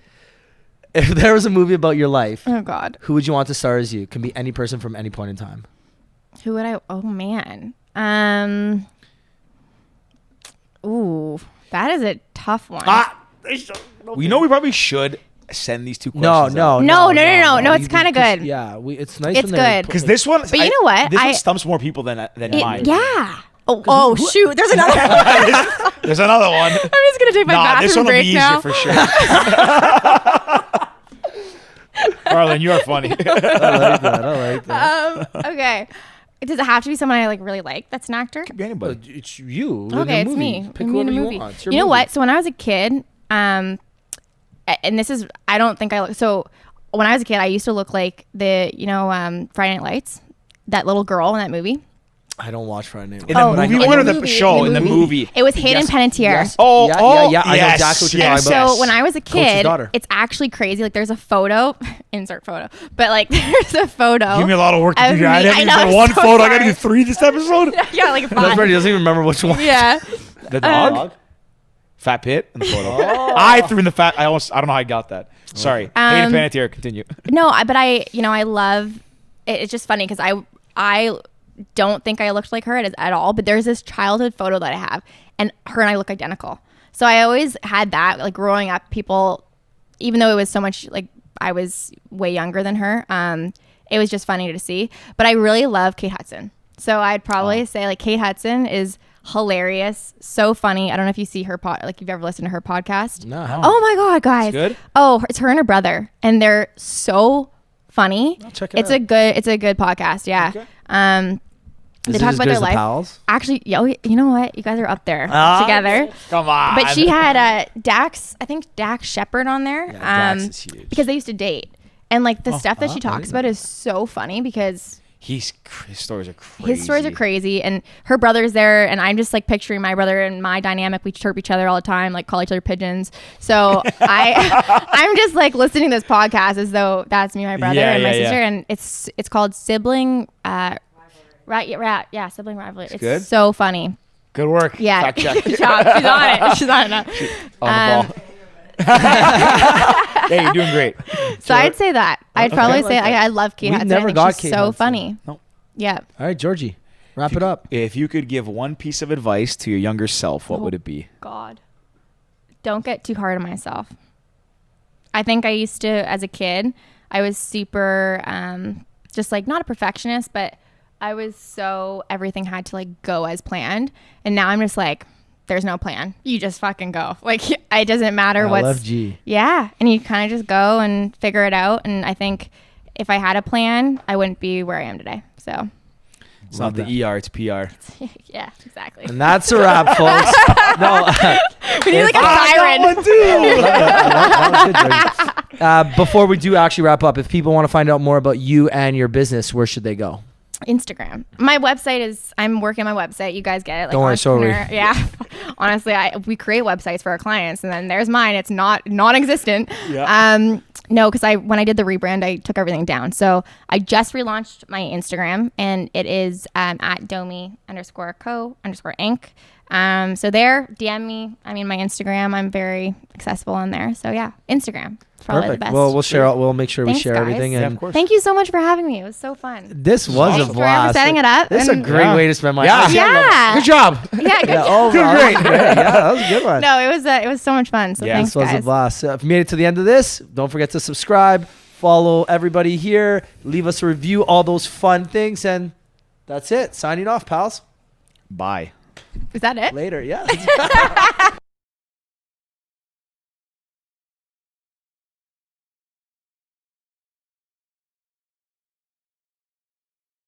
if there was a movie about your life, Oh God. who would you want to star as you? Can be any person from any point in time. Who would I? Oh man. Ooh, that is a tough one. We know we probably should send these 2 No, questions. no, No, it's You- kinda because- good. Yeah, it's nice. It's when they're good. Because this one. But you know what? This one I- stumps more people than mine. Yeah. Oh shoot. There's another one. I'm There's another one. just gonna take my Nah, this bathroom one will be break easier now. for sure. Carlin, you are funny. I like that. I like that. Okay. Does it have to be someone I like really like? That's an actor. Could be anybody. It's you. in Okay, a it's movie. me. Pick Me in whoever a you movie. want. It's your You know movie. what? So when I was a kid, and this is, I don't think I look. So when I was a kid, I used to look like Friday Night Lights, that little girl in that movie. I don't watch Friday Night. In the Oh, movie in one the or the movie, show? In the movie. It was Hayden Panettiere. Yes. Oh, yeah, oh, yeah. I know yes, exactly what you're yes. talking about. So when I was a Coach's kid, daughter. it's actually crazy. Like there's a photo, insert photo, but like there's a photo. Give me a lot of work to of do. I me. didn't know, even I'm do one so photo. I got to do sorry. 3 this episode. Yeah, like That's 5. right. He doesn't even remember which one. Yeah. The dog? Fat Pit in the photo. I threw in the fat. I don't know how I got that. Sorry. Hayden Panettiere, continue. No, but I love it. It's just funny because I don't think I looked like her at all, but there's this childhood photo that I have, and her and I look identical. So I always had that, like growing up, people, even though it was so much like I was way younger than her, it was just funny to see. But I really love Kate Hudson. So I'd probably say like Kate Hudson is hilarious, so funny. I don't know if you see her like you've ever listened to her podcast. No. Oh my god, guys! It's good? Oh, it's her and her brother, and they're so funny. I'll check it It's out. it's a good podcast. Yeah. Okay. They Is it talk as about good their as the life. Pals? Actually, you know what? You guys are up there Ah, together. Come on. But she had Dax, I think Dax Shepard on there. Yeah, Dax is huge. Because they used to date. And like the stuff that she I talks didn't about know. is so funny because His stories are crazy. his stories are crazy, and her brother's there, and I'm just like picturing my brother and my dynamic. We chirp each other all the time, like call each other pigeons. So I'm just like listening to this podcast as though that's me, my brother, and my sister, and it's called Sibling Sibling Rivalry. It's good? so funny. Good work. Yeah, Fact check. good job. She's on it. She's on it now. On the ball. Hey, you're doing great. So I'd say that. I'd probably I like say that. I love Kate We've Hudson. never I think got she's Kate so Hudson. funny. No. Yeah. All right, Georgie, wrap it up. If you could give one piece of advice to your younger self, what would it be? God. Don't get too hard on myself. I think I used to, as a kid, I was super, just like not a perfectionist, but I was so, everything had to like go as planned. And now I'm just like, there's no plan. You just fucking go. Like, it doesn't matter I what's. love G. Yeah. And you kind of just go and figure it out. And I think if I had a plan, I wouldn't be where I am today. So, It's Love not the ER, it's PR. yeah, exactly. And that's a wrap, folks. No, We need like a siren. that was good, Georgie. Before we do actually wrap up, if people want to find out more about you and your business, where should they go? Instagram. My website is, I'm working on my website. You guys get it. Like Don't worry, so are we. entrepreneur- Yeah. Honestly, we create websites for our clients, and then there's mine. It's not non-existent. Yeah. No, because when I did the rebrand, I took everything down. So I just relaunched my Instagram, and it is at DOMI _CO_Inc. So there, DM me. I mean, my Instagram, I'm very accessible on there. So yeah, Instagram. It's probably the best. Well, we'll share. We'll make sure we Thanks, share guys. everything. Yeah, And of course. Thank you so much for having me. It was so fun. this was Awesome. a Thanks for blast. setting it up. This is a and- great Yeah. way to spend my Yeah. Yeah. Good job. Yeah, good Yeah, job. overall, Great. yeah, that was a good one. No, it was so much fun. So Yeah. thanks, This was a guys. blast. So if you made it to the end of this, don't forget to subscribe, follow everybody here, leave us a review, all those fun things, and that's it. Signing off, pals. Bye. Is that it? Later. Yeah.